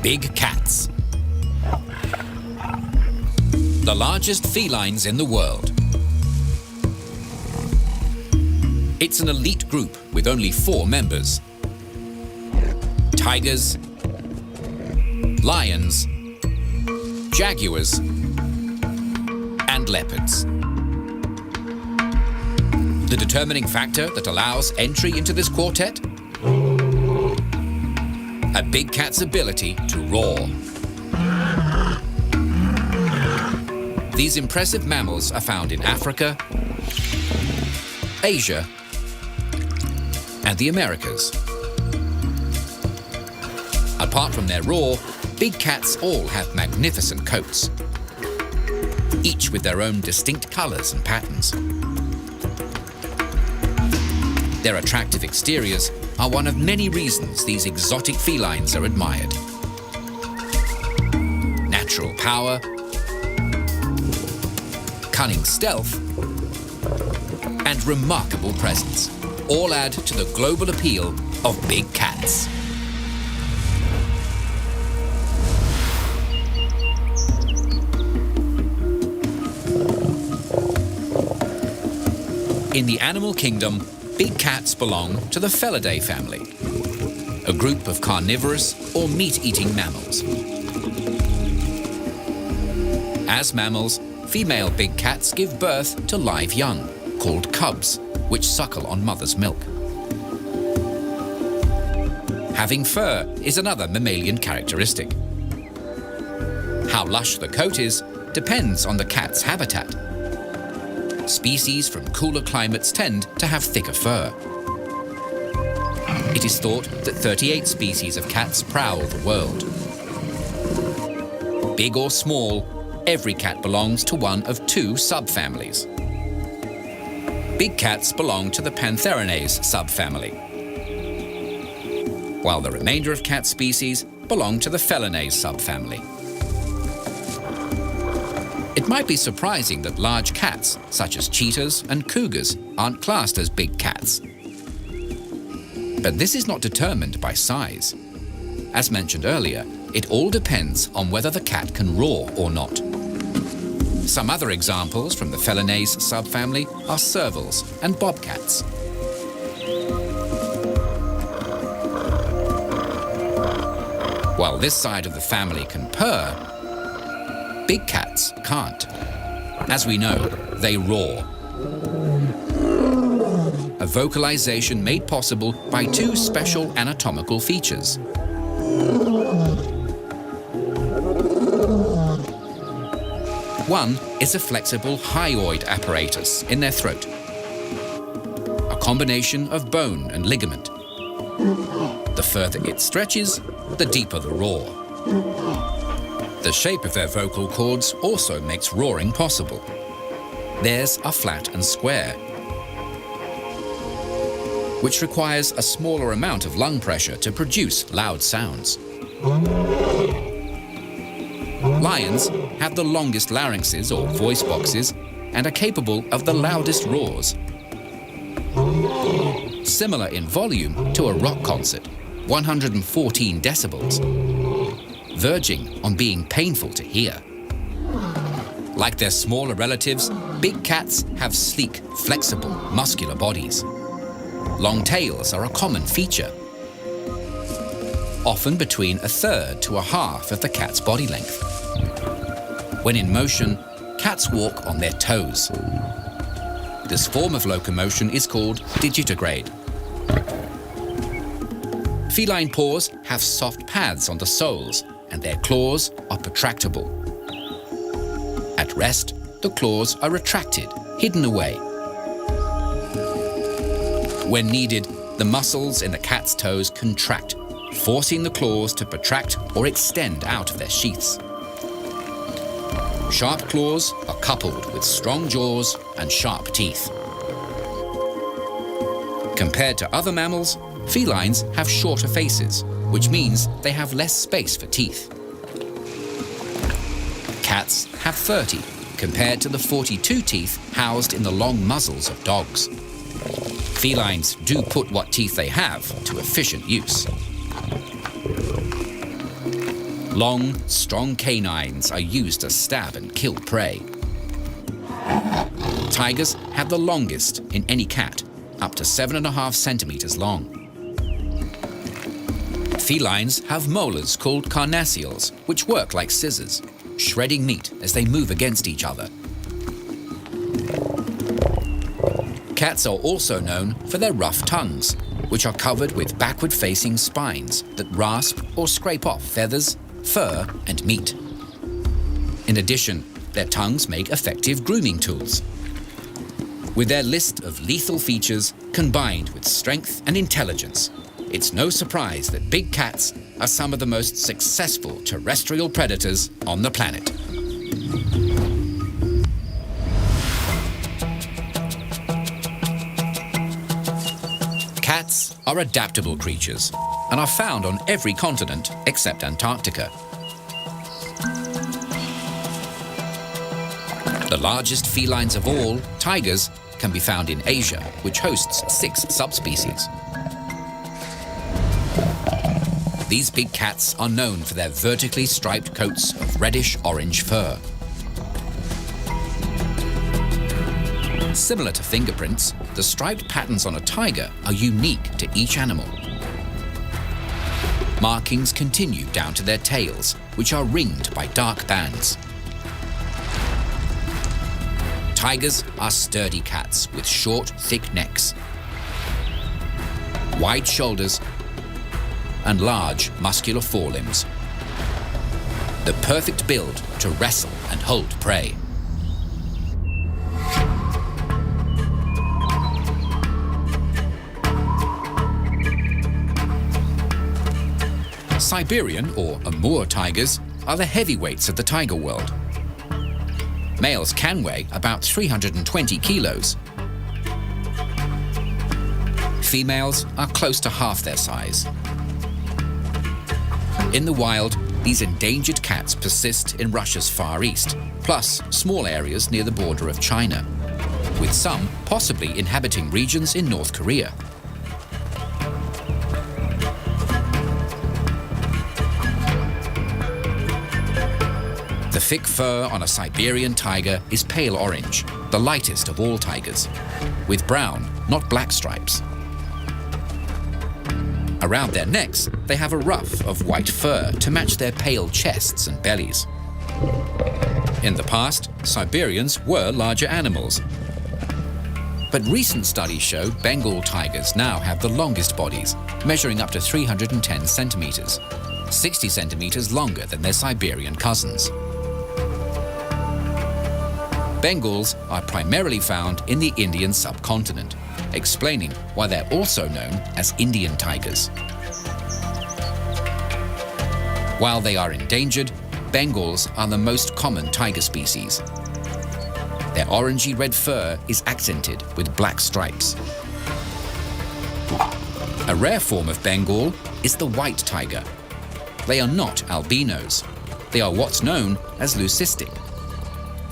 big cats. The largest felines in the world. It's an elite group with only 4 members. Tigers, lions, jaguars, and leopards. The determining factor that allows entry into this quartet? A big cat's ability to roar. These impressive mammals are found in Africa, Asia, and the Americas. Apart from their roar, big cats all have magnificent coats, each with their own distinct colors and patterns. Their attractive exteriors are one of many reasons these exotic felines are admired. Natural power, cunning stealth, and remarkable presence all add to the global appeal of big cats. In the animal kingdom, big cats belong to the Felidae family, a group of carnivorous or meat-eating mammals. As mammals, female big cats give birth to live young, called cubs, which suckle on mother's milk. Having fur is another mammalian characteristic. How lush the coat is depends on the cat's habitat. Species from cooler climates tend to have thicker fur. It is thought that 38 species of cats prowl the world. Big or small, every cat belongs to one of 2 subfamilies. Big cats belong to the Pantherinae subfamily, while the remainder of cat species belong to the Felinae subfamily. It might be surprising that large cats, such as cheetahs and cougars, aren't classed as big cats. But this is not determined by size. As mentioned earlier, it all depends on whether the cat can roar or not. Some other examples from the Felinae subfamily are servals and bobcats. While this side of the family can purr, big cats can't. As we know, they roar. A vocalization made possible by 2 special anatomical features. One is a flexible hyoid apparatus in their throat, a combination of bone and ligament. The further it stretches, the deeper the roar. The shape of their vocal cords also makes roaring possible. Theirs are flat and square, which requires a smaller amount of lung pressure to produce loud sounds. Lions have the longest larynxes or voice boxes and are capable of the loudest roars. Similar in volume to a rock concert, 114 decibels, verging on being painful to hear. Like their smaller relatives, big cats have sleek, flexible, muscular bodies. Long tails are a common feature, often between 1/3 to 1/2 of the cat's body length. When in motion, cats walk on their toes. This form of locomotion is called digitigrade. Feline paws have soft pads on the soles, and their claws are protractable. At rest, the claws are retracted, hidden away. When needed, the muscles in the cat's toes contract, forcing the claws to protract or extend out of their sheaths. Sharp claws are coupled with strong jaws and sharp teeth. Compared to other mammals, felines have shorter faces, which means they have less space for teeth. Cats have 30, compared to the 42 teeth housed in the long muzzles of dogs. Felines do put what teeth they have to efficient use. Long, strong canines are used to stab and kill prey. Tigers have the longest in any cat, up to 7.5 centimeters long. Felines have molars called carnassials, which work like scissors, shredding meat as they move against each other. Cats are also known for their rough tongues, which are covered with backward-facing spines that rasp or scrape off feathers, fur, and meat. In addition, their tongues make effective grooming tools. With their list of lethal features combined with strength and intelligence, it's no surprise that big cats are some of the most successful terrestrial predators on the planet. Cats are adaptable creatures and are found on every continent except Antarctica. The largest felines of all, tigers, can be found in Asia, which hosts 6 subspecies. These big cats are known for their vertically striped coats of reddish-orange fur. Similar to fingerprints, the striped patterns on a tiger are unique to each animal. Markings continue down to their tails, which are ringed by dark bands. Tigers are sturdy cats with short, thick necks, wide shoulders, and large, muscular forelimbs. The perfect build to wrestle and hold prey. Siberian or Amur tigers are the heavyweights of the tiger world. Males can weigh about 320 kilos. Females are close to half their size. In the wild, these endangered cats persist in Russia's Far East, plus small areas near the border of China, with some possibly inhabiting regions in North Korea. The thick fur on a Siberian tiger is pale orange, the lightest of all tigers, with brown, not black stripes. Around their necks, they have a ruff of white fur to match their pale chests and bellies. In the past, Siberians were larger animals. But recent studies show Bengal tigers now have the longest bodies, measuring up to 310 centimeters, 60 centimeters longer than their Siberian cousins. Bengals are primarily found in the Indian subcontinent, explaining why they're also known as Indian tigers. While they are endangered, Bengals are the most common tiger species. Their orangey red fur is accented with black stripes. A rare form of Bengal is the white tiger. They are not albinos. They are what's known as leucistic,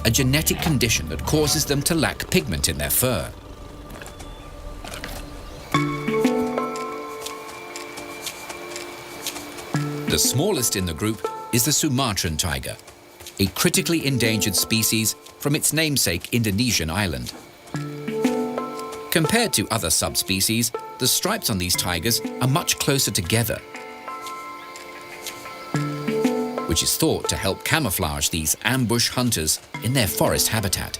a genetic condition that causes them to lack pigment in their fur. The smallest in the group is the Sumatran tiger, a critically endangered species from its namesake Indonesian island. Compared to other subspecies, the stripes on these tigers are much closer together, which is thought to help camouflage these ambush hunters in their forest habitat.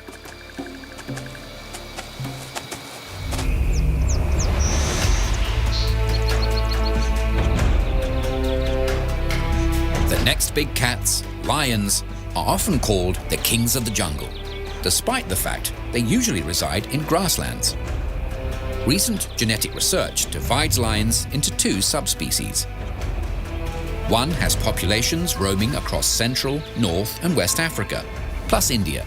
The next big cats, lions, are often called the kings of the jungle, despite the fact they usually reside in grasslands. Recent genetic research divides lions into 2 subspecies. One has populations roaming across Central, North, and West Africa, plus India,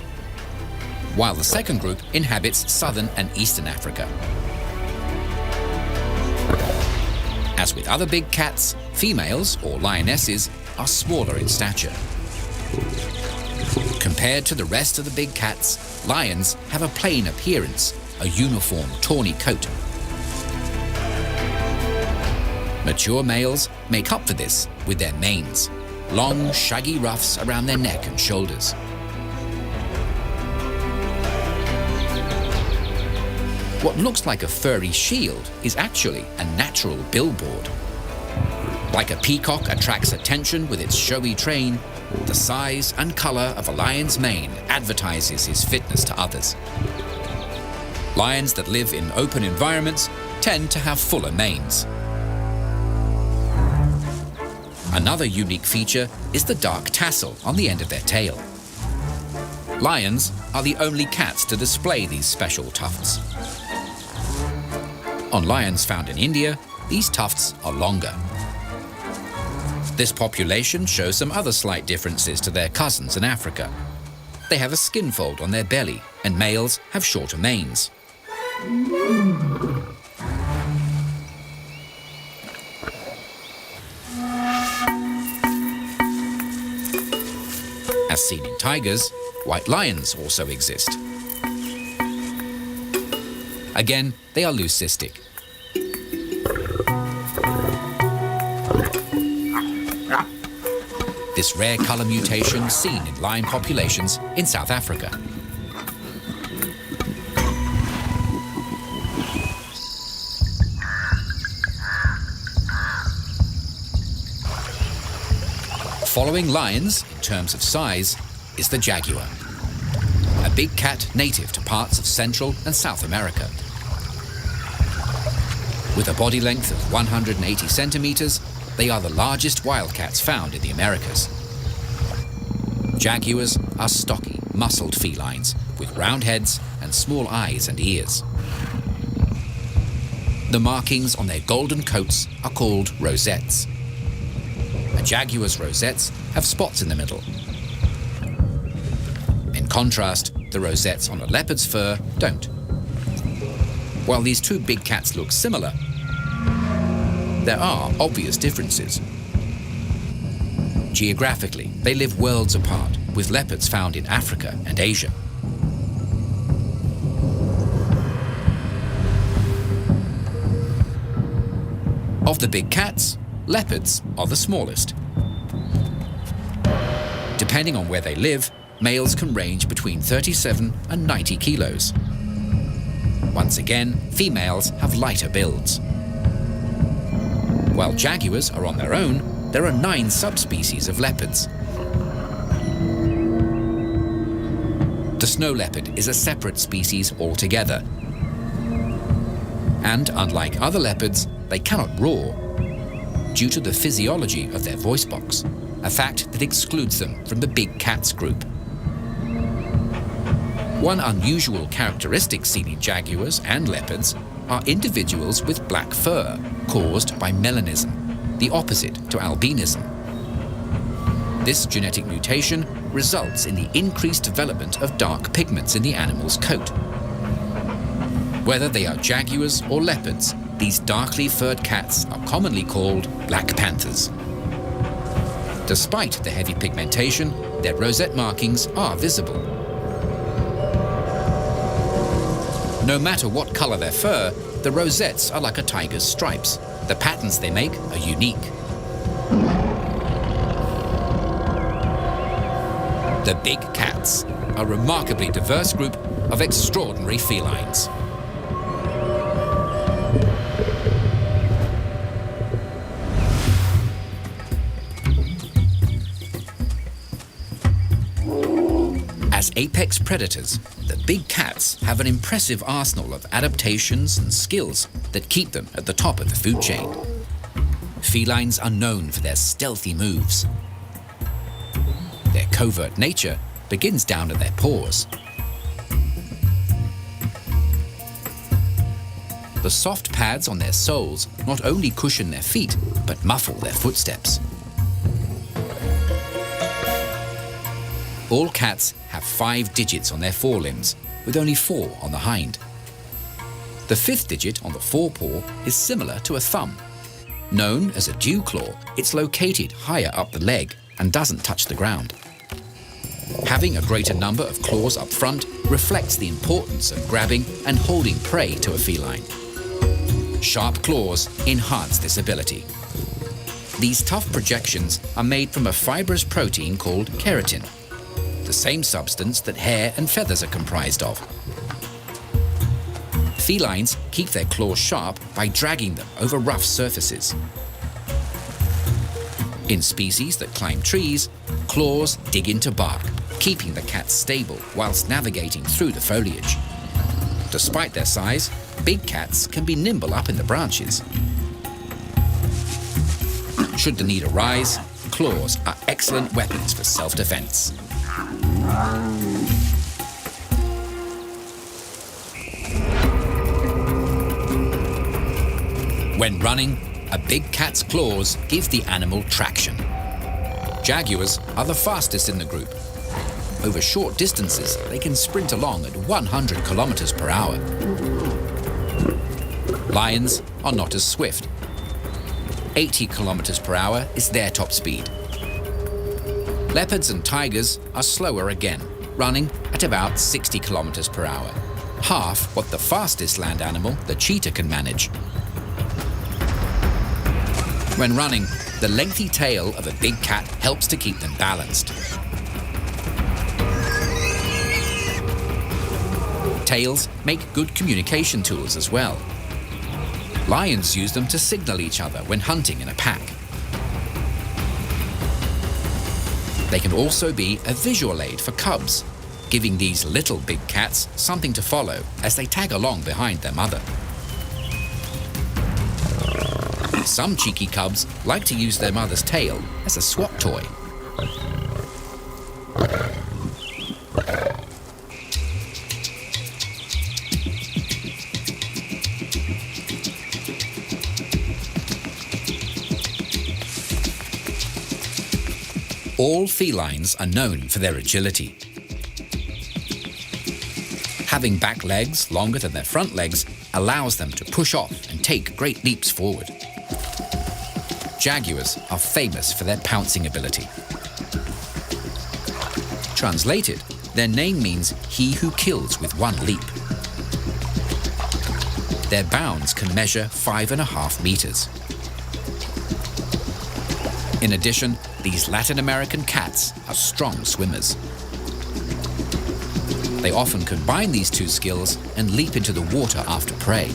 while the second group inhabits Southern and Eastern Africa. As with other big cats, females, or lionesses, are smaller in stature. Compared to the rest of the big cats, lions have a plain appearance, a uniform, tawny coat. Mature males make up for this with their manes. long, shaggy ruffs around their neck and shoulders. What looks like a furry shield is actually a natural billboard. Like a peacock attracts attention with its showy train, the size and color of a lion's mane advertises his fitness to others. Lions that live in open environments tend to have fuller manes. Another unique feature is the dark tassel on the end of their tail. Lions are the only cats to display these special tufts. On lions found in India, these tufts are longer. This population shows some other slight differences to their cousins in Africa. They have a skin fold on their belly, and males have shorter manes. As seen in tigers, white lions also exist. Again, they are leucistic. This rare color mutation seen in lion populations in South Africa. Following lions in terms of size is the jaguar, a big cat native to parts of Central and South America. With a body length of 180 centimeters, they are the largest wildcats found in the Americas. Jaguars are stocky, muscled felines with round heads and small eyes and ears. The markings on their golden coats are called rosettes. A jaguar's rosettes have spots in the middle. In contrast, the rosettes on a leopard's fur don't. While these two big cats look similar, there are obvious differences. Geographically, they live worlds apart, with leopards found in Africa and Asia. Of the big cats, leopards are the smallest. Depending on where they live, males can range between 37 and 90 kilos. Once again, females have lighter builds. While jaguars are on their own, there are 9 subspecies of leopards. The snow leopard is a separate species altogether. And unlike other leopards, they cannot roar due to the physiology of their voice box, a fact that excludes them from the big cats group. One unusual characteristic seen in jaguars and leopards are individuals with black fur caused by melanism, the opposite to albinism. This genetic mutation results in the increased development of dark pigments in the animal's coat. Whether they are jaguars or leopards, these darkly furred cats are commonly called black panthers. Despite the heavy pigmentation, their rosette markings are visible. No matter what color their fur, the rosettes are like a tiger's stripes. The patterns they make are unique. The big cats, a remarkably diverse group of extraordinary felines. As apex predators, the big cats have an impressive arsenal of adaptations and skills that keep them at the top of the food chain. Felines are known for their stealthy moves. Their covert nature begins down at their paws. The soft pads on their soles not only cushion their feet, but muffle their footsteps. All cats have 5 digits on their forelimbs, with only 4 on the hind. The 5th digit on the forepaw is similar to a thumb. Known as a dew claw, it's located higher up the leg and doesn't touch the ground. Having a greater number of claws up front reflects the importance of grabbing and holding prey to a feline. Sharp claws enhance this ability. These tough projections are made from a fibrous protein called keratin, the same substance that hair and feathers are comprised of. Felines keep their claws sharp by dragging them over rough surfaces. In species that climb trees, claws dig into bark, keeping the cats stable whilst navigating through the foliage. Despite their size, big cats can be nimble up in the branches. Should the need arise, claws are excellent weapons for self-defense. When running, a big cat's claws give the animal traction. Jaguars are the fastest in the group. Over short distances, they can sprint along at 100 kilometers per hour. Lions are not as swift. 80 kilometers per hour is their top speed. Leopards and tigers are slower again, running at about 60 kilometers per hour, half what the fastest land animal, the cheetah, can manage. When running, the lengthy tail of a big cat helps to keep them balanced. Tails make good communication tools as well. Lions use them to signal each other when hunting in a pack. They can also be a visual aid for cubs, giving these little big cats something to follow as they tag along behind their mother. Some cheeky cubs like to use their mother's tail as a swat toy. All felines are known for their agility. Having back legs longer than their front legs allows them to push off and take great leaps forward. Jaguars are famous for their pouncing ability. Translated, their name means he who kills with one leap. Their bounds can measure 5.5 meters. In addition, these Latin American cats are strong swimmers. They often combine these two skills and leap into the water after prey.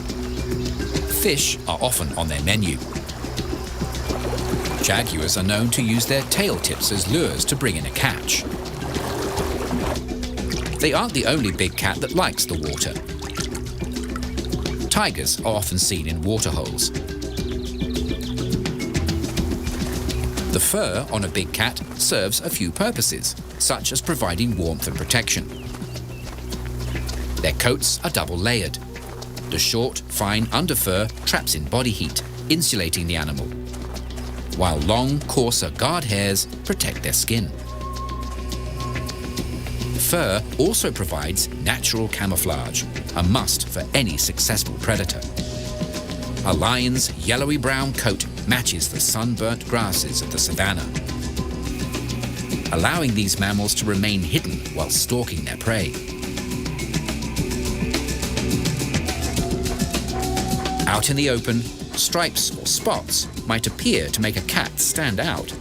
Fish are often on their menu. Jaguars are known to use their tail tips as lures to bring in a catch. They aren't the only big cat that likes the water. Tigers are often seen in waterholes. The fur on a big cat serves a few purposes, such as providing warmth and protection. Their coats are double-layered. The short, fine underfur traps in body heat, insulating the animal, while long, coarser guard hairs protect their skin. Fur also provides natural camouflage, a must for any successful predator. A lion's yellowy-brown coat matches the sunburnt grasses of the savannah, allowing these mammals to remain hidden while stalking their prey. Out in the open, stripes or spots might appear to make a cat stand out.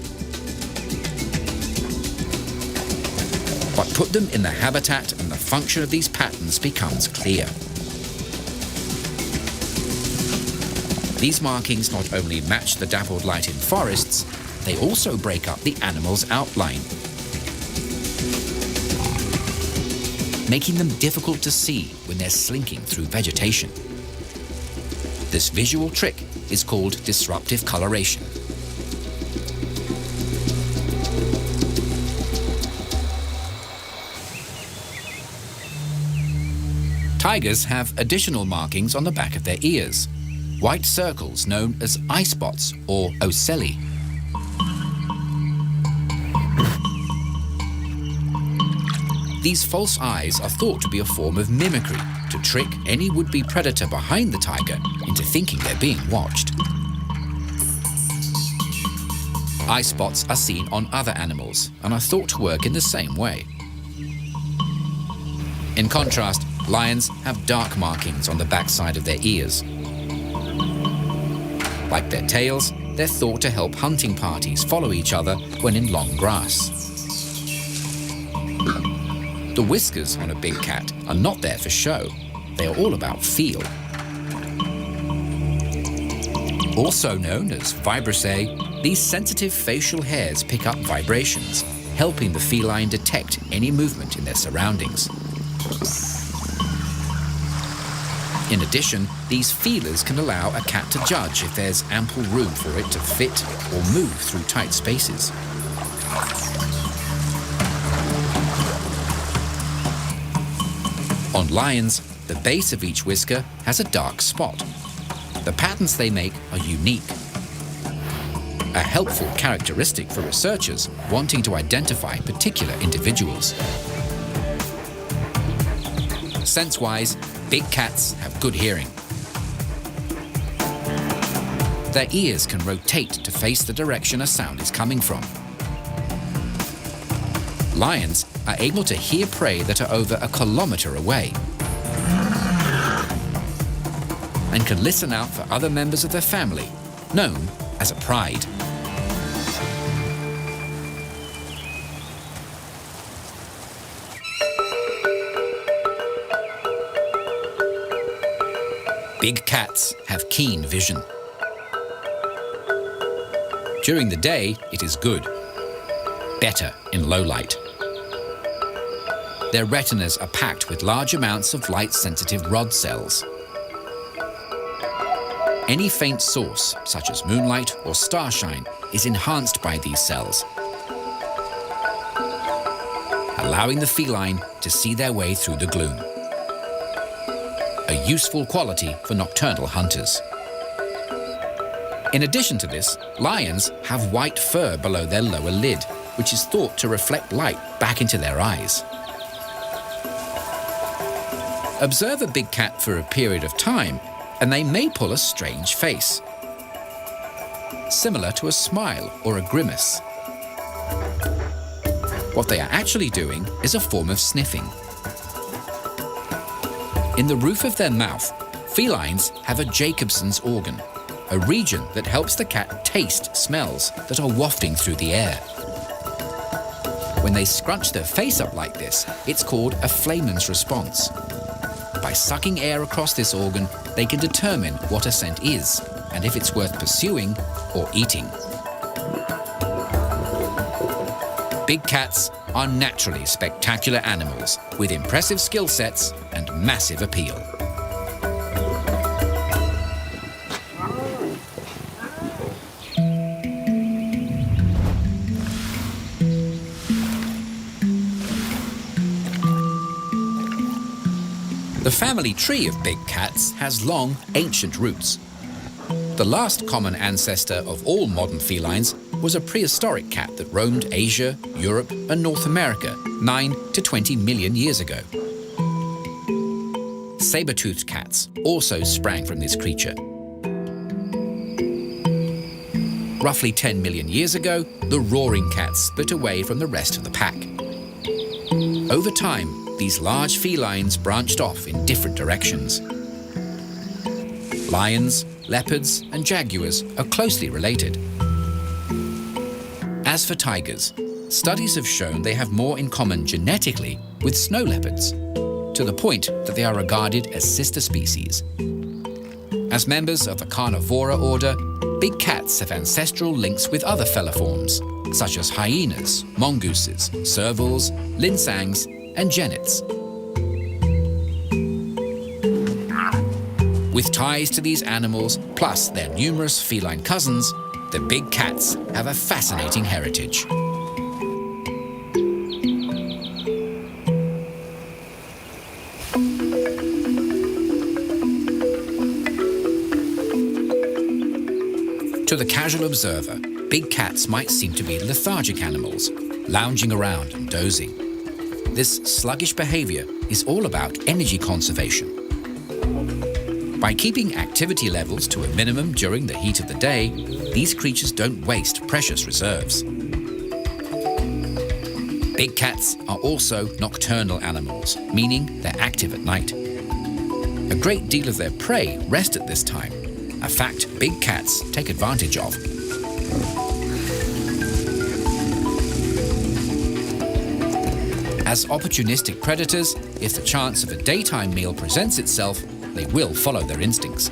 But put them in the habitat and the function of these patterns becomes clear. These markings not only match the dappled light in forests, they also break up the animal's outline, making them difficult to see when they're slinking through vegetation. This visual trick is called disruptive coloration. Tigers have additional markings on the back of their ears, white circles known as eye spots or ocelli. These false eyes are thought to be a form of mimicry to trick any would-be predator behind the tiger into thinking they're being watched. Eye spots are seen on other animals and are thought to work in the same way. In contrast, lions have dark markings on the backside of their ears. Like their tails, they're thought to help hunting parties follow each other when in long grass. The whiskers on a big cat are not there for show. They are all about feel. Also known as vibrissae, these sensitive facial hairs pick up vibrations, helping the feline detect any movement in their surroundings. In addition, these feelers can allow a cat to judge if there's ample room for it to fit or move through tight spaces. On lions, the base of each whisker has a dark spot. The patterns they make are unique. A helpful characteristic for researchers wanting to identify particular individuals. Sense-wise, big cats have good hearing. Their ears can rotate to face the direction a sound is coming from. Lions are able to hear prey that are over a kilometre away and can listen out for other members of their family, known as a pride. Big cats have keen vision. During the day, it is good. Better in low light. Their retinas are packed with large amounts of light-sensitive rod cells. Any faint source, such as moonlight or starshine, is enhanced by these cells, allowing the feline to see their way through the gloom. A useful quality for nocturnal hunters. In addition to this, lions have white fur below their lower lid, which is thought to reflect light back into their eyes. Observe a big cat for a period of time, and they may pull a strange face, similar to a smile or a grimace. What they are actually doing is a form of sniffing. In the roof of their mouth, felines have a Jacobson's organ, a region that helps the cat taste smells that are wafting through the air. When they scrunch their face up like this, it's called a Flayman's response. By sucking air across this organ, they can determine what a scent is and if it's worth pursuing or eating. Big cats are naturally spectacular animals with impressive skill sets and massive appeal. The family tree of big cats has long, ancient roots. The last common ancestor of all modern felines was a prehistoric cat that roamed Asia, Europe, and North America 9 to 20 million years ago. Saber-toothed cats also sprang from this creature. Roughly 10 million years ago, the roaring cats split away from the rest of the pack. Over time, these large felines branched off in different directions. Lions, leopards, and jaguars are closely related. As for tigers, studies have shown they have more in common genetically with snow leopards, to the point that they are regarded as sister species. As members of the carnivora order, big cats have ancestral links with other feliforms, such as hyenas, mongooses, servals, linsangs, and genets. With ties to these animals, plus their numerous feline cousins, the big cats have a fascinating heritage. To the casual observer, big cats might seem to be lethargic animals, lounging around and dozing. This sluggish behavior is all about energy conservation. By keeping activity levels to a minimum during the heat of the day, these creatures don't waste precious reserves. Big cats are also nocturnal animals, meaning they're active at night. A great deal of their prey rest at this time, a fact big cats take advantage of. As opportunistic predators, if the chance of a daytime meal presents itself, they will follow their instincts.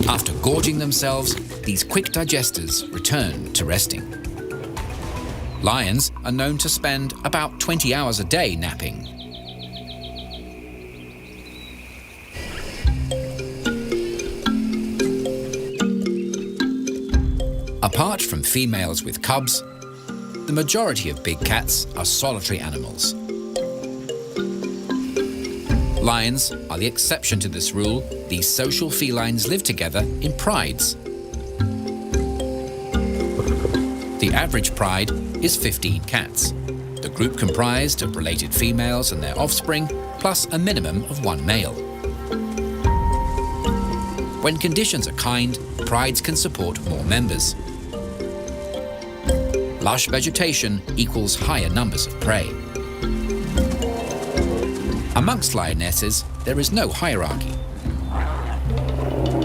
After gorging themselves, these quick digesters return to resting. Lions are known to spend about 20 hours a day napping. Apart from females with cubs, the majority of big cats are solitary animals. Lions are the exception to this rule. These social felines live together in prides. The average pride is 15 cats, the group comprised of related females and their offspring, plus a minimum of one male. When conditions are kind, prides can support more members. Lush vegetation equals higher numbers of prey. Amongst lionesses, there is no hierarchy.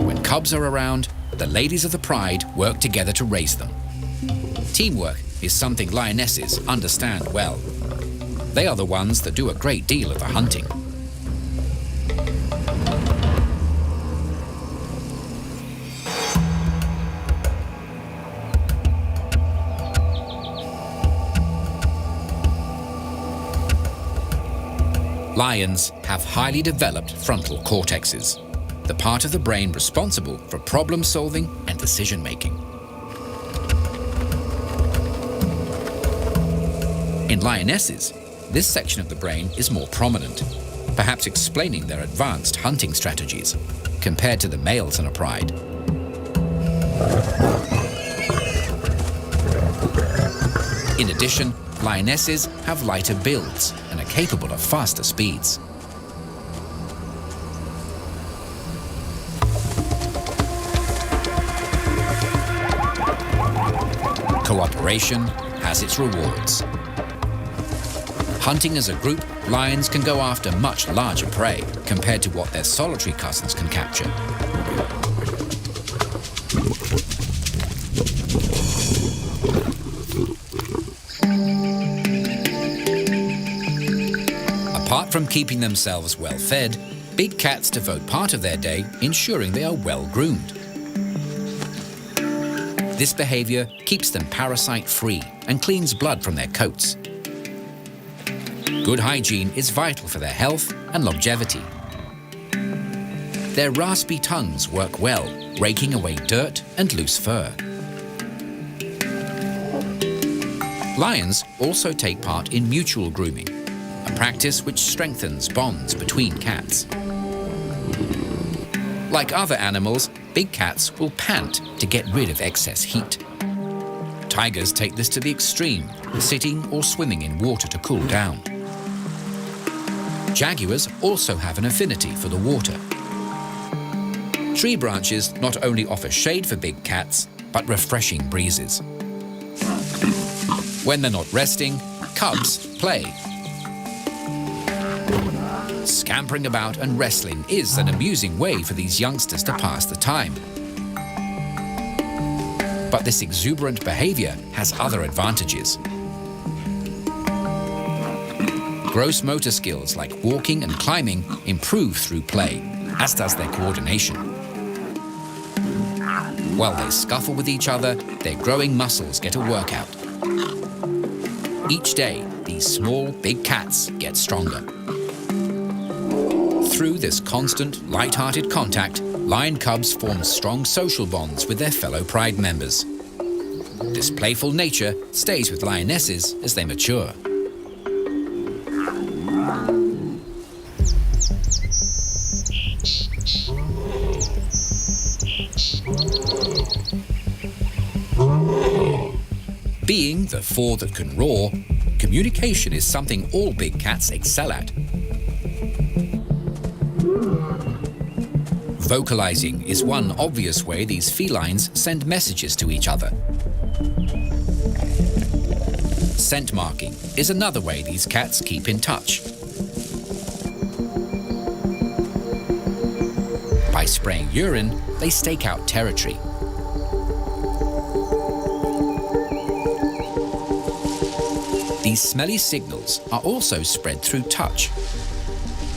When cubs are around, the ladies of the pride work together to raise them. Teamwork is something lionesses understand well. They are the ones that do a great deal of the hunting. Lions have highly developed frontal cortexes, the part of the brain responsible for problem solving and decision making. In lionesses, this section of the brain is more prominent, perhaps explaining their advanced hunting strategies compared to the males in a pride. In addition, lionesses have lighter builds and are capable of faster speeds. Cooperation has its rewards. Hunting as a group, lions can go after much larger prey compared to what their solitary cousins can capture. Apart from keeping themselves well fed, big cats devote part of their day ensuring they are well groomed. This behavior keeps them parasite-free and cleans blood from their coats. Good hygiene is vital for their health and longevity. Their raspy tongues work well, raking away dirt and loose fur. Lions also take part in mutual grooming, a practice which strengthens bonds between cats. Like other animals, big cats will pant to get rid of excess heat. Tigers take this to the extreme, sitting or swimming in water to cool down. Jaguars also have an affinity for the water. Tree branches not only offer shade for big cats, but refreshing breezes. When they're not resting, cubs play. Scampering about and wrestling is an amusing way for these youngsters to pass the time. But this exuberant behavior has other advantages. Gross motor skills like walking and climbing improve through play, as does their coordination. While they scuffle with each other, their growing muscles get a workout. Each day, these small, big cats get stronger. Through this constant, light-hearted contact, lion cubs form strong social bonds with their fellow pride members. This playful nature stays with lionesses as they mature. Being the four that can roar, communication is something all big cats excel at. Vocalizing is one obvious way these felines send messages to each other. Scent marking is another way these cats keep in touch. By spraying urine, they stake out territory. These smelly signals are also spread through touch.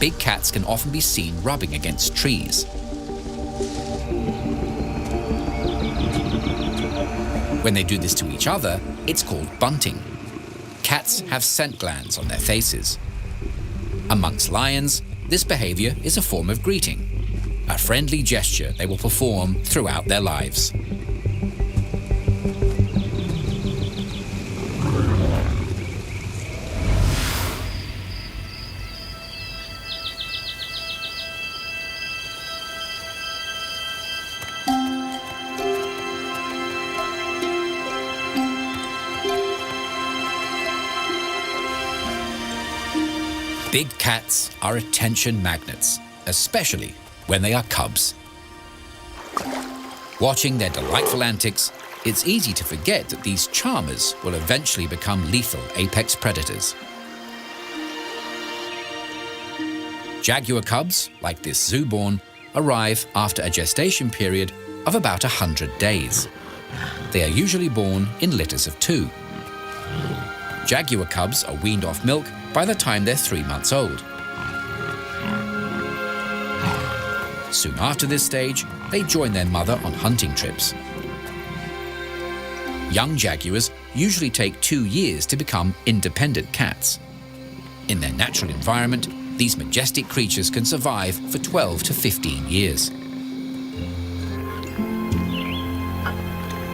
Big cats can often be seen rubbing against trees. When they do this to each other, it's called bunting. Cats have scent glands on their faces. Amongst lions, this behavior is a form of greeting, a friendly gesture they will perform throughout their lives. Big cats are attention magnets, especially when they are cubs. Watching their delightful antics, it's easy to forget that these charmers will eventually become lethal apex predators. Jaguar cubs, like this zooborn, arrive after a gestation period of about 100 days. They are usually born in litters of 2. Jaguar cubs are weaned off milk by the time they're 3 months old. Soon after this stage, they join their mother on hunting trips. Young jaguars usually take 2 years to become independent cats. In their natural environment, these majestic creatures can survive for 12 to 15 years.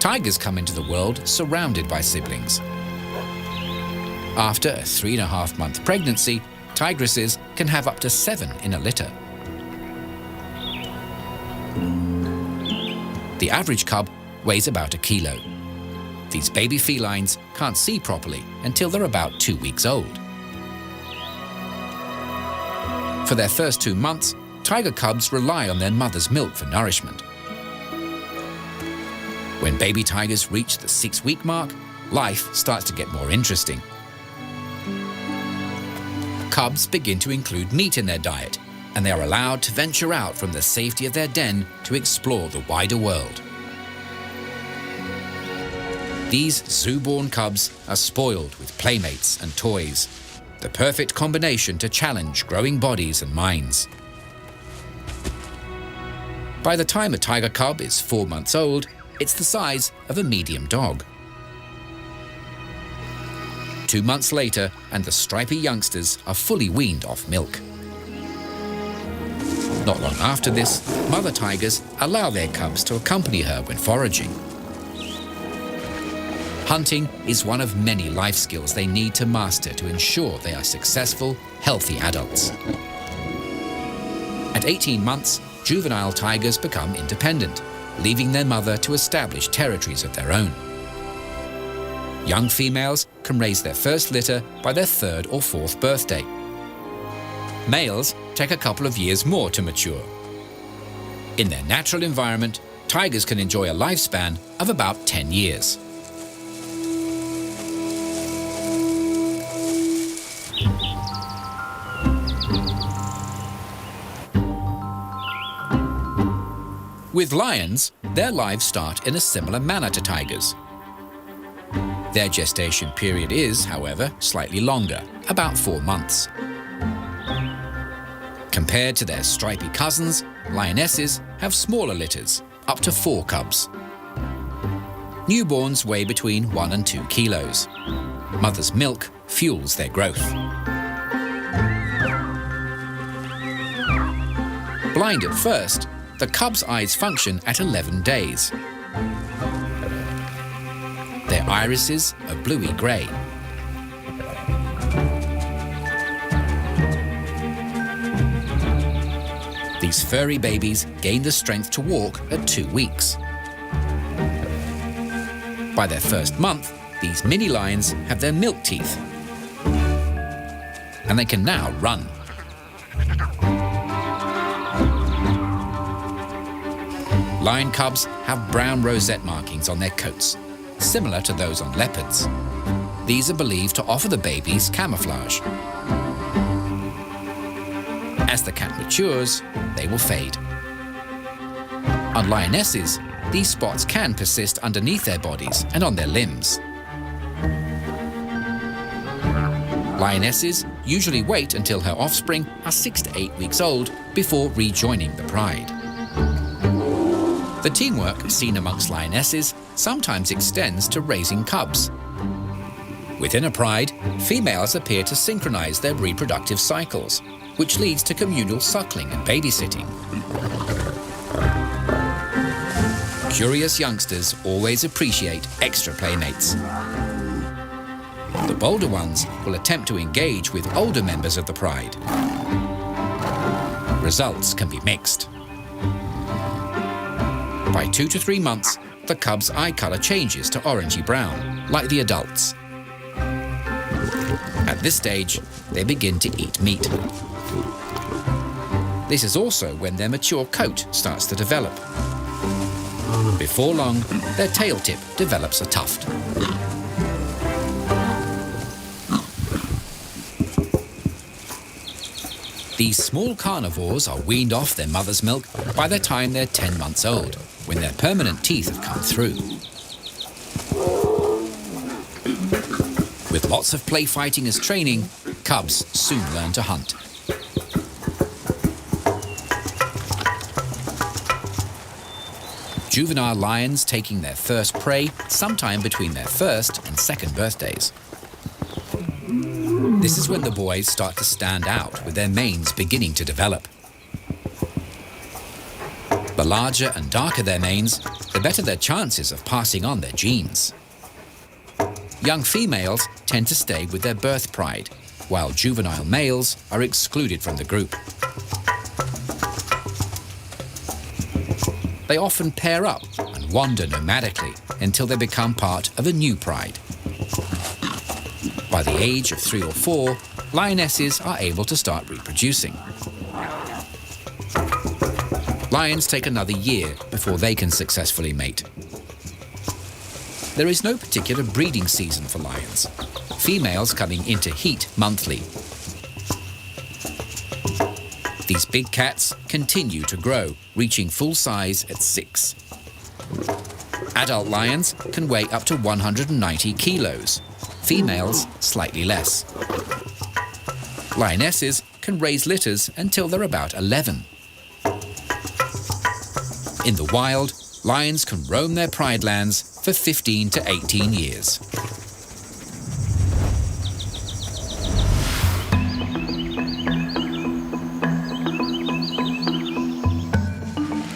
Tigers come into the world surrounded by siblings. After a 3.5-month pregnancy, tigresses can have up to 7 in a litter. The average cub weighs about 1 kilo. These baby felines can't see properly until they're about 2 weeks old. For their first 2 months, tiger cubs rely on their mother's milk for nourishment. When baby tigers reach the 6-week mark, life starts to get more interesting. Cubs begin to include meat in their diet, and they are allowed to venture out from the safety of their den to explore the wider world. These zoo-born cubs are spoiled with playmates and toys, the perfect combination to challenge growing bodies and minds. By the time a tiger cub is 4 months old, it's the size of a medium dog. 2 months later, and the stripy youngsters are fully weaned off milk. Not long after this, mother tigers allow their cubs to accompany her when foraging. Hunting is one of many life skills they need to master to ensure they are successful, healthy adults. At 18 months, juvenile tigers become independent, leaving their mother to establish territories of their own. Young females can raise their first litter by their 3rd or 4th birthday. Males take a couple of years more to mature. In their natural environment, tigers can enjoy a lifespan of about 10 years. With lions, their lives start in a similar manner to tigers. Their gestation period is, however, slightly longer, about 4 months. Compared to their stripy cousins, lionesses have smaller litters, up to 4 cubs. Newborns weigh between 1 and 2 kilos. Mother's milk fuels their growth. Blind at first, the cub's eyes function at 11 days. Their irises are bluey-grey. These furry babies gain the strength to walk at 2 weeks. By their first month, these mini lions have their milk teeth, and they can now run. Lion cubs have brown rosette markings on their coats, similar to those on leopards. These are believed to offer the babies camouflage. As the cat matures, they will fade. On lionesses, these spots can persist underneath their bodies and on their limbs. Lionesses usually wait until her offspring are 6 to 8 weeks old before rejoining the pride. The teamwork seen amongst lionesses sometimes extends to raising cubs. Within a pride, females appear to synchronize their reproductive cycles, which leads to communal suckling and babysitting. Curious youngsters always appreciate extra playmates. The bolder ones will attempt to engage with older members of the pride. Results can be mixed. By 2 to 3 months, the cub's eye color changes to orangey brown, like the adults. At this stage, they begin to eat meat. This is also when their mature coat starts to develop. Before long, their tail tip develops a tuft. These small carnivores are weaned off their mother's milk by the time they're 10 months old, when their permanent teeth have come through. With lots of play fighting as training, cubs soon learn to hunt. Juvenile lions taking their first prey sometime between their first and second birthdays. This is when the boys start to stand out with their manes beginning to develop. The larger and darker their manes, the better their chances of passing on their genes. Young females tend to stay with their birth pride, while juvenile males are excluded from the group. They often pair up and wander nomadically until they become part of a new pride. By the age of 3 or 4, lionesses are able to start reproducing. Lions take another year before they can successfully mate. There is no particular breeding season for lions, females coming into heat monthly. These big cats continue to grow, reaching full size at 6. Adult lions can weigh up to 190 kilos, females slightly less. Lionesses can raise litters until they're about 11. In the wild, lions can roam their pride lands for 15 to 18 years.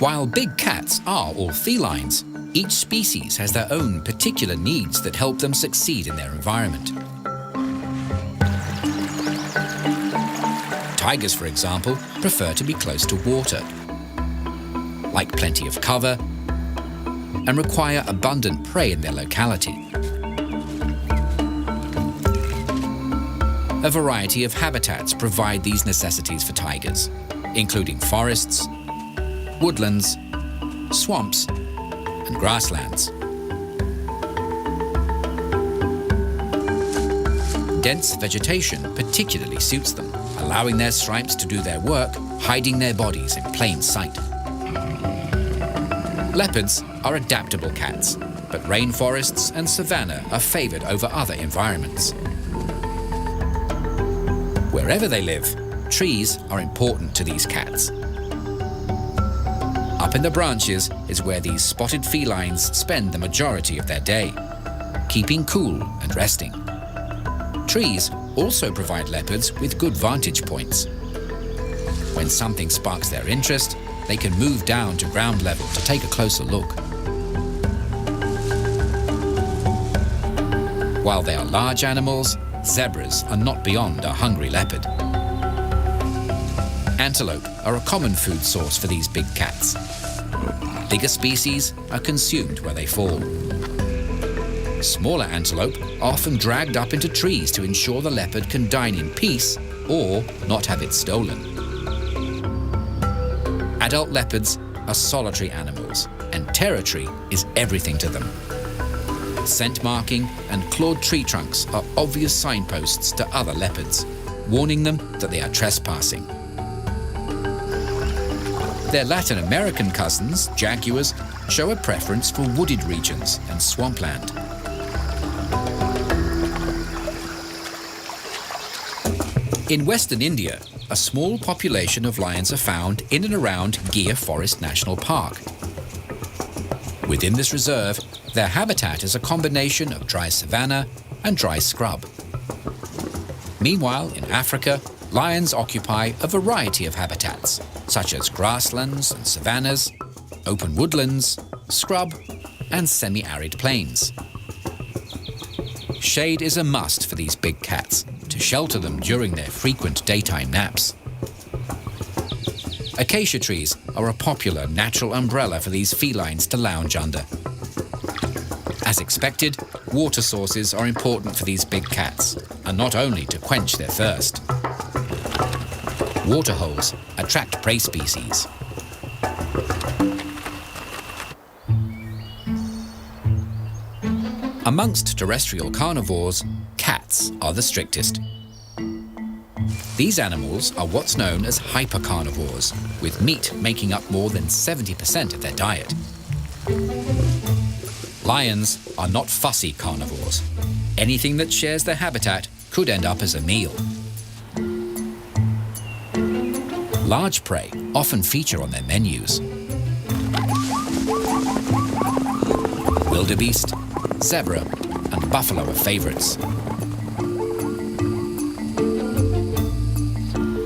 While big cats are all felines, each species has their own particular needs that help them succeed in their environment. Tigers, for example, prefer to be close to water, like plenty of cover, and require abundant prey in their locality. A variety of habitats provide these necessities for tigers, including forests, woodlands, swamps, and grasslands. Dense vegetation particularly suits them, allowing their stripes to do their work, hiding their bodies in plain sight. Leopards are adaptable cats, but rainforests and savanna are favored over other environments. Wherever they live, trees are important to these cats. Up in the branches is where these spotted felines spend the majority of their day, keeping cool and resting. Trees also provide leopards with good vantage points. When something sparks their interest, they can move down to ground level to take a closer look. While they are large animals, zebras are not beyond a hungry leopard. Antelope are a common food source for these big cats. Bigger species are consumed where they fall. Smaller antelope are often dragged up into trees to ensure the leopard can dine in peace or not have it stolen. Adult leopards are solitary animals, and territory is everything to them. Scent marking and clawed tree trunks are obvious signposts to other leopards, warning them that they are trespassing. Their Latin American cousins, jaguars, show a preference for wooded regions and swampland. In western India, a small population of lions are found in and around Gir Forest National Park. Within this reserve, their habitat is a combination of dry savanna and dry scrub. Meanwhile, in Africa, lions occupy a variety of habitats, such as grasslands and savannas, open woodlands, scrub, and semi-arid plains. Shade is a must for these big cats to shelter them during their frequent daytime naps. Acacia trees are a popular natural umbrella for these felines to lounge under. As expected, water sources are important for these big cats, and not only to quench their thirst. Waterholes attract prey species. Amongst terrestrial carnivores, cats are the strictest. These animals are what's known as hypercarnivores, with meat making up more than 70% of their diet. Lions are not fussy carnivores. Anything that shares their habitat could end up as a meal. Large prey often feature on their menus. Wildebeest, zebra, and buffalo are favorites.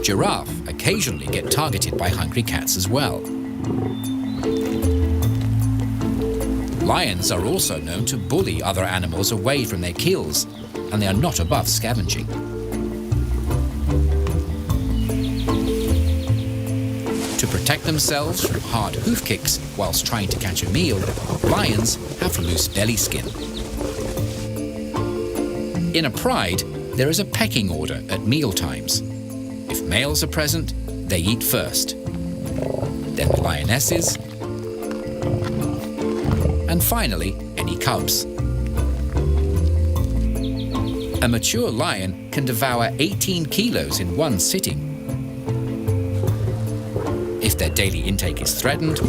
Giraffe occasionally get targeted by hungry cats as well. Lions are also known to bully other animals away from their kills, and they are not above scavenging. To protect themselves from hard hoof kicks whilst trying to catch a meal, lions have loose belly skin. In a pride, there is a pecking order at meal times. If males are present, they eat first, then the lionesses, and finally, any cubs. A mature lion can devour 18 kilos in one sitting. If their daily intake is threatened,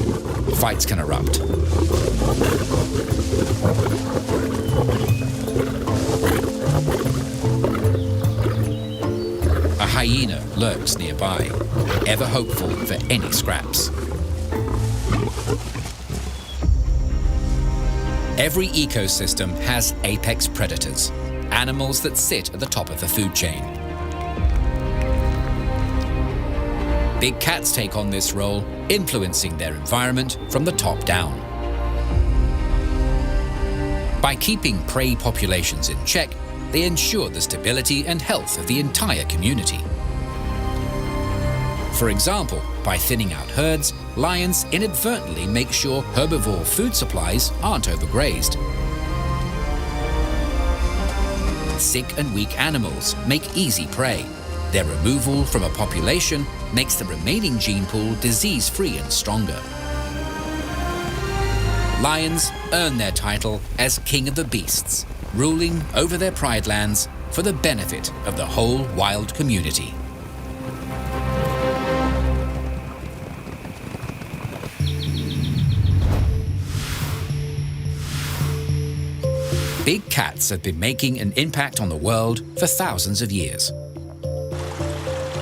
fights can erupt. A hyena lurks nearby, ever hopeful for any scraps. Every ecosystem has apex predators, animals that sit at the top of the food chain. Big cats take on this role, influencing their environment from the top down. By keeping prey populations in check, they ensure the stability and health of the entire community. For example, by thinning out herds, lions inadvertently make sure herbivore food supplies aren't overgrazed. Sick and weak animals make easy prey. Their removal from a population makes the remaining gene pool disease-free and stronger. Lions earn their title as king of the beasts, ruling over their pride lands for the benefit of the whole wild community. Big cats have been making an impact on the world for thousands of years.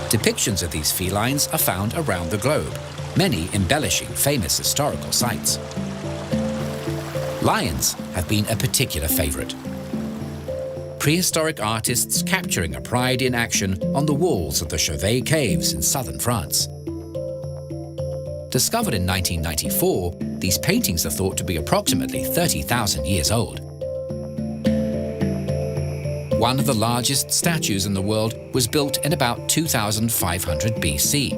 Depictions of these felines are found around the globe, many embellishing famous historical sites. Lions have been a particular favorite. Prehistoric artists capturing a pride in action on the walls of the Chauvet caves in southern France. Discovered in 1994, these paintings are thought to be approximately 30,000 years old. One of the largest statues in the world was built in about 2500 BC.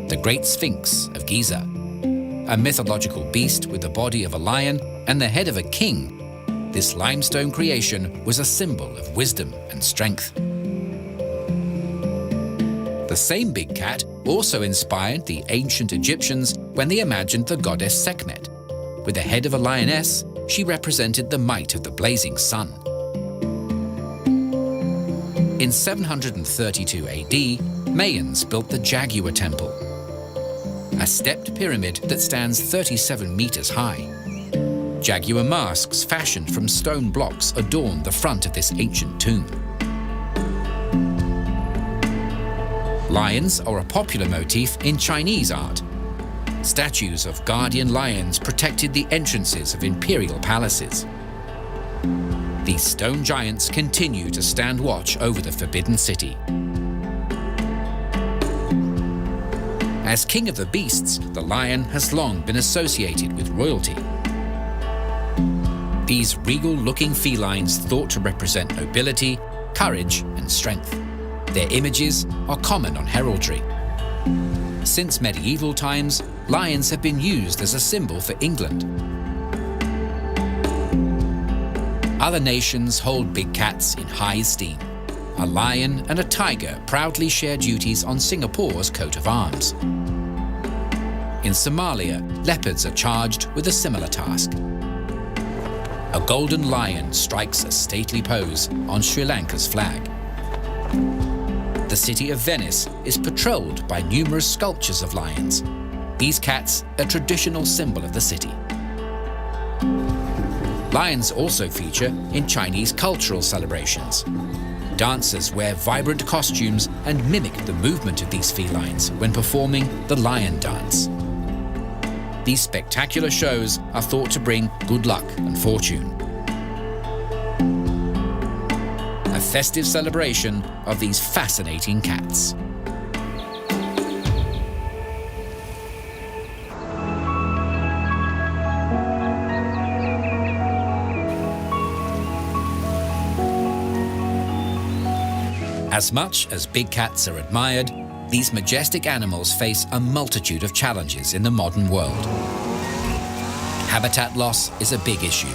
The Great Sphinx of Giza, a mythological beast with the body of a lion and the head of a king, this limestone creation was a symbol of wisdom and strength. The same big cat also inspired the ancient Egyptians when they imagined the goddess Sekhmet. With the head of a lioness, she represented the might of the blazing sun. In 732 AD, Mayans built the Jaguar Temple. a stepped pyramid that stands 37 meters high. Jaguar masks fashioned from stone blocks adorn the front of this ancient tomb. Lions are a popular motif in Chinese art. Statues of guardian lions protected the entrances of imperial palaces. These stone giants continue to stand watch over the Forbidden City. As king of the beasts, the lion has long been associated with royalty. These regal-looking felines thought to represent nobility, courage, and strength. Their images are common on heraldry. Since medieval times, lions have been used as a symbol for England. Other nations hold big cats in high esteem. A lion and a tiger proudly share duties on Singapore's coat of arms. In Somalia, leopards are charged with a similar task. A golden lion strikes a stately pose on Sri Lanka's flag. The city of Venice is patrolled by numerous sculptures of lions. These cats, a traditional symbol of the city. Lions also feature in Chinese cultural celebrations. Dancers wear vibrant costumes and mimic the movement of these felines when performing the lion dance. These spectacular shows are thought to bring good luck and fortune. A festive celebration of these fascinating cats. As much as big cats are admired, these majestic animals face a multitude of challenges in the modern world. Habitat loss is a big issue.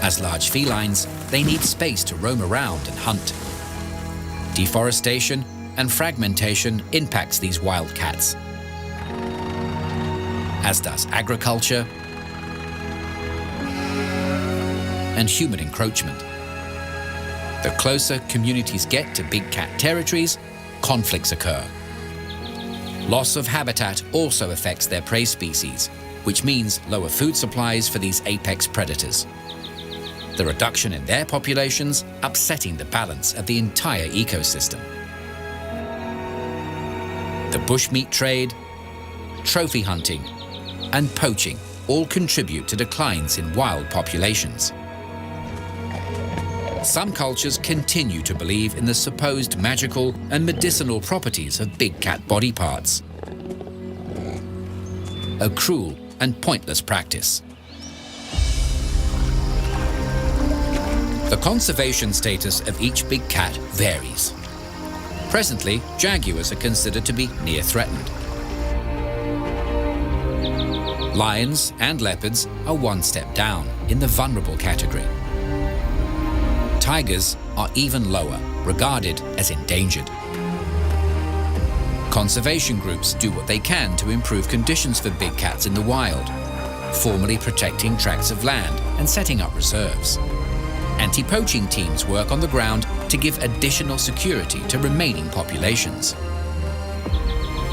As large felines, they need space to roam around and hunt. Deforestation and fragmentation impacts these wild cats, as does agriculture and human encroachment. The closer communities get to big cat territories, conflicts occur. Loss of habitat also affects their prey species, which means lower food supplies for these apex predators. The reduction in their populations upsetting the balance of the entire ecosystem. The bushmeat trade, trophy hunting, and poaching all contribute to declines in wild populations. Some cultures continue to believe in the supposed magical and medicinal properties of big cat body parts. A cruel and pointless practice. The conservation status of each big cat varies. Presently, jaguars are considered to be near threatened. Lions and leopards are one step down in the vulnerable category. Tigers are even lower, regarded as endangered. Conservation groups do what they can to improve conditions for big cats in the wild, formally protecting tracts of land and setting up reserves. Anti-poaching teams work on the ground to give additional security to remaining populations.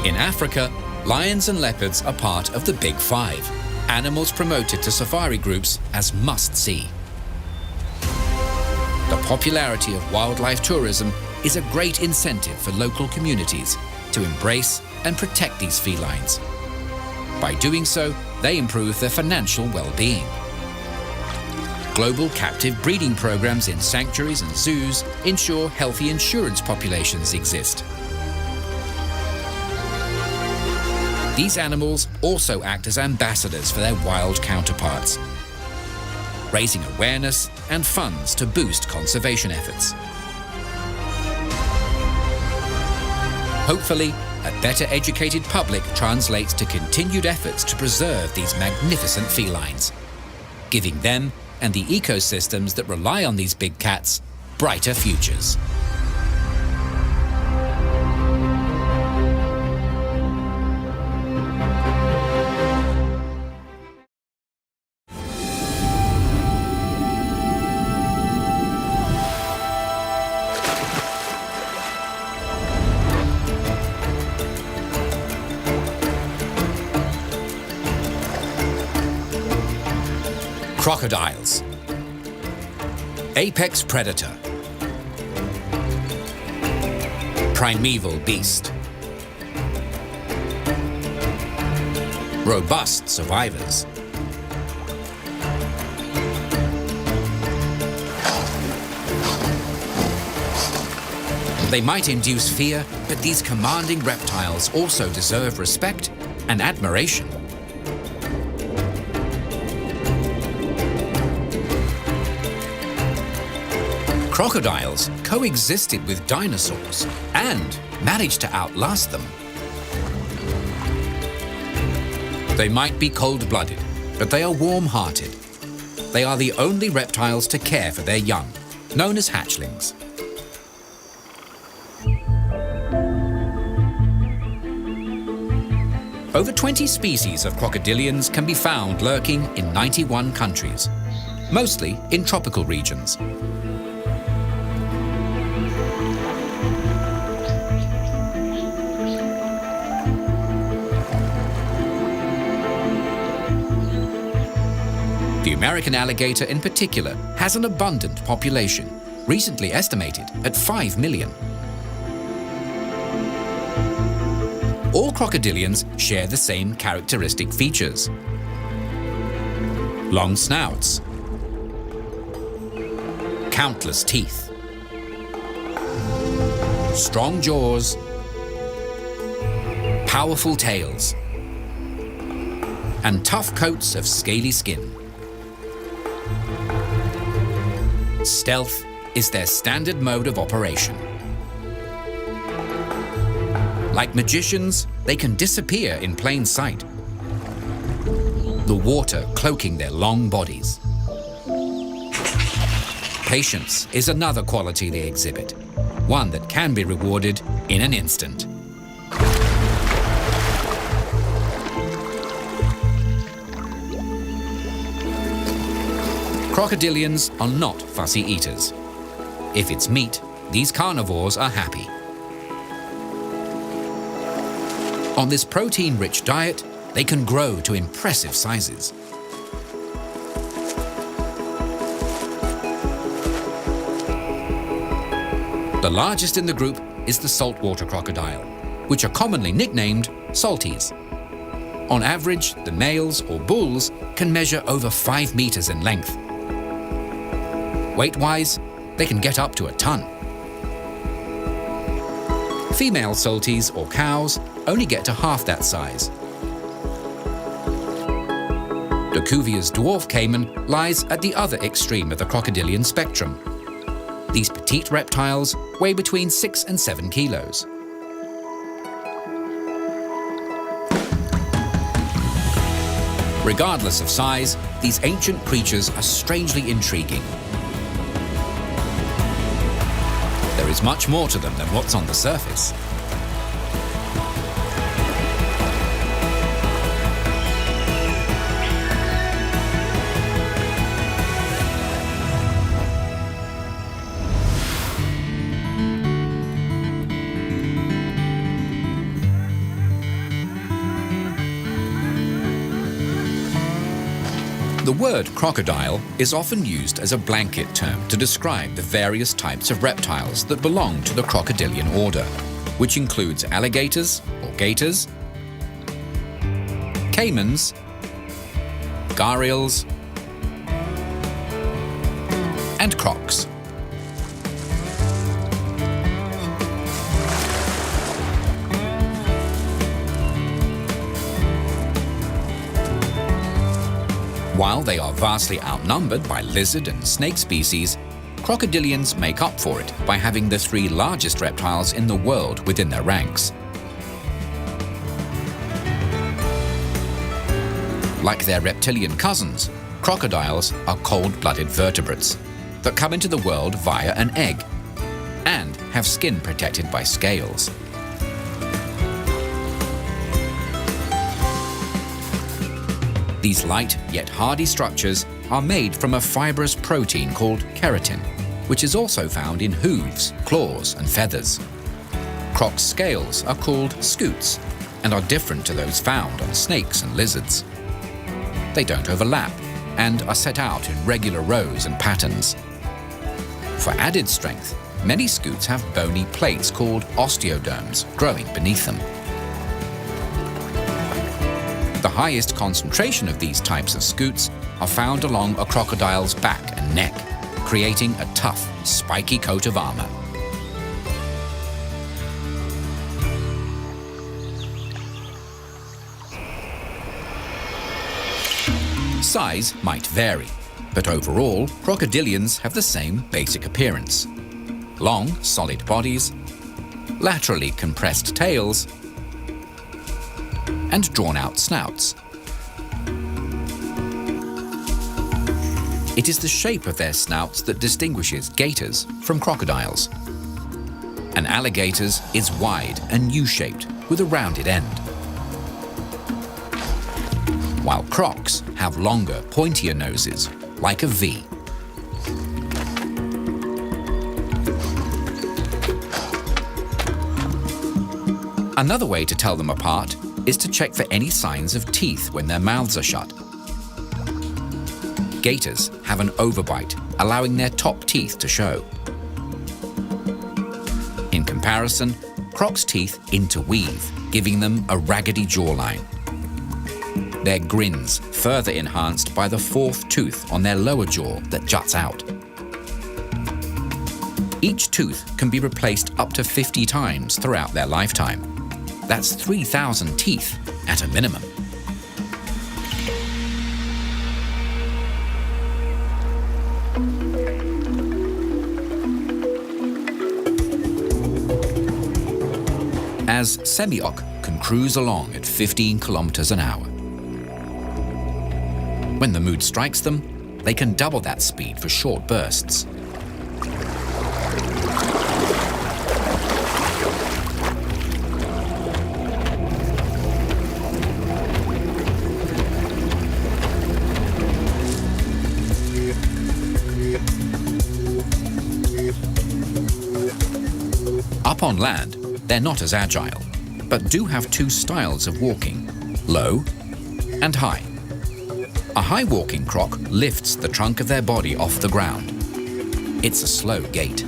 In Africa, lions and leopards are part of the Big Five, animals promoted to safari groups as must-see. The popularity of wildlife tourism is a great incentive for local communities to embrace and protect these felines. By doing so, they improve their financial well-being. Global captive breeding programs in sanctuaries and zoos ensure healthy insurance populations exist. These animals also act as ambassadors for their wild counterparts, raising awareness and funds to boost conservation efforts. Hopefully, a better educated public translates to continued efforts to preserve these magnificent felines, giving them and the ecosystems that rely on these big cats brighter futures. Crocodiles. Apex predator. Primeval beast. Robust survivors. They might induce fear, but these commanding reptiles also deserve respect and admiration. Crocodiles coexisted with dinosaurs and managed to outlast them. They might be cold-blooded, but they are warm-hearted. They are the only reptiles to care for their young, known as hatchlings. Over 20 species of crocodilians can be found lurking in 91 countries, mostly in tropical regions. The American alligator in particular has an abundant population, recently estimated at 5 million. All crocodilians share the same characteristic features. Long snouts, countless teeth, strong jaws, powerful tails, and tough coats of scaly skin. Stealth is their standard mode of operation. Like magicians, they can disappear in plain sight, the water cloaking their long bodies. Patience is another quality they exhibit, one that can be rewarded in an instant. Crocodilians are not fussy eaters. If it's meat, these carnivores are happy. On this protein-rich diet, they can grow to impressive sizes. The largest in the group is the saltwater crocodile, which are commonly nicknamed salties. On average, the males or bulls can measure over 5 meters in length. Weight-wise, they can get up to a ton. Female salties or cows only get to half that size. De Cuvier's dwarf caiman lies at the other extreme of the crocodilian spectrum. These petite reptiles weigh between 6 and 7 kilos. Regardless of size, these ancient creatures are strangely intriguing. There is much more to them than what's on the surface. The word crocodile is often used as a blanket term to describe the various types of reptiles that belong to the crocodilian order, which includes alligators or gators, caimans, gharials, and crocs. While they are vastly outnumbered by lizard and snake species, crocodilians make up for it by having the 3 largest reptiles in the world within their ranks. Like their reptilian cousins, crocodiles are cold-blooded vertebrates that come into the world via an egg and have skin protected by scales. These light yet hardy structures are made from a fibrous protein called keratin, which is also found in hooves, claws, and feathers. Croc's scales are called scutes and are different to those found on snakes and lizards. They don't overlap, and are set out in regular rows and patterns. For added strength, many scutes have bony plates called osteoderms growing beneath them. The highest concentration of these types of scutes are found along a crocodile's back and neck, creating a tough, spiky coat of armor. Size might vary, but overall, crocodilians have the same basic appearance. Long, solid bodies, laterally compressed tails, and drawn-out snouts. It is the shape of their snouts that distinguishes gators from crocodiles. An alligator's is wide and U-shaped with a rounded end, while crocs have longer, pointier noses, like a V. Another way to tell them apart is to check for any signs of teeth when their mouths are shut. Gators have an overbite, allowing their top teeth to show. In comparison, crocs' teeth interweave, giving them a raggedy jawline. Their grins further enhanced by the fourth tooth on their lower jaw that juts out. Each tooth can be replaced up to 50 times throughout their lifetime. That's 3,000 teeth at a minimum. As Semioc can cruise along at 15 kilometers an hour. When the mood strikes them, they can double that speed for short bursts. Up on land, they're not as agile, but do have two styles of walking, low and high. A high walking croc lifts the trunk of their body off the ground. It's a slow gait.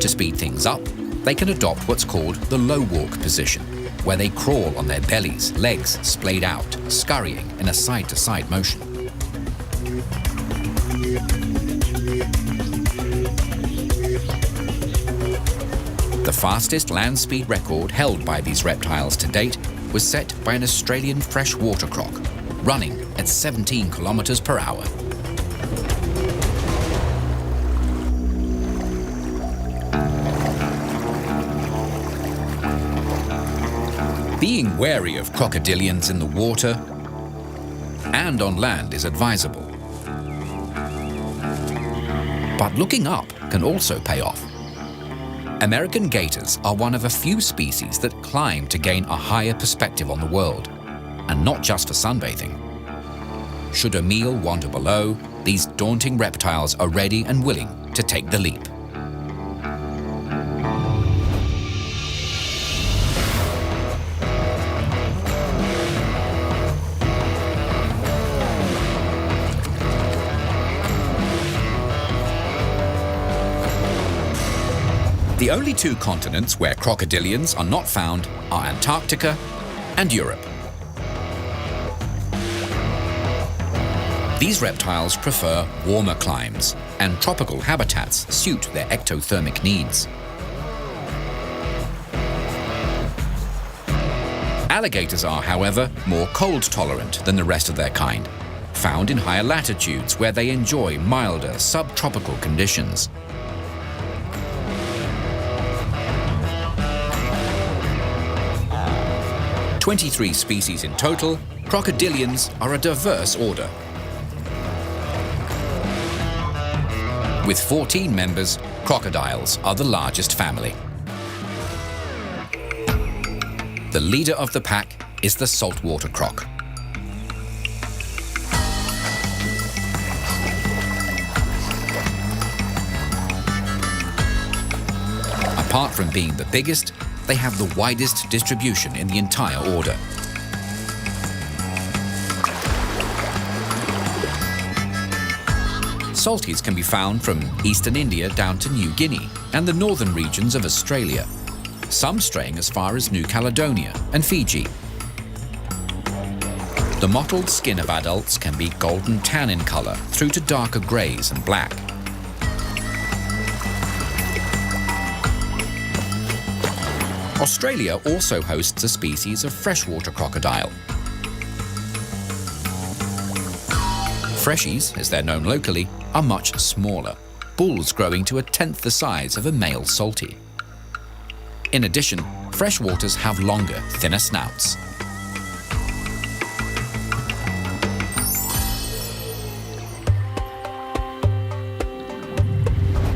To speed things up, they can adopt what's called the low walk position, where they crawl on their bellies, legs splayed out, scurrying in a side-to-side motion. The fastest land speed record held by these reptiles to date was set by an Australian freshwater croc, running at 17 kilometers per hour. Being wary of crocodilians in the water and on land is advisable. But looking up can also pay off. American gators are one of a few species that climb to gain a higher perspective on the world, and not just for sunbathing. Should a meal wander below, these daunting reptiles are ready and willing to take the leap. The only two continents where crocodilians are not found are Antarctica and Europe. These reptiles prefer warmer climes, and tropical habitats suit their ectothermic needs. Alligators are, however, more cold tolerant than the rest of their kind, found in higher latitudes where they enjoy milder subtropical conditions. 23 species in total, crocodilians are a diverse order. With 14 members, crocodiles are the largest family. The leader of the pack is the saltwater croc. Apart from being the biggest, they have the widest distribution in the entire order. Salties can be found from eastern India down to New Guinea and the northern regions of Australia, some straying as far as New Caledonia and Fiji. The mottled skin of adults can be golden tan in colour through to darker greys and black. Australia also hosts a species of freshwater crocodile. Freshies, as they're known locally, are much smaller, bulls growing to 1/10 the size of a male salty. In addition, freshwaters have longer, thinner snouts.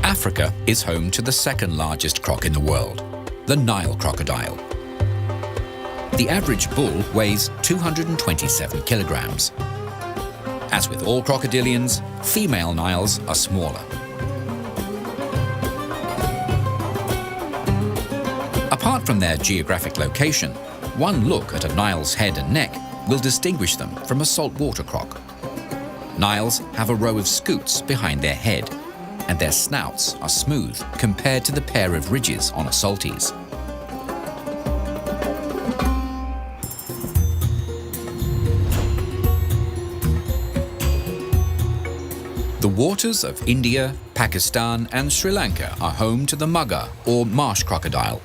Africa is home to the second largest croc in the world, the Nile crocodile. The average bull weighs 227 kilograms. As with all crocodilians, female Niles are smaller. Apart from their geographic location, one look at a Nile's head and neck will distinguish them from a saltwater croc. Niles have a row of scoots behind their head, and their snouts are smooth compared to the pair of ridges on a saltie's. The waters of India, Pakistan and Sri Lanka are home to the mugger or marsh crocodile.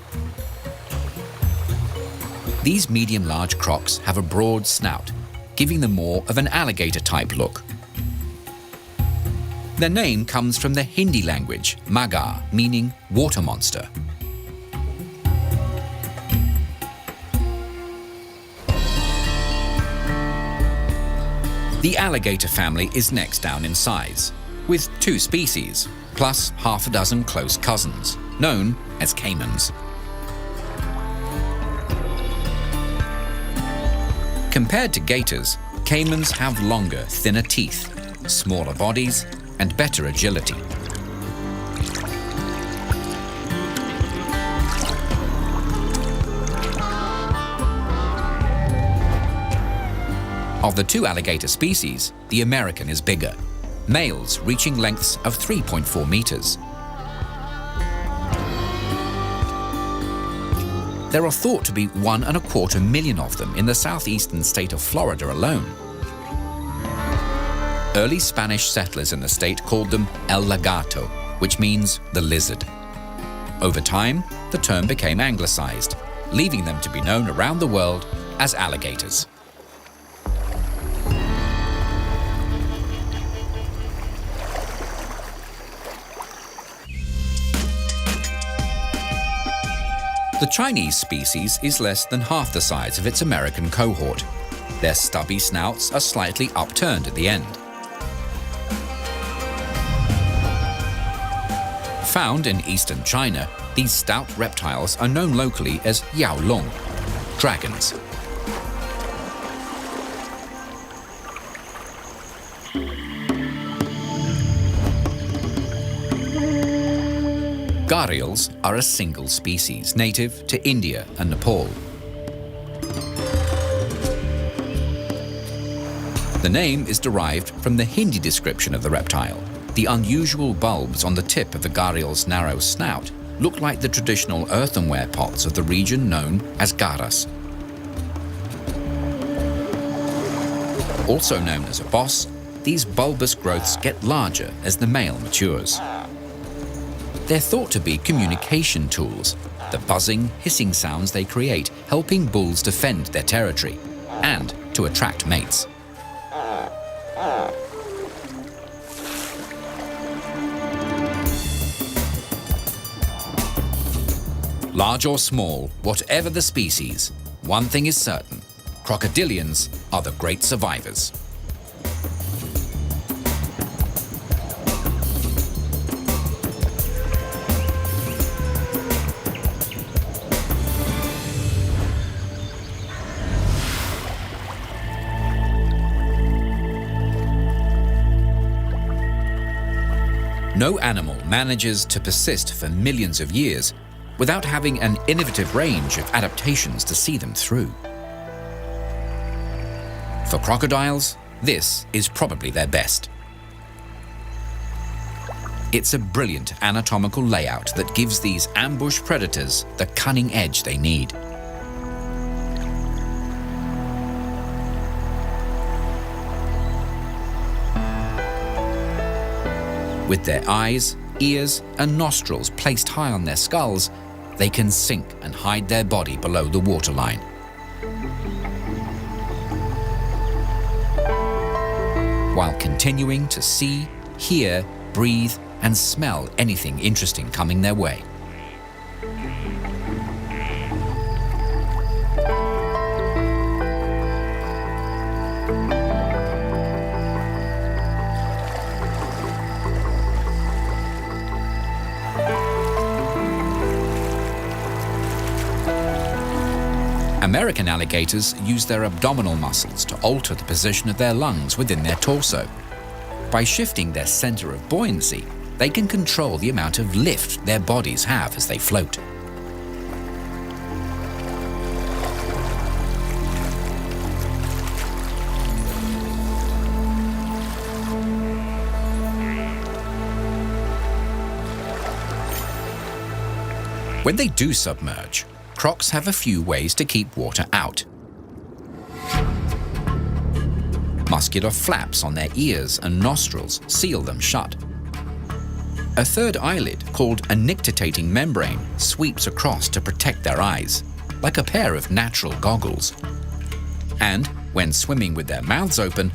These medium-large crocs have a broad snout, giving them more of an alligator-type look. Their name comes from the Hindi language, magar, meaning water monster. The alligator family is next down in size, with 2 species, plus half a dozen close cousins, known as caimans. Compared to gators, caimans have longer, thinner teeth, smaller bodies, and better agility. Of the 2 alligator species, the American is bigger, males reaching lengths of 3.4 meters. There are thought to be 1.25 million of them in the southeastern state of Florida alone. Early Spanish settlers in the state called them el lagarto, which means the lizard. Over time, the term became anglicized, leaving them to be known around the world as alligators. The Chinese species is less than half the size of its American cohort. Their stubby snouts are slightly upturned at the end. Found in eastern China, these stout reptiles are known locally as yaolong, dragons. Gharials are a single species, native to India and Nepal. The name is derived from the Hindi description of the reptile. The unusual bulbs on the tip of the gharial's narrow snout look like the traditional earthenware pots of the region known as garas. Also known as a boss, these bulbous growths get larger as the male matures. They're thought to be communication tools, the buzzing, hissing sounds they create helping bulls defend their territory and to attract mates. Large or small, whatever the species, one thing is certain: crocodilians are the great survivors. No animal manages to persist for millions of years without having an innovative range of adaptations to see them through. For crocodiles, this is probably their best. It's a brilliant anatomical layout that gives these ambush predators the cunning edge they need. With their eyes, ears, and nostrils placed high on their skulls, they can sink and hide their body below the waterline. While continuing to see, hear, breathe, and smell anything interesting coming their way. American alligators use their abdominal muscles to alter the position of their lungs within their torso. By shifting their center of buoyancy, they can control the amount of lift their bodies have as they float. When they do submerge, crocs have a few ways to keep water out. Muscular flaps on their ears and nostrils seal them shut. A third eyelid, called a nictitating membrane, sweeps across to protect their eyes, like a pair of natural goggles. And, when swimming with their mouths open,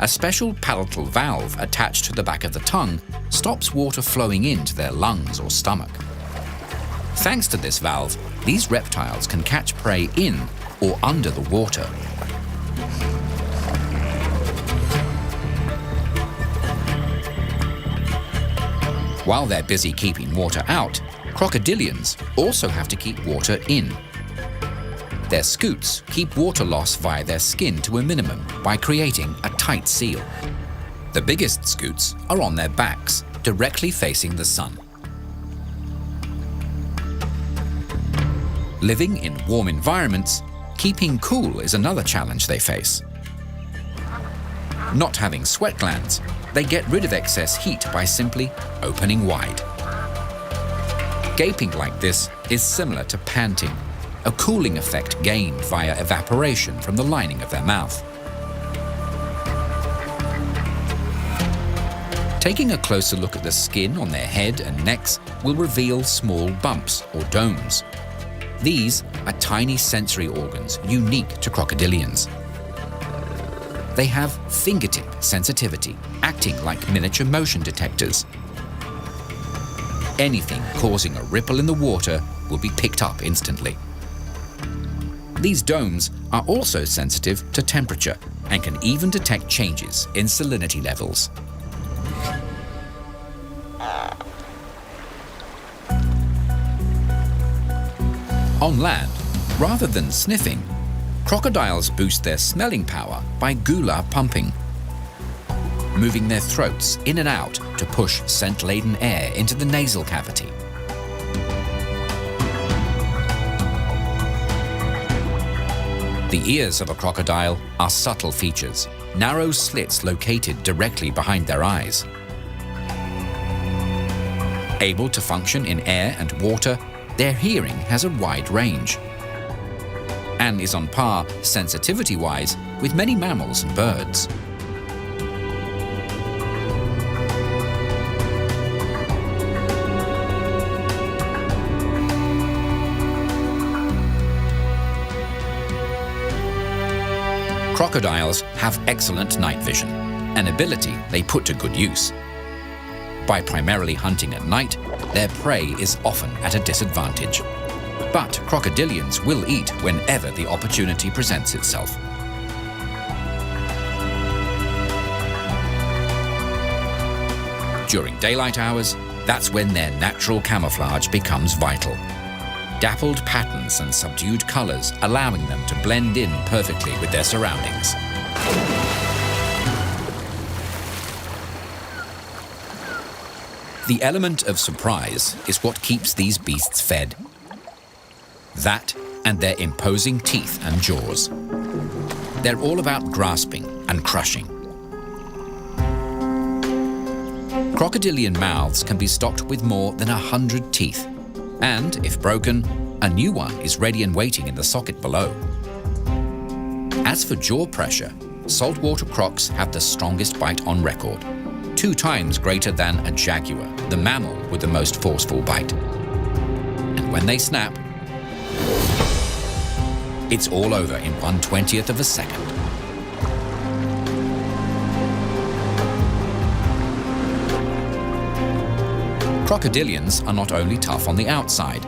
a special palatal valve attached to the back of the tongue stops water flowing into their lungs or stomach. Thanks to this valve, these reptiles can catch prey in or under the water. While they're busy keeping water out, crocodilians also have to keep water in. Their scutes keep water loss via their skin to a minimum by creating a tight seal. The biggest scutes are on their backs, directly facing the sun. Living in warm environments, keeping cool is another challenge they face. Not having sweat glands, they get rid of excess heat by simply opening wide. Gaping like this is similar to panting, a cooling effect gained via evaporation from the lining of their mouth. Taking a closer look at the skin on their head and necks will reveal small bumps or domes. These are tiny sensory organs unique to crocodilians. They have fingertip sensitivity, acting like miniature motion detectors. Anything causing a ripple in the water will be picked up instantly. These domes are also sensitive to temperature and can even detect changes in salinity levels. On land, rather than sniffing, crocodiles boost their smelling power by gula pumping, moving their throats in and out to push scent-laden air into the nasal cavity. The ears of a crocodile are subtle features, narrow slits located directly behind their eyes. Able to function in air and water, their hearing has a wide range and is on par, sensitivity-wise, with many mammals and birds. Crocodiles have excellent night vision, an ability they put to good use. By primarily hunting at night, their prey is often at a disadvantage. But crocodilians will eat whenever the opportunity presents itself. During daylight hours, that's when their natural camouflage becomes vital. Dappled patterns and subdued colors allowing them to blend in perfectly with their surroundings. The element of surprise is what keeps these beasts fed. That and their imposing teeth and jaws. They're all about grasping and crushing. Crocodilian mouths can be stocked with more than 100 teeth, and if broken, a new one is ready and waiting in the socket below. As for jaw pressure, saltwater crocs have the strongest bite on record, 2 times greater than a jaguar, the mammal with the most forceful bite. And when they snap, it's all over in 1/20th of a second. Crocodilians are not only tough on the outside.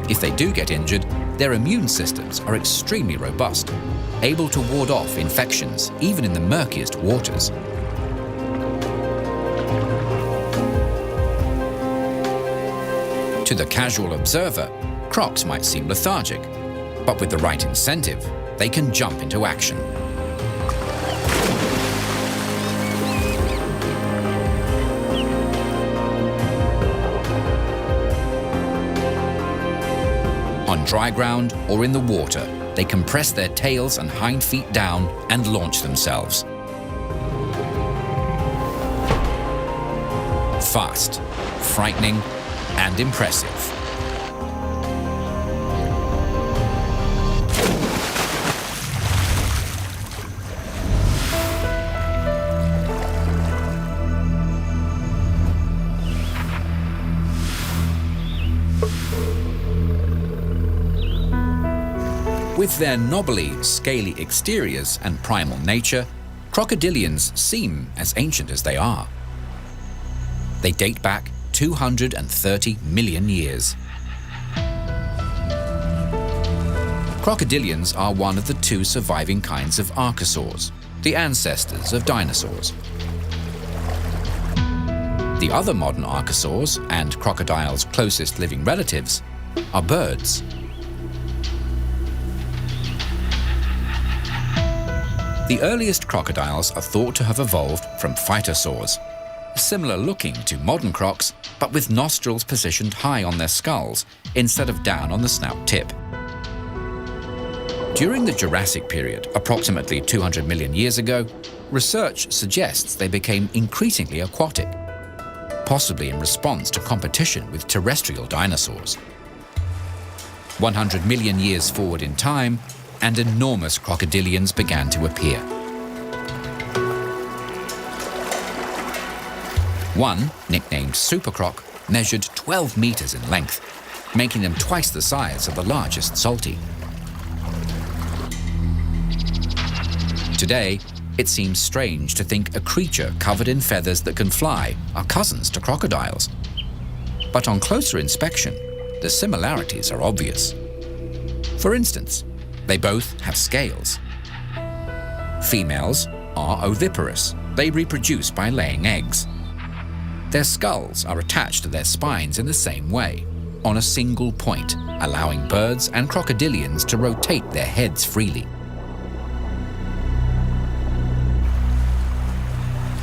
If they do get injured, their immune systems are extremely robust, able to ward off infections even in the murkiest waters. To the casual observer, crocs might seem lethargic, but with the right incentive, they can jump into action. On dry ground or in the water, they can press their tails and hind feet down and launch themselves. Fast, frightening, and impressive. With their knobbly, scaly exteriors and primal nature, crocodilians seem as ancient as they are. They date back 230 million years. Crocodilians are one of the 2 surviving kinds of archosaurs, the ancestors of dinosaurs. The other modern archosaurs, and crocodiles' closest living relatives, are birds. The earliest crocodiles are thought to have evolved from phytosaurs, similar looking to modern crocs, but with nostrils positioned high on their skulls instead of down on the snout tip. During the Jurassic period, approximately 200 million years ago, research suggests they became increasingly aquatic, possibly in response to competition with terrestrial dinosaurs. 100 million years forward in time, and enormous crocodilians began to appear. One, nicknamed Supercroc, measured 12 meters in length, making them twice the size of the largest salty. Today, it seems strange to think a creature covered in feathers that can fly are cousins to crocodiles. But on closer inspection, the similarities are obvious. For instance, they both have scales. Females are oviparous. They reproduce by laying eggs. Their skulls are attached to their spines in the same way, on a single point, allowing birds and crocodilians to rotate their heads freely.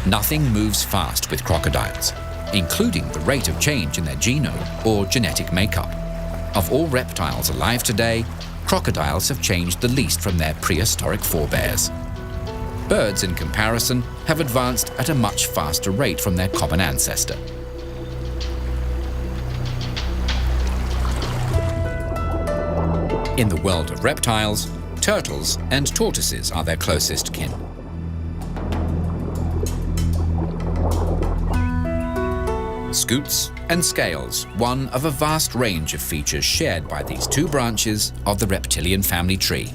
Nothing moves fast with crocodiles, including the rate of change in their genome or genetic makeup. Of all reptiles alive today, crocodiles have changed the least from their prehistoric forebears. Birds, in comparison, have advanced at a much faster rate from their common ancestor. In the world of reptiles, turtles and tortoises are their closest kin. Scutes and scales, one of a vast range of features shared by these 2 branches of the reptilian family tree.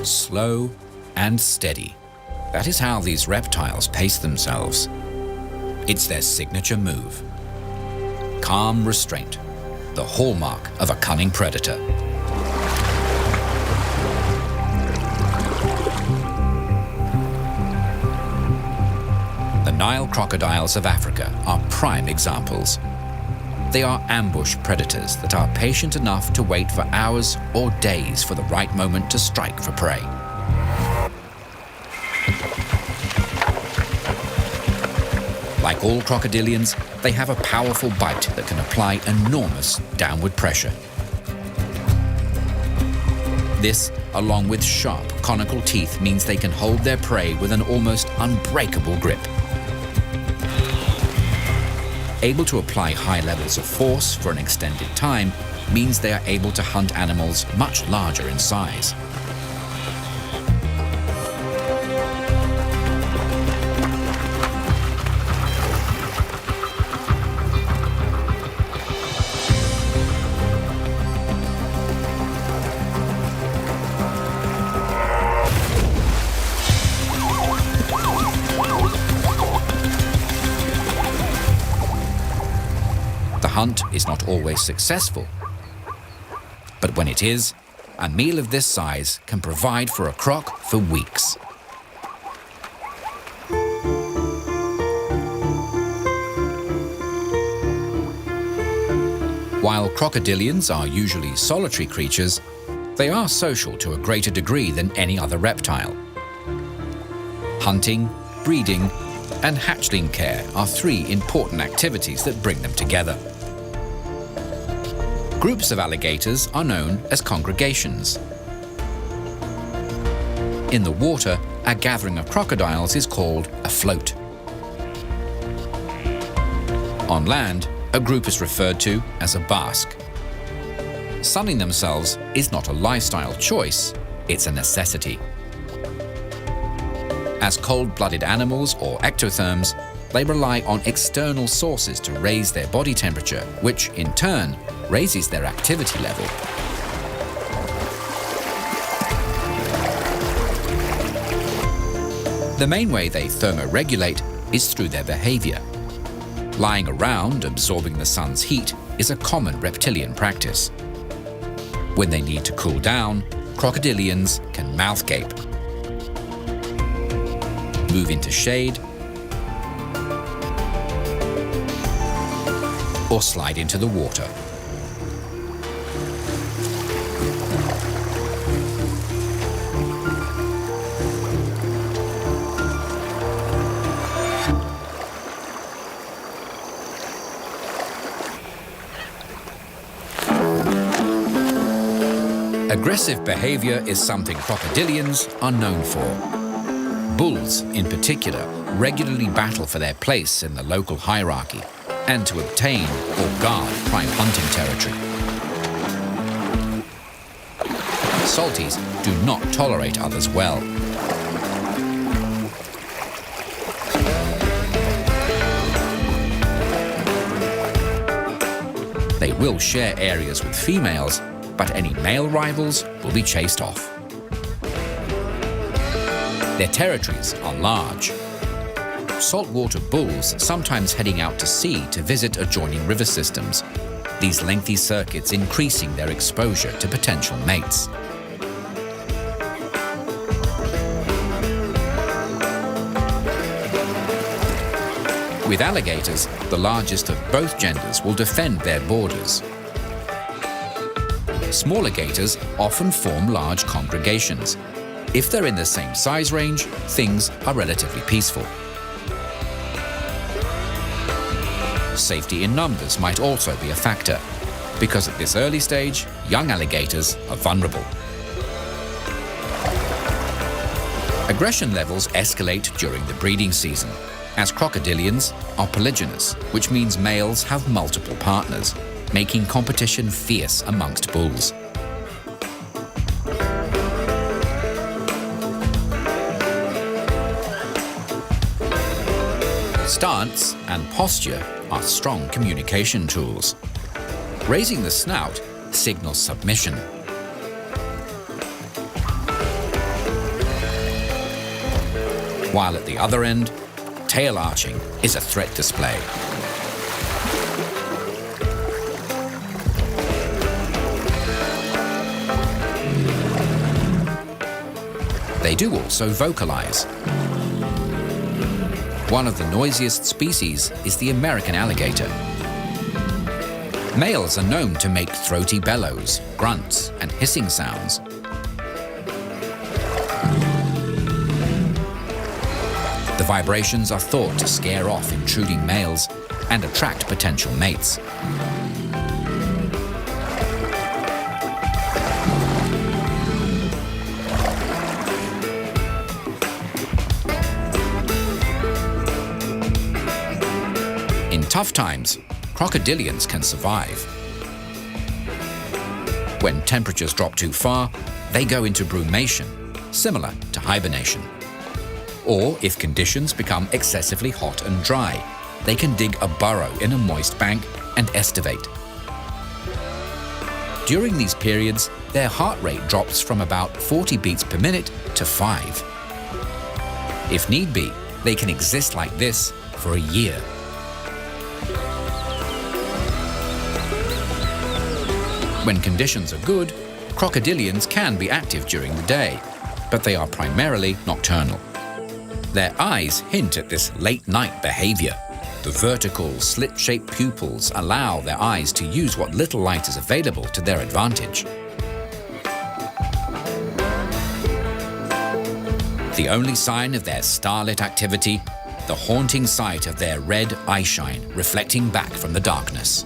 Slow and steady. That is how these reptiles pace themselves. It's their signature move. Calm restraint, the hallmark of a cunning predator. The Nile crocodiles of Africa are prime examples. They are ambush predators that are patient enough to wait for hours or days for the right moment to strike for prey. Like all crocodilians, they have a powerful bite that can apply enormous downward pressure. This, along with sharp, conical teeth, means they can hold their prey with an almost unbreakable grip. Able to apply high levels of force for an extended time means they are able to hunt animals much larger in size. The hunt is not always successful, but when it is, a meal of this size can provide for a croc for weeks. While crocodilians are usually solitary creatures, they are social to a greater degree than any other reptile. Hunting, breeding, and hatchling care are three important activities that bring them together. Groups of alligators are known as congregations. In the water, a gathering of crocodiles is called a float. On land, a group is referred to as a basque. Sunning themselves is not a lifestyle choice, it's a necessity. As cold-blooded animals or ectotherms, they rely on external sources to raise their body temperature, which in turn raises their activity level. The main way they thermoregulate is through their behavior. Lying around, absorbing the sun's heat, is a common reptilian practice. When they need to cool down, crocodilians can mouth gape, move into shade, or slide into the water. Aggressive behavior is something crocodilians are known for. Bulls, in particular, regularly battle for their place in the local hierarchy and to obtain or guard prime hunting territory. Salties do not tolerate others well. They will share areas with females, but any male rivals will be chased off. Their territories are large. Saltwater bulls sometimes heading out to sea to visit adjoining river systems, these lengthy circuits increasing their exposure to potential mates. With alligators, the largest of both genders will defend their borders. Smaller gators often form large congregations. If they're in the same size range, things are relatively peaceful. Safety in numbers might also be a factor, because at this early stage, young alligators are vulnerable. Aggression levels escalate during the breeding season, as crocodilians are polygynous, which means males have multiple partners, making competition fierce amongst bulls. Stance and posture are strong communication tools. Raising the snout signals submission. While at the other end, tail arching is a threat display. They do also vocalize. One of the noisiest species is the American alligator. Males are known to make throaty bellows, grunts, and hissing sounds. The vibrations are thought to scare off intruding males and attract potential mates. In tough times, crocodilians can survive. When temperatures drop too far, they go into brumation, similar to hibernation. Or if conditions become excessively hot and dry, they can dig a burrow in a moist bank and estivate. During these periods, their heart rate drops from about 40 beats per minute to 5. If need be, they can exist like this for a year. When conditions are good, crocodilians can be active during the day, but they are primarily nocturnal. Their eyes hint at this late-night behavior. The vertical, slit-shaped pupils allow their eyes to use what little light is available to their advantage. The only sign of their starlit activity, the haunting sight of their red eyeshine reflecting back from the darkness.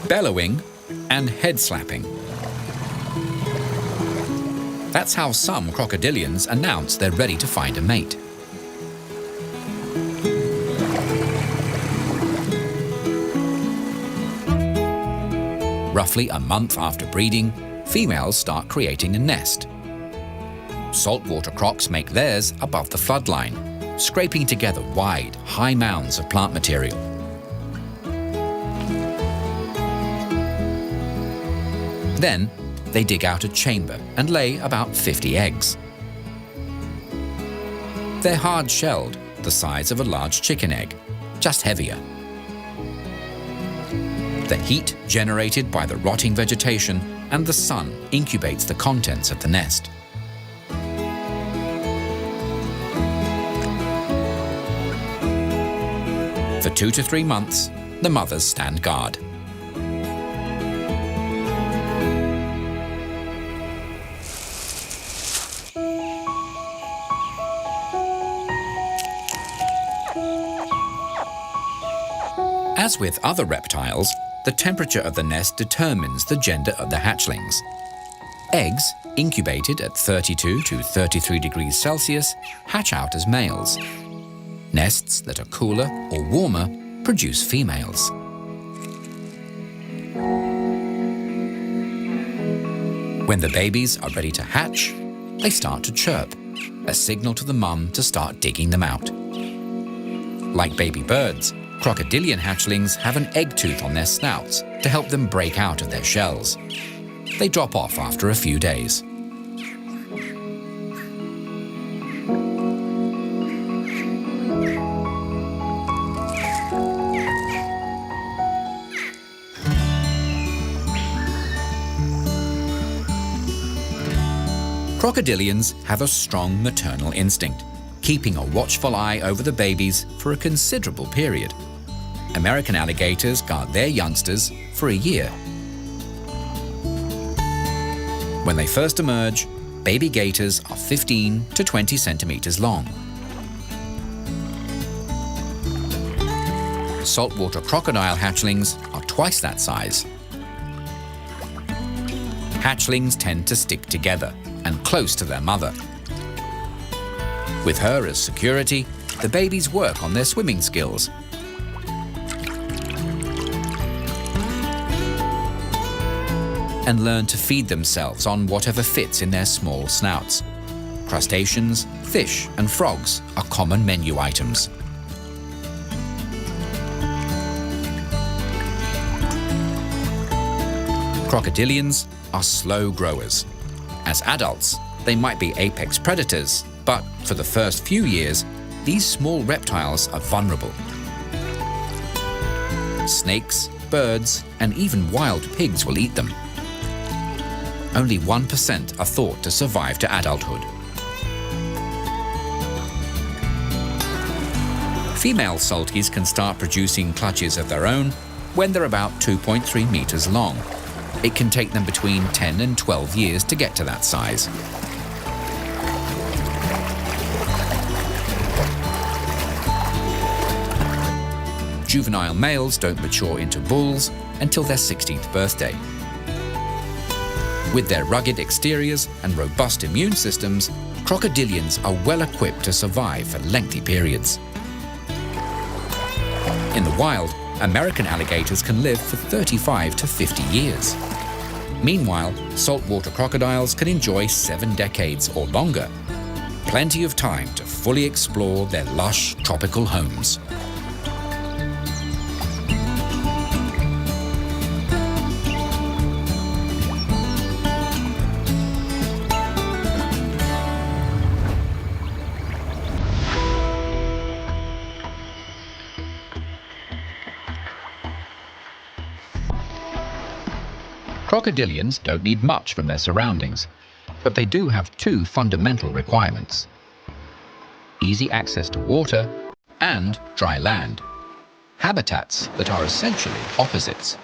Bellowing and head slapping. That's how some crocodilians announce they're ready to find a mate. Roughly a month after breeding, females start creating a nest. Saltwater crocs make theirs above the floodline, scraping together wide, high mounds of plant material. Then, they dig out a chamber and lay about 50 eggs. They're hard-shelled, the size of a large chicken egg, just heavier. The heat generated by the rotting vegetation and the sun incubates the contents of the nest. For 2 to 3 months, the mothers stand guard. As with other reptiles, the temperature of the nest determines the gender of the hatchlings. Eggs, incubated at 32 to 33 degrees Celsius, hatch out as males. Nests that are cooler or warmer produce females. When the babies are ready to hatch, they start to chirp, a signal to the mum to start digging them out. Like baby birds, crocodilian hatchlings have an egg tooth on their snouts to help them break out of their shells. They drop off after a few days. Crocodilians have a strong maternal instinct, keeping a watchful eye over the babies for a considerable period. American alligators guard their youngsters for a year. When they first emerge, baby gators are 15 to 20 centimeters long. Saltwater crocodile hatchlings are twice that size. Hatchlings tend to stick together and close to their mother. With her as security, the babies work on their swimming skills. And learn to feed themselves on whatever fits in their small snouts. Crustaceans, fish, and frogs are common menu items. Crocodilians are slow growers. As adults, they might be apex predators, but for the first few years, these small reptiles are vulnerable. snakes, birds, and even wild pigs will eat them. Only 1% are thought to survive to adulthood. Female salties can start producing clutches of their own when they're about 2.3 meters long. It can take them between 10 and 12 years to get to that size. Juvenile males don't mature into bulls until their 16th birthday. With their rugged exteriors and robust immune systems, crocodilians are well equipped to survive for lengthy periods. In the wild, American alligators can live for 35 to 50 years. Meanwhile, saltwater crocodiles can enjoy 7 decades or longer. Plenty of time to fully explore their lush tropical homes. Crocodilians don't need much from their surroundings, but they do have 2 fundamental requirements: easy access to water and dry land, habitats that are essentially opposites.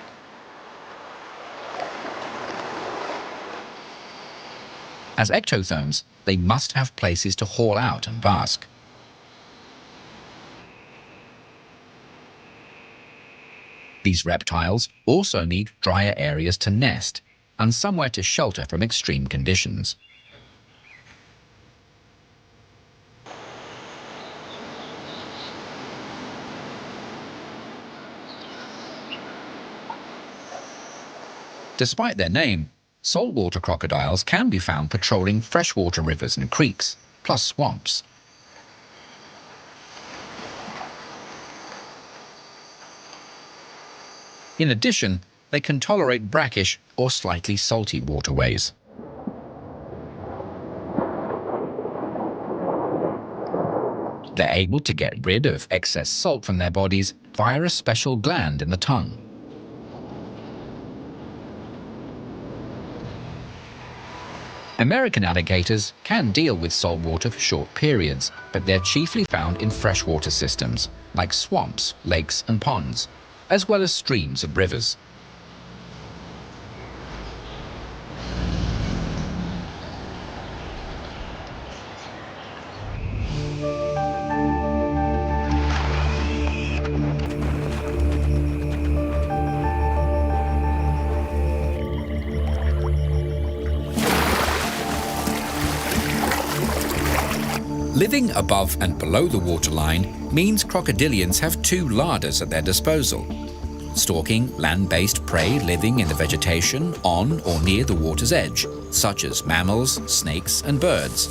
As ectotherms, they must have places to haul out and bask. These reptiles also need drier areas to nest and somewhere to shelter from extreme conditions. Despite their name, saltwater crocodiles can be found patrolling freshwater rivers and creeks, plus swamps. In addition, they can tolerate brackish or slightly salty waterways. They're able to get rid of excess salt from their bodies via a special gland in the tongue. American alligators can deal with salt water for short periods, but they're chiefly found in freshwater systems, like swamps, lakes, and ponds, as well as streams and rivers. Living above and below the waterline means crocodilians have 2 larders at their disposal: stalking land-based prey living in the vegetation on or near the water's edge, such as mammals, snakes, and birds.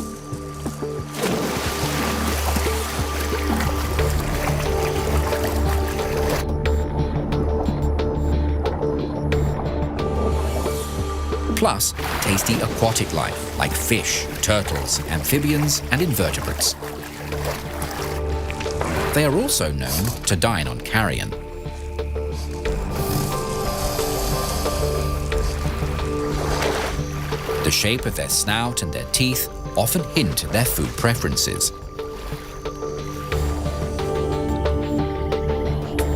Plus, tasty aquatic life like fish, turtles, amphibians, and invertebrates. They are also known to dine on carrion. The shape of their snout and their teeth often hint at their food preferences.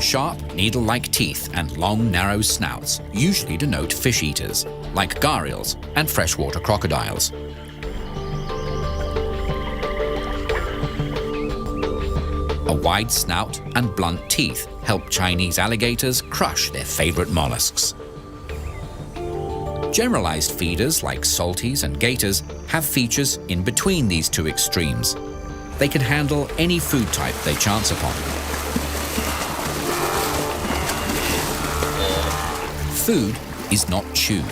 Sharp, needle-like teeth and long, narrow snouts usually denote fish eaters, like gharials and freshwater crocodiles. A wide snout and blunt teeth help Chinese alligators crush their favorite mollusks. Generalized feeders like salties and gators have features in between these 2 extremes. They can handle any food type they chance upon. Food is not chewed.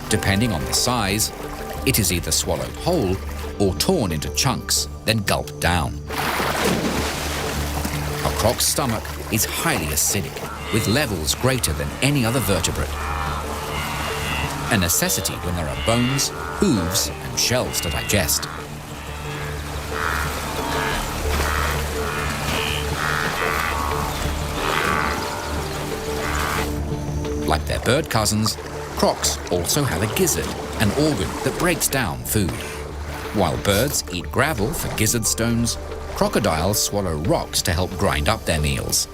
Depending on the size, it is either swallowed whole or torn into chunks, then gulped down. A croc's stomach is highly acidic, with levels greater than any other vertebrate. A necessity when there are bones, hooves, and shells to digest. Like their bird cousins, crocs also have a gizzard, an organ that breaks down food. While birds eat gravel for gizzard stones, crocodiles swallow rocks to help grind up their meals.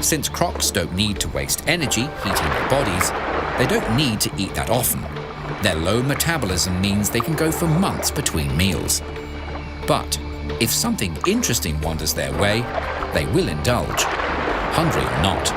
Since crocs don't need to waste energy heating their bodies, they don't need to eat that often. Their low metabolism means they can go for months between meals. But if something interesting wanders their way, they will indulge, hungry or not.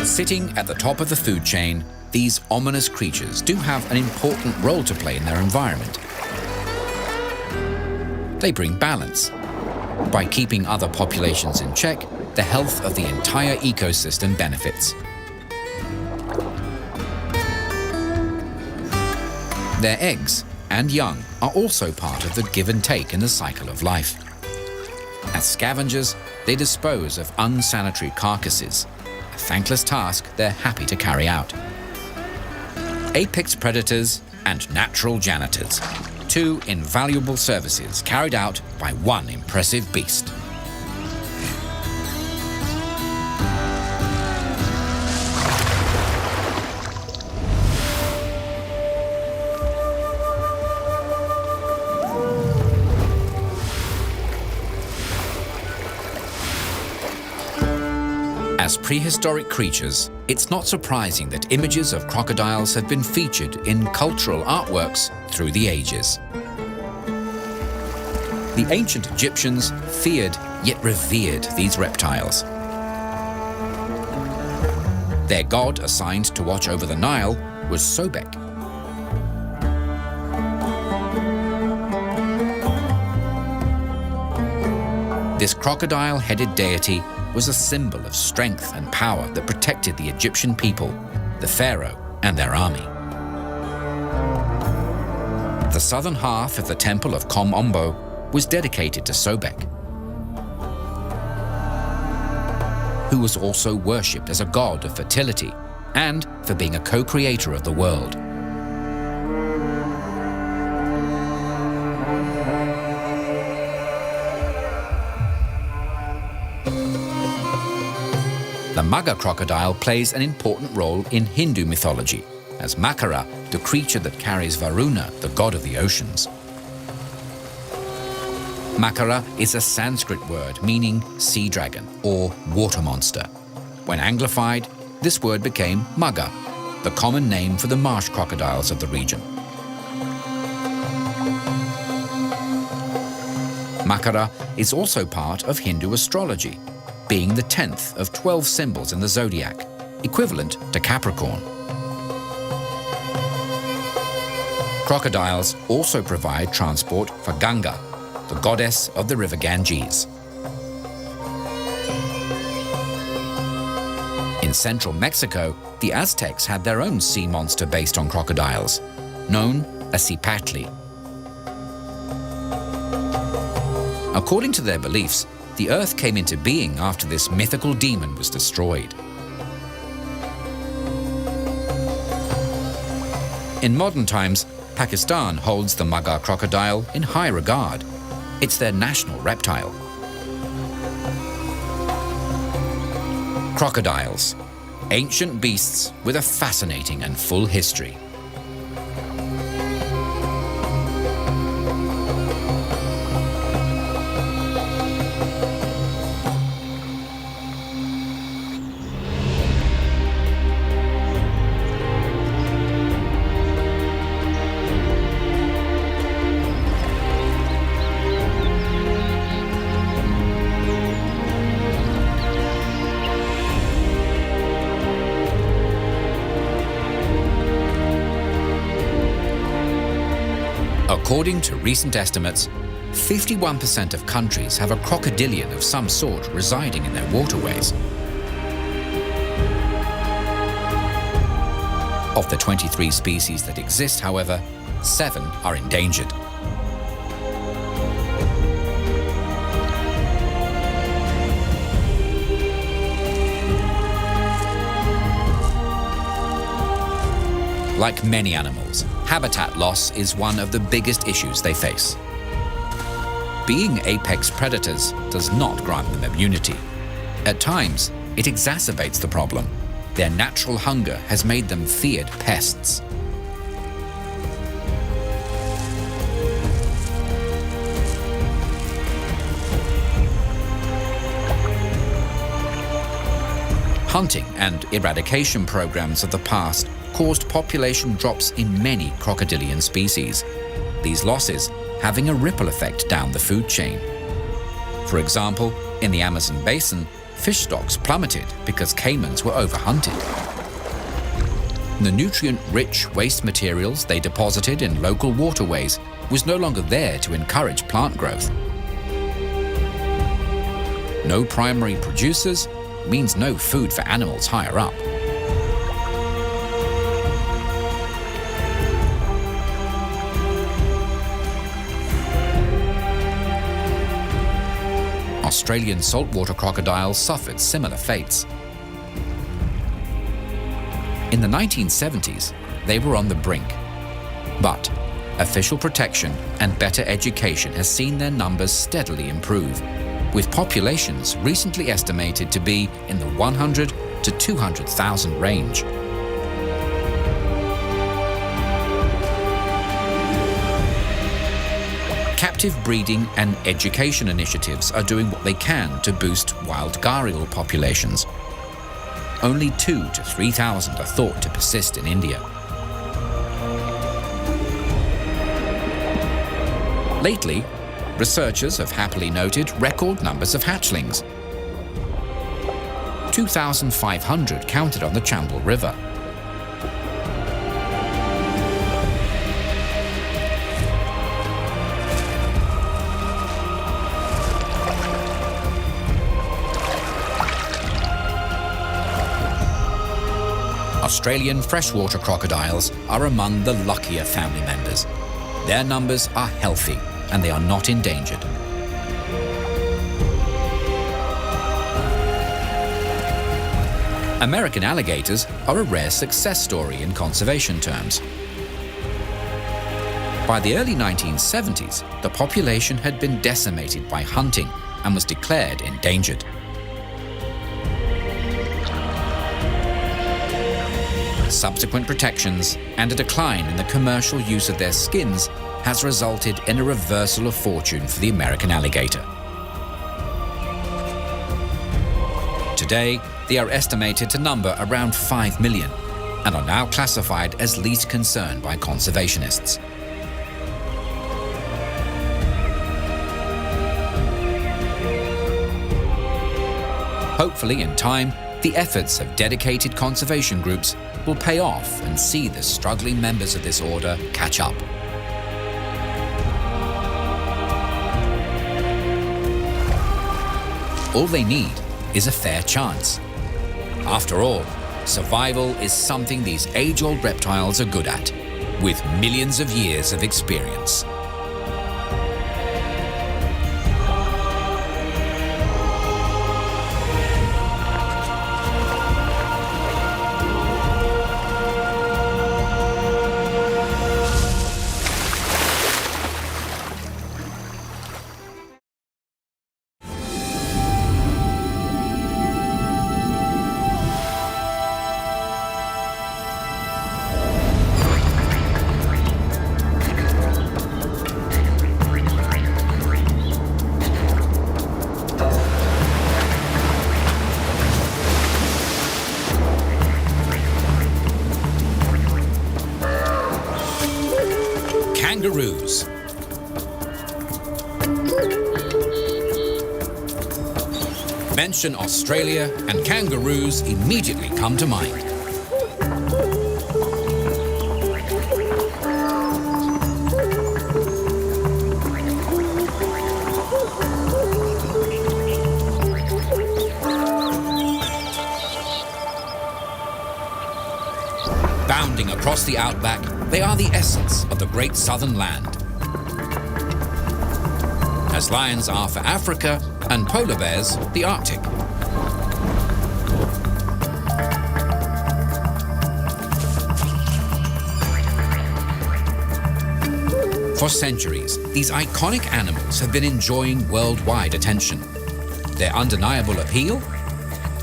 Sitting at the top of the food chain, these ominous creatures do have an important role to play in their environment. They bring balance. By keeping other populations in check, the health of the entire ecosystem benefits. Their eggs and young are also part of the give and take in the cycle of life. As scavengers, they dispose of unsanitary carcasses, a thankless task they're happy to carry out. Apex predators and natural janitors, two invaluable services carried out by one impressive beast. As prehistoric creatures, it's not surprising that images of crocodiles have been featured in cultural artworks through the ages. The ancient Egyptians feared yet revered these reptiles. Their god assigned to watch over the Nile was Sobek. This crocodile-headed deity was a symbol of strength and power that protected the Egyptian people, the pharaoh, and their army. The southern half of the temple of Kom Ombo was dedicated to Sobek, who was also worshipped as a god of fertility and for being a co-creator of the world. The Mugger crocodile plays an important role in Hindu mythology, as Makara, the creature that carries Varuna, the god of the oceans. Makara is a Sanskrit word meaning sea dragon or water monster. When Anglified, this word became Mugger, the common name for the marsh crocodiles of the region. Makara is also part of Hindu astrology, being the 10th of 12 symbols in the zodiac, equivalent to Capricorn. Crocodiles also provide transport for Ganga, the goddess of the river Ganges. In central Mexico, the Aztecs had their own sea monster based on crocodiles, known as Cipatli. According to their beliefs, the earth came into being after this mythical demon was destroyed. In modern times, Pakistan holds the Mugger crocodile in high regard. It's their national reptile. Crocodiles, ancient beasts with a fascinating and full history. According to recent estimates, 51% of countries have a crocodilian of some sort residing in their waterways. Of the 23 species that exist, however, 7 are endangered. Like many animals, habitat loss is one of the biggest issues they face. Being apex predators does not grant them immunity. At times, it exacerbates the problem. Their natural hunger has made them feared pests. Hunting and eradication programs of the past caused population drops in many crocodilian species, these losses having a ripple effect down the food chain. For example, in the Amazon basin, fish stocks plummeted because caimans were overhunted. The nutrient-rich waste materials they deposited in local waterways was no longer there to encourage plant growth. No primary producers means no food for animals higher up. Australian saltwater crocodiles suffered similar fates. In the 1970s, they were on the brink. But official protection and better education has seen their numbers steadily improve, with populations recently estimated to be in the 100 to 200,000 range. Captive breeding and education initiatives are doing what they can to boost wild gharial populations. Only 2,000 to 3,000 are thought to persist in India. Lately, researchers have happily noted record numbers of hatchlings. 2,500 counted on the Chambal River. Australian freshwater crocodiles are among the luckier family members. Their numbers are healthy and they are not endangered. American alligators are a rare success story in conservation terms. By the early 1970s, the population had been decimated by hunting and was declared endangered. Subsequent protections and a decline in the commercial use of their skins has resulted in a reversal of fortune for the American alligator. Today, they are estimated to number around 5 million and are now classified as least concern by conservationists. Hopefully, in time, the efforts of dedicated conservation groups will pay off and see the struggling members of this order catch up. All they need is a fair chance. After all, survival is something these age-old reptiles are good at, with millions of years of experience. Kangaroos. Mention Australia and kangaroos immediately come to mind. Bounding across the outback, they are the essence of the great southern land. As lions are for Africa and polar bears the Arctic. For centuries, these iconic animals have been enjoying worldwide attention. Their undeniable appeal?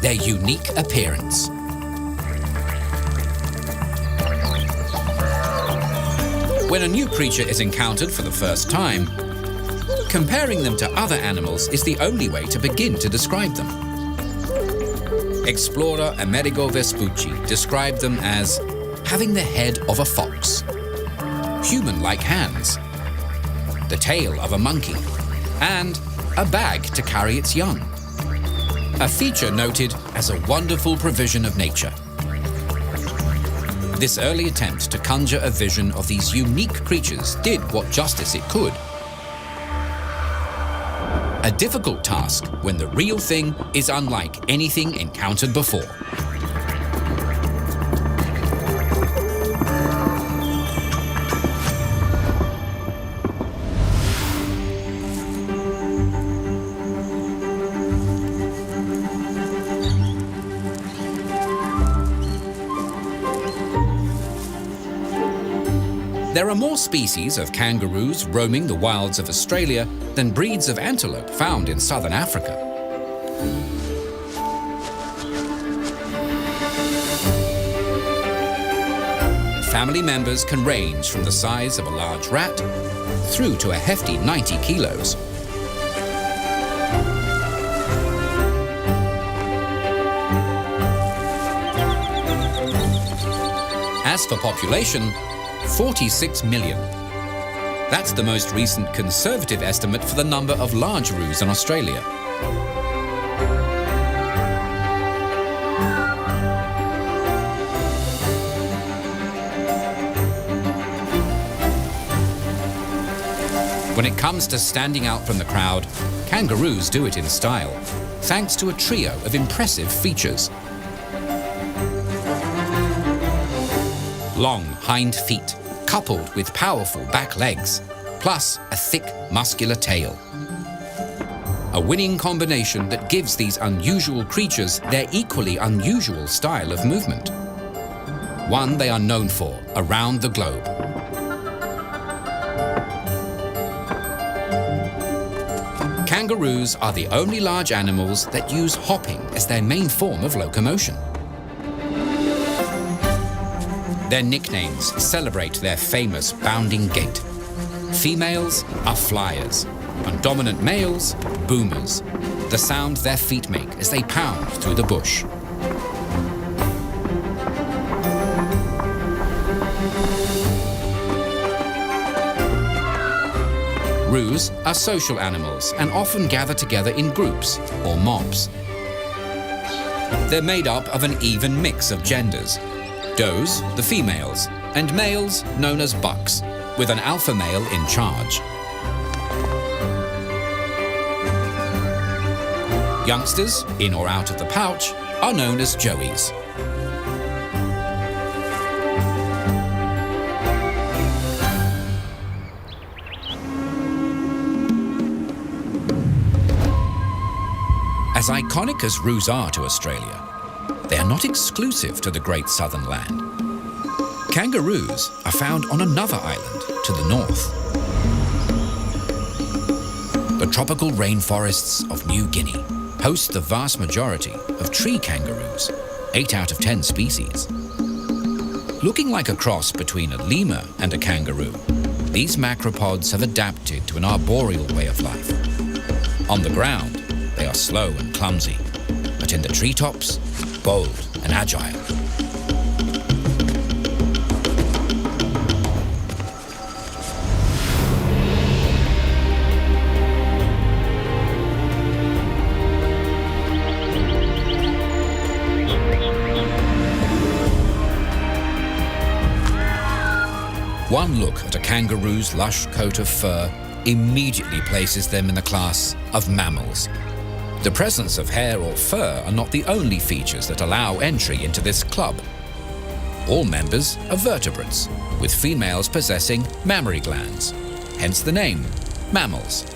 Their unique appearance. When a new creature is encountered for the first time, comparing them to other animals is the only way to begin to describe them. Explorer Amerigo Vespucci described them as having the head of a fox, human-like hands, the tail of a monkey, and a bag to carry its young. A feature noted as a wonderful provision of nature. This early attempt to conjure a vision of these unique creatures did what justice it could. A difficult task when the real thing is unlike anything encountered before. There are more species of kangaroos roaming the wilds of Australia than breeds of antelope found in southern Africa. Family members can range from the size of a large rat through to a hefty 90 kilos. As for population, 46 million. That's the most recent conservative estimate for the number of large roos in Australia. When it comes to standing out from the crowd, kangaroos do it in style, thanks to a trio of impressive features. Long hind feet, coupled with powerful back legs, plus a thick, muscular tail. A winning combination that gives these unusual creatures their equally unusual style of movement. One they are known for around the globe. Kangaroos are the only large animals that use hopping as their main form of locomotion. Their nicknames celebrate their famous bounding gait. Females are flyers, and dominant males, boomers, the sound their feet make as they pound through the bush. Roos are social animals and often gather together in groups or mobs. They're made up of an even mix of genders. Does, the females, and males known as bucks, with an alpha male in charge. Youngsters, in or out of the pouch, are known as joeys. As iconic as roos are to Australia, they are not exclusive to the Great Southern Land. Kangaroos are found on another island to the north. The tropical rainforests of New Guinea host the vast majority of tree kangaroos, 8 out of 10 species. Looking like a cross between a lemur and a kangaroo, these macropods have adapted to an arboreal way of life. On the ground, they are slow and clumsy, but in the treetops, bold and agile. One look at a kangaroo's lush coat of fur immediately places them in the class of mammals. The presence of hair or fur are not the only features that allow entry into this club. All members are vertebrates, with females possessing mammary glands, hence the name, mammals.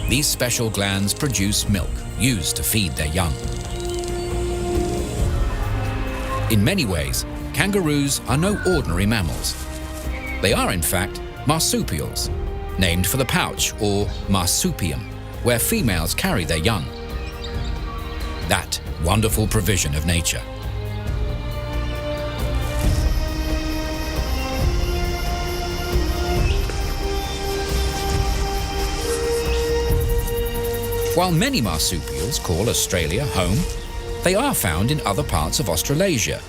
These special glands produce milk, used to feed their young. In many ways, kangaroos are no ordinary mammals. They are, in fact, marsupials, named for the pouch or marsupium, where females carry their young. That wonderful provision of nature. While many marsupials call Australia home, they are found in other parts of Australasia,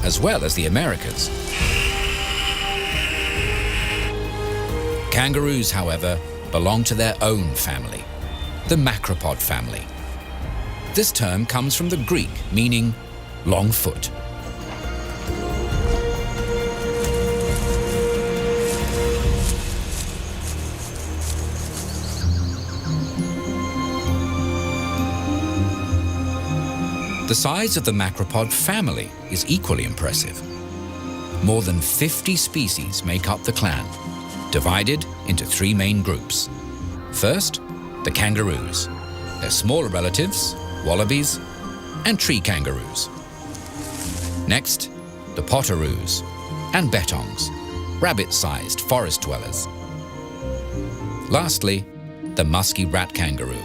as well as the Americas. Kangaroos, however, belong to their own family, the macropod family. This term comes from the Greek meaning long foot. The size of the macropod family is equally impressive. More than 50 species make up the clan, divided into three main groups. First, the kangaroos, their smaller relatives, wallabies, and tree kangaroos. Next, the potoroos and bettongs, rabbit-sized forest dwellers. Lastly, the musky rat kangaroo,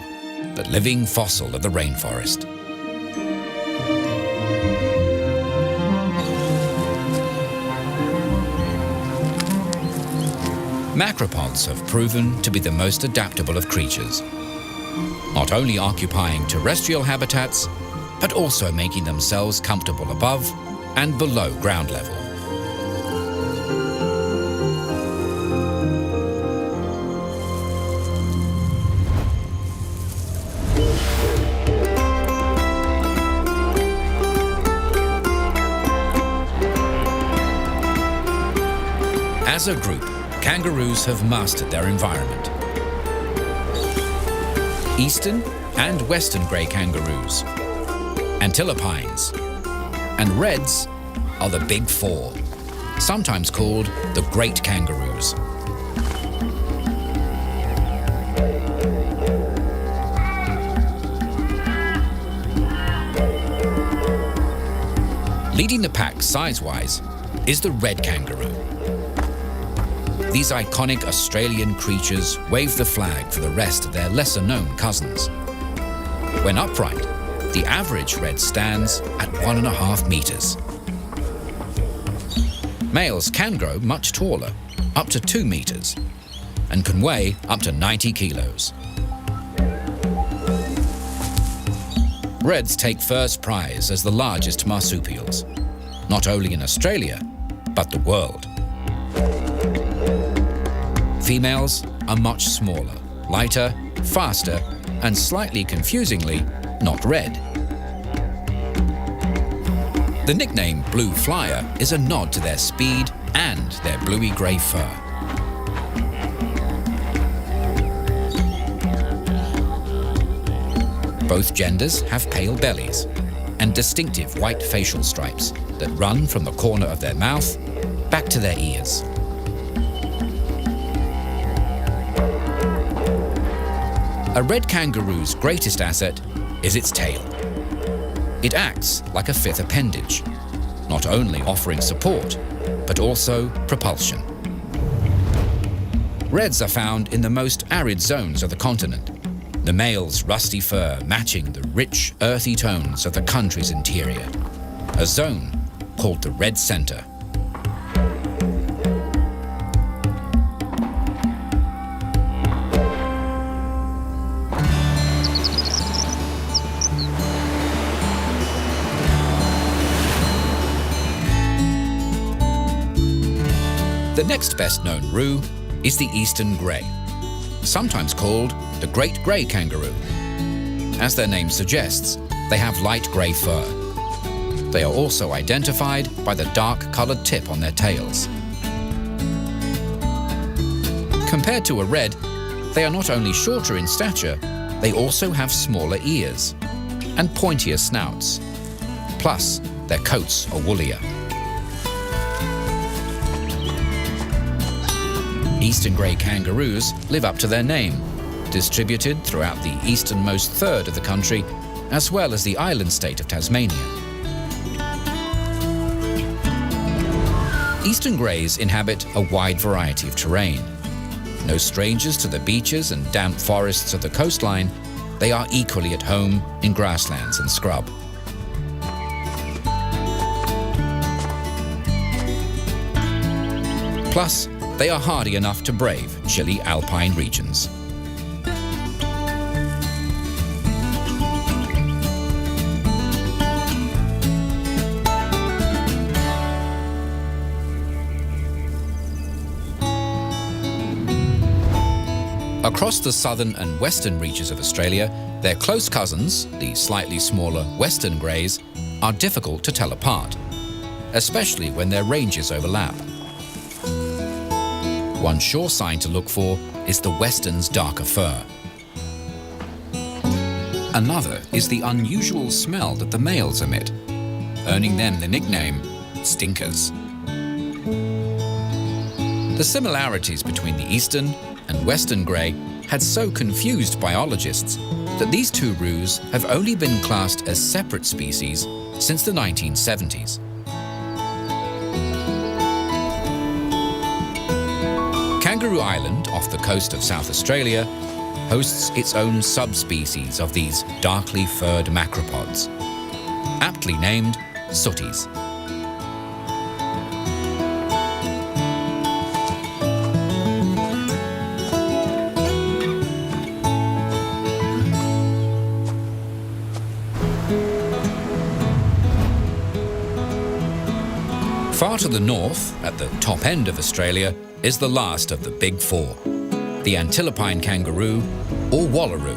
the living fossil of the rainforest. Macropods have proven to be the most adaptable of creatures, not only occupying terrestrial habitats, but also making themselves comfortable above and below ground level. As a group, kangaroos have mastered their environment. Eastern and western grey kangaroos, antilopines, and reds are the big four, sometimes called the great kangaroos. Leading the pack size-wise is the red kangaroo. These iconic Australian creatures wave the flag for the rest of their lesser-known cousins. When upright, the average red stands at 1.5 meters. Males can grow much taller, up to 2 meters, and can weigh up to 90 kilos. Reds take first prize as the largest marsupials, not only in Australia, but the world. Females are much smaller, lighter, faster, and slightly confusingly, not red. The nickname Blue Flyer is a nod to their speed and their bluey-grey fur. Both genders have pale bellies and distinctive white facial stripes that run from the corner of their mouth back to their ears. A red kangaroo's greatest asset is its tail. It acts like a fifth appendage, not only offering support, but also propulsion. Reds are found in the most arid zones of the continent, the male's rusty fur matching the rich, earthy tones of the country's interior, a zone called the Red Centre. The next best known roo is the eastern grey, sometimes called the great grey kangaroo. As their name suggests, they have light grey fur. They are also identified by the dark-coloured tip on their tails. Compared to a red, they are not only shorter in stature, they also have smaller ears and pointier snouts. Plus, their coats are woollier. Eastern grey kangaroos live up to their name, distributed throughout the easternmost third of the country, as well as the island state of Tasmania. Eastern greys inhabit a wide variety of terrain. No strangers to the beaches and damp forests of the coastline, they are equally at home in grasslands and scrub. Plus, they are hardy enough to brave chilly alpine regions. Across the southern and western reaches of Australia, their close cousins, the slightly smaller western greys, are difficult to tell apart, especially when their ranges overlap. One sure sign to look for is the western's darker fur. Another is the unusual smell that the males emit, earning them the nickname stinkers. The similarities between the eastern and western grey had so confused biologists that these two roos have only been classed as separate species since the 1970s. Kangaroo Island, off the coast of South Australia, hosts its own subspecies of these darkly furred macropods, aptly named sooties. Far to the north, at the top end of Australia, is the last of the big four, the antilopine kangaroo, or wallaroo.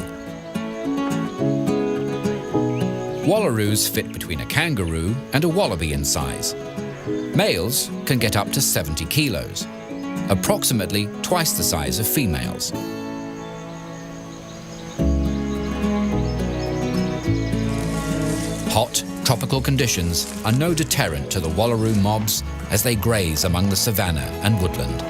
Wallaroos fit between a kangaroo and a wallaby in size. Males can get up to 70 kilos, approximately twice the size of females. Hot, tropical conditions are no deterrent to the wallaroo mobs as they graze among the savanna and woodland.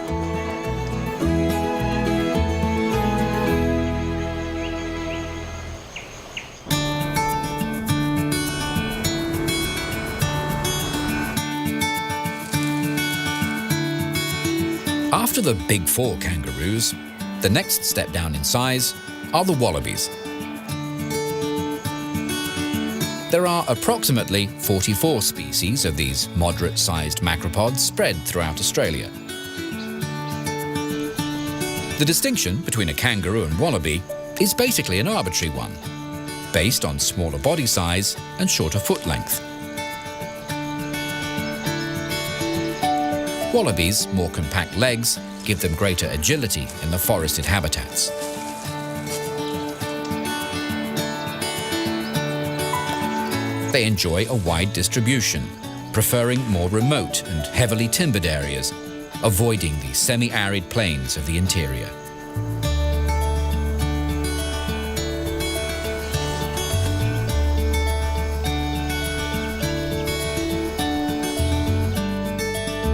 After the big four kangaroos, the next step down in size are the wallabies. There are approximately 44 species of these moderate-sized macropods spread throughout Australia. The distinction between a kangaroo and wallaby is basically an arbitrary one, based on smaller body size and shorter foot length. Wallabies' more compact legs give them greater agility in the forested habitats. They enjoy a wide distribution, preferring more remote and heavily timbered areas, avoiding the semi-arid plains of the interior.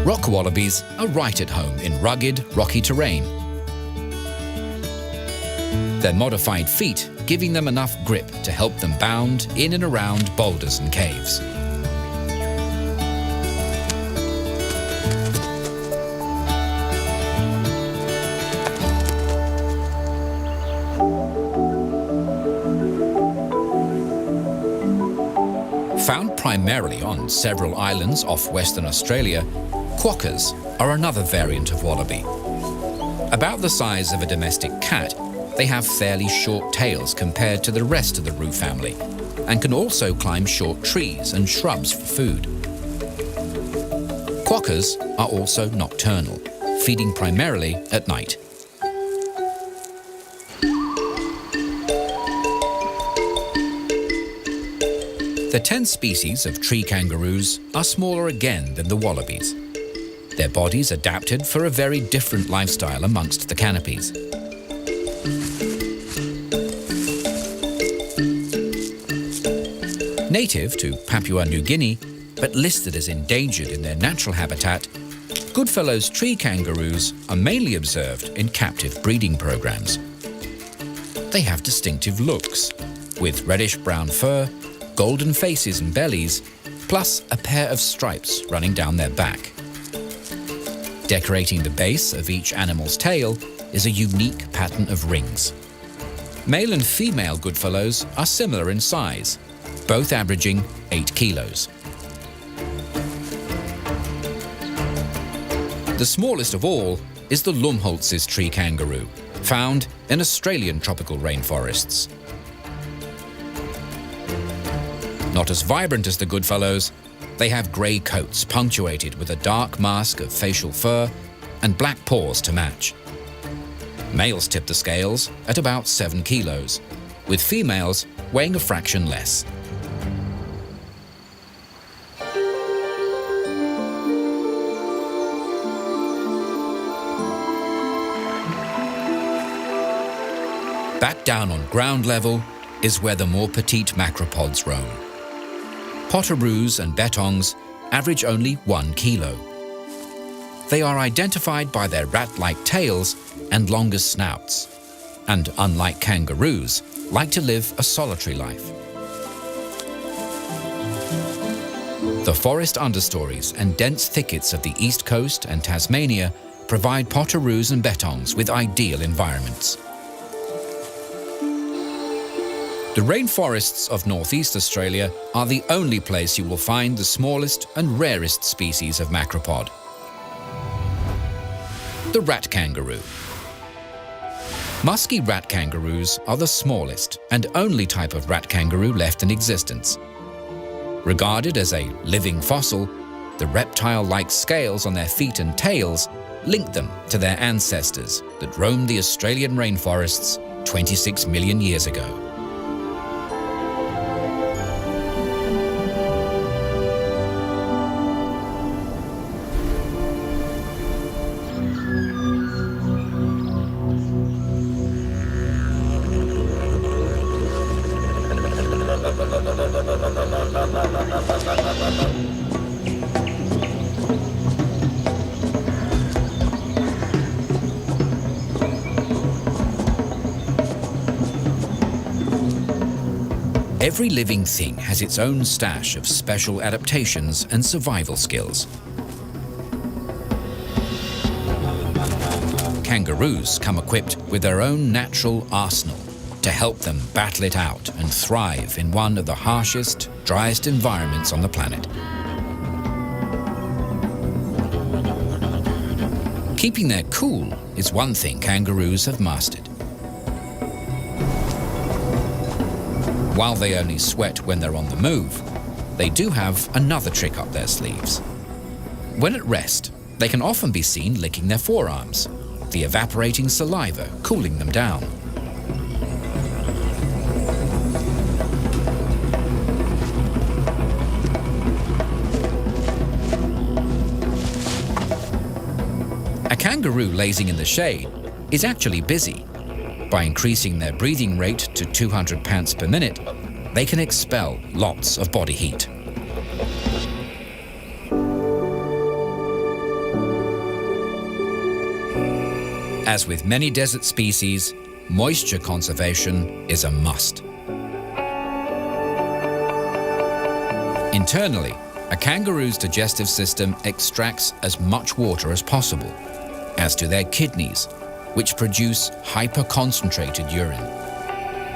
Rock wallabies are right at home in rugged, rocky terrain. Their modified feet giving them enough grip to help them bound in and around boulders and caves. Found primarily on several islands off Western Australia, quokkas are another variant of wallaby. About the size of a domestic cat, they have fairly short tails compared to the rest of the roo family, and can also climb short trees and shrubs for food. Quokkas are also nocturnal, feeding primarily at night. The 10 species of tree kangaroos are smaller again than the wallabies. Their bodies adapted for a very different lifestyle amongst the canopies. Native to Papua New Guinea, but listed as endangered in their natural habitat, Goodfellow's tree kangaroos are mainly observed in captive breeding programs. They have distinctive looks, with reddish-brown fur, golden faces and bellies, plus a pair of stripes running down their back. Decorating the base of each animal's tail is a unique pattern of rings. Male and female Goodfellows are similar in size, both averaging 8 kilos. The smallest of all is the Lumholtz's tree kangaroo, found in Australian tropical rainforests. Not as vibrant as the Goodfellows, they have grey coats punctuated with a dark mask of facial fur and black paws to match. Males tip the scales at about 7 kilos, with females weighing a fraction less. Back down on ground level is where the more petite macropods roam. Potoroos and bettongs average only 1 kilo. They are identified by their rat-like tails and longer snouts, and unlike kangaroos, like to live a solitary life. The forest understories and dense thickets of the east coast and Tasmania provide potoroos and bettongs with ideal environments. The rainforests of northeast Australia are the only place you will find the smallest and rarest species of macropod. The rat kangaroo. Musky rat kangaroos are the smallest and only type of rat kangaroo left in existence. Regarded as a living fossil, the reptile-like scales on their feet and tails link them to their ancestors that roamed the Australian rainforests 26 million years ago. Every living thing has its own stash of special adaptations and survival skills. Kangaroos come equipped with their own natural arsenal to help them battle it out and thrive in one of the harshest, driest environments on the planet. Keeping their cool is one thing kangaroos have mastered. While they only sweat when they're on the move, they do have another trick up their sleeves. When at rest, they can often be seen licking their forearms, the evaporating saliva cooling them down. A kangaroo lazing in the shade is actually busy. By increasing their breathing rate to 200 pants per minute, they can expel lots of body heat. As with many desert species, moisture conservation is a must. Internally, a kangaroo's digestive system extracts as much water as possible, as do their kidneys, which produce hyper-concentrated urine.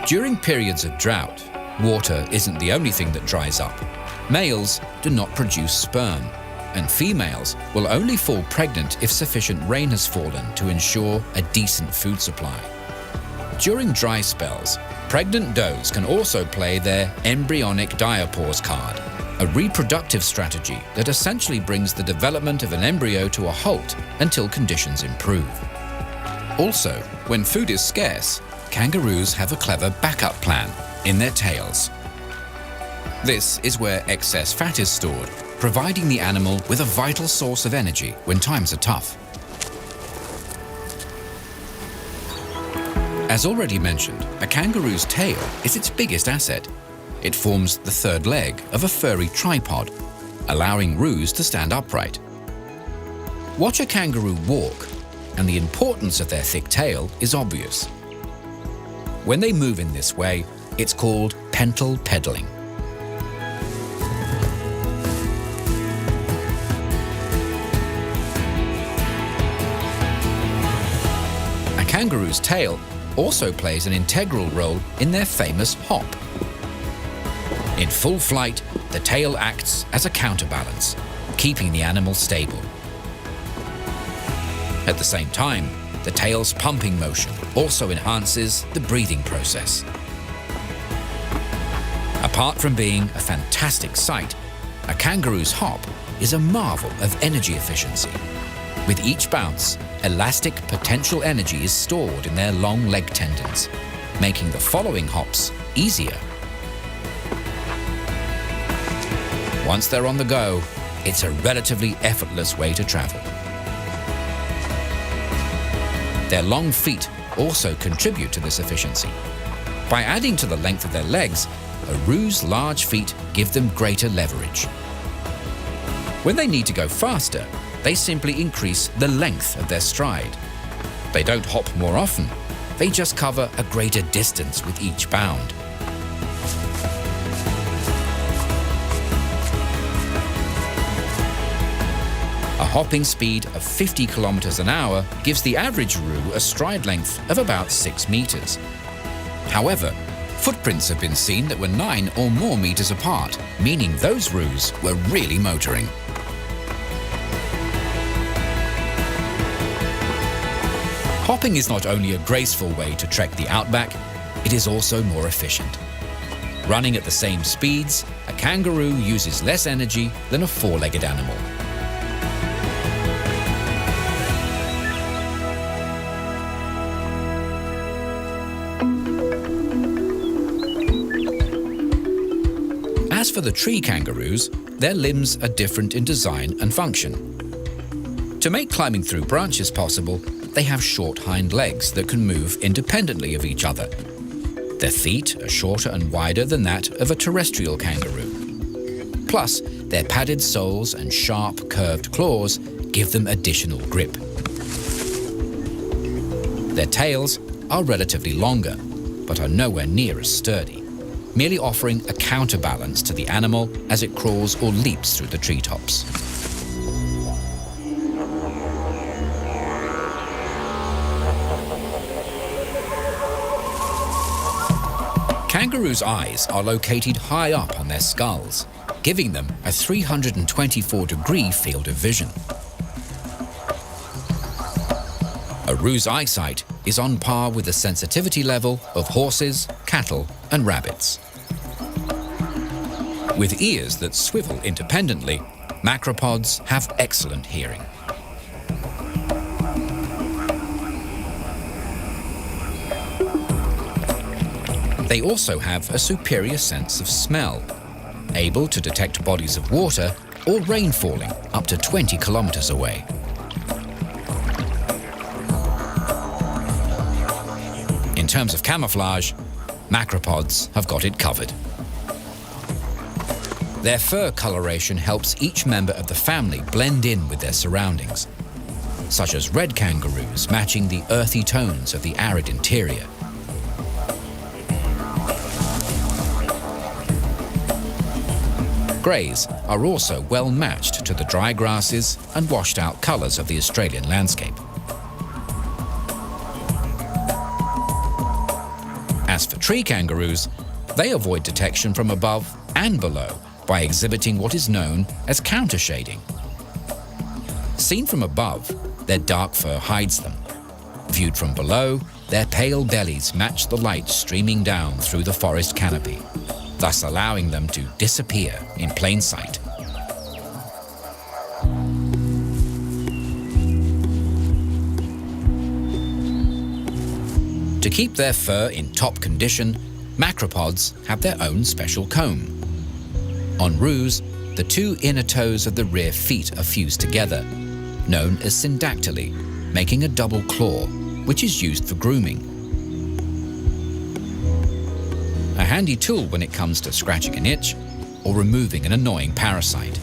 During periods of drought, water isn't the only thing that dries up. Males do not produce sperm, and females will only fall pregnant if sufficient rain has fallen to ensure a decent food supply. During dry spells, pregnant does can also play their embryonic diapause card, a reproductive strategy that essentially brings the development of an embryo to a halt until conditions improve. Also, when food is scarce, kangaroos have a clever backup plan in their tails. This is where excess fat is stored, providing the animal with a vital source of energy when times are tough. As already mentioned, a kangaroo's tail is its biggest asset. It forms the third leg of a furry tripod, allowing roos to stand upright. Watch a kangaroo walk, and the importance of their thick tail is obvious. When they move in this way, it's called pental pedaling. kangaroo's tail also plays an integral role in their famous hop. In full flight, the tail acts as a counterbalance, keeping the animal stable. At the same time, the tail's pumping motion also enhances the breathing process. Apart from being a fantastic sight, a kangaroo's hop is a marvel of energy efficiency. With each bounce, elastic potential energy is stored in their long leg tendons, making the following hops easier. Once they're on the go, it's a relatively effortless way to travel. Their long feet also contribute to this efficiency. By adding to the length of their legs, a roo's large feet give them greater leverage. When they need to go faster, they simply increase the length of their stride. They don't hop more often, they just cover a greater distance with each bound. A hopping speed of 50 kilometers an hour gives the average roo a stride length of about 6 meters. However, footprints have been seen that were 9 or more meters apart, meaning those roos were really motoring. Hopping is not only a graceful way to trek the outback, it is also more efficient. Running at the same speeds, a kangaroo uses less energy than a four-legged animal. As for the tree kangaroos, their limbs are different in design and function. To make climbing through branches possible, they have short hind legs that can move independently of each other. Their feet are shorter and wider than that of a terrestrial kangaroo. Plus, their padded soles and sharp, curved claws give them additional grip. Their tails are relatively longer, but are nowhere near as sturdy, merely offering a counterbalance to the animal as it crawls or leaps through the treetops. Kangaroos' eyes are located high up on their skulls, giving them a 324-degree field of vision. A roo's eyesight is on par with the sensitivity level of horses, cattle, and rabbits. With ears that swivel independently, macropods have excellent hearing. They also have a superior sense of smell, able to detect bodies of water or rain falling up to 20 kilometers away. In terms of camouflage, macropods have got it covered. Their fur coloration helps each member of the family blend in with their surroundings, such as red kangaroos matching the earthy tones of the arid interior. Greys are also well matched to the dry grasses and washed out colours of the Australian landscape. As for tree kangaroos, they avoid detection from above and below by exhibiting what is known as countershading. Seen from above, their dark fur hides them. Viewed from below, their pale bellies match the light streaming down through the forest canopy, thus allowing them to disappear in plain sight. To keep their fur in top condition, macropods have their own special comb. On roos, the two inner toes of the rear feet are fused together, known as syndactyly, making a double claw, which is used for grooming. A handy tool when it comes to scratching an itch or removing an annoying parasite.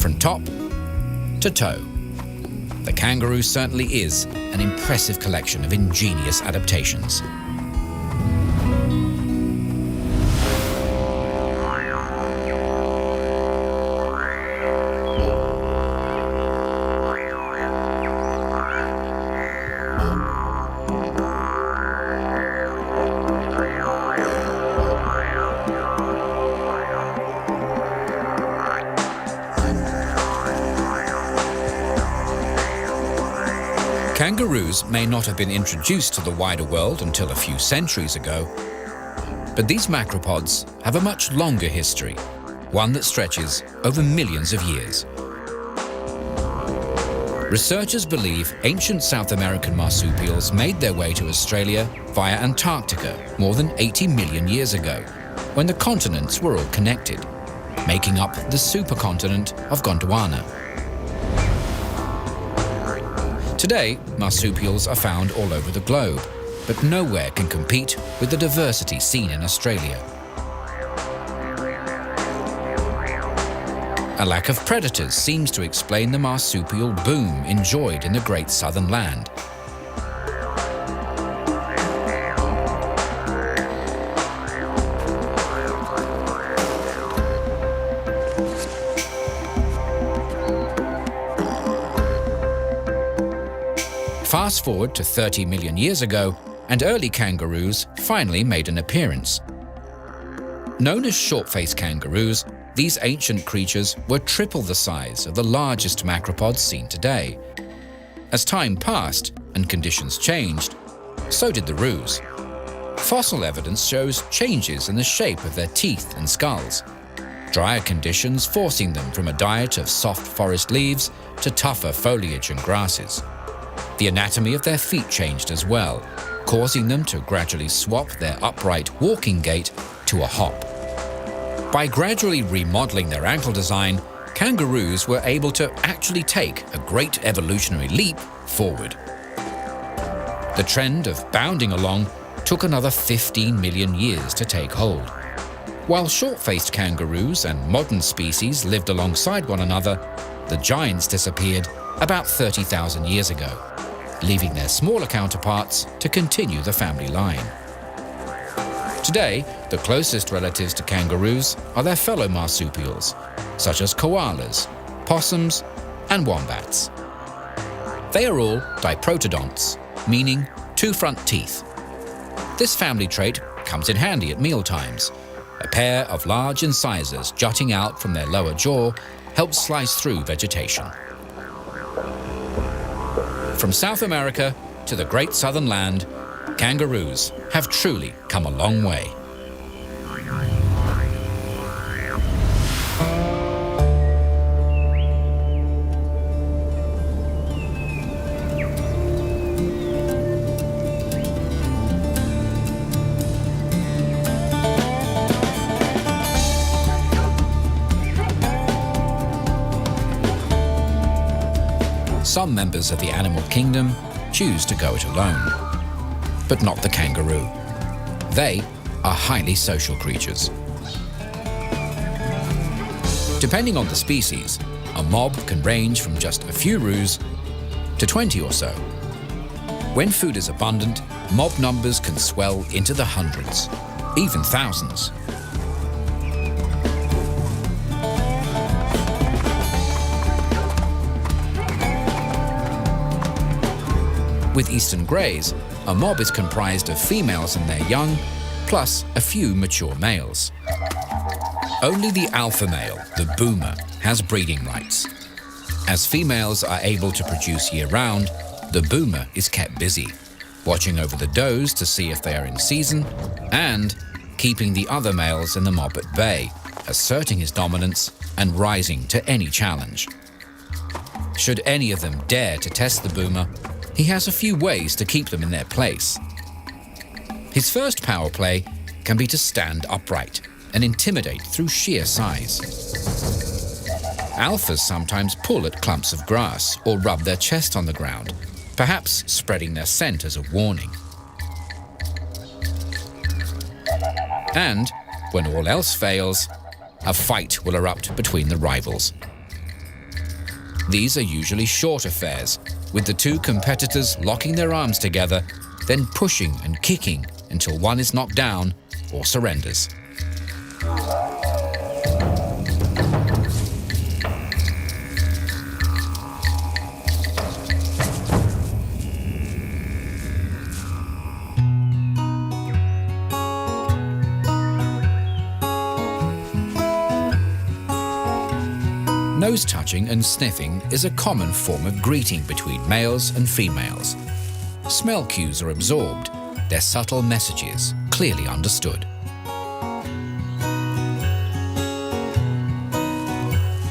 From top to toe, the kangaroo certainly is an impressive collection of ingenious adaptations. Kangaroos may not have been introduced to the wider world until a few centuries ago, but these macropods have a much longer history, one that stretches over millions of years. Researchers believe ancient South American marsupials made their way to Australia via Antarctica more than 80 million years ago, when the continents were all connected, making up the supercontinent of Gondwana. Today, marsupials are found all over the globe, but nowhere can compete with the diversity seen in Australia. A lack of predators seems to explain the marsupial boom enjoyed in the Great Southern Land. Fast forward to 30 million years ago, and early kangaroos finally made an appearance. Known as short-faced kangaroos, these ancient creatures were triple the size of the largest macropods seen today. As time passed and conditions changed, so did the roos. Fossil evidence shows changes in the shape of their teeth and skulls, drier conditions forcing them from a diet of soft forest leaves to tougher foliage and grasses. The anatomy of their feet changed as well, causing them to gradually swap their upright walking gait to a hop. By gradually remodeling their ankle design, kangaroos were able to actually take a great evolutionary leap forward. The trend of bounding along took another 15 million years to take hold. While short-faced kangaroos and modern species lived alongside one another, the giants disappeared about 30,000 years ago, leaving their smaller counterparts to continue the family line. Today, the closest relatives to kangaroos are their fellow marsupials, such as koalas, possums, and wombats. They are all diprotodonts, meaning two front teeth. This family trait comes in handy at mealtimes. A pair of large incisors jutting out from their lower jaw helps slice through vegetation. From South America to the Great Southern Land, kangaroos have truly come a long way. Some members of the animal kingdom choose to go it alone, but not the kangaroo. They are highly social creatures. Depending on the species, a mob can range from just a few roos to 20 or so. When food is abundant, mob numbers can swell into the hundreds, even thousands. With eastern greys, a mob is comprised of females and their young, plus a few mature males. Only the alpha male, the boomer, has breeding rights. As females are able to produce year-round, the boomer is kept busy, watching over the does to see if they are in season, and keeping the other males in the mob at bay, asserting his dominance and rising to any challenge. Should any of them dare to test the boomer, he has a few ways to keep them in their place. His first power play can be to stand upright and intimidate through sheer size. Alphas sometimes pull at clumps of grass or rub their chest on the ground, perhaps spreading their scent as a warning. And, when all else fails, a fight will erupt between the rivals. These are usually short affairs, with the two competitors locking their arms together, then pushing and kicking until one is knocked down or surrenders. Nose touching and sniffing is a common form of greeting between males and females. Smell cues are absorbed, their subtle messages clearly understood.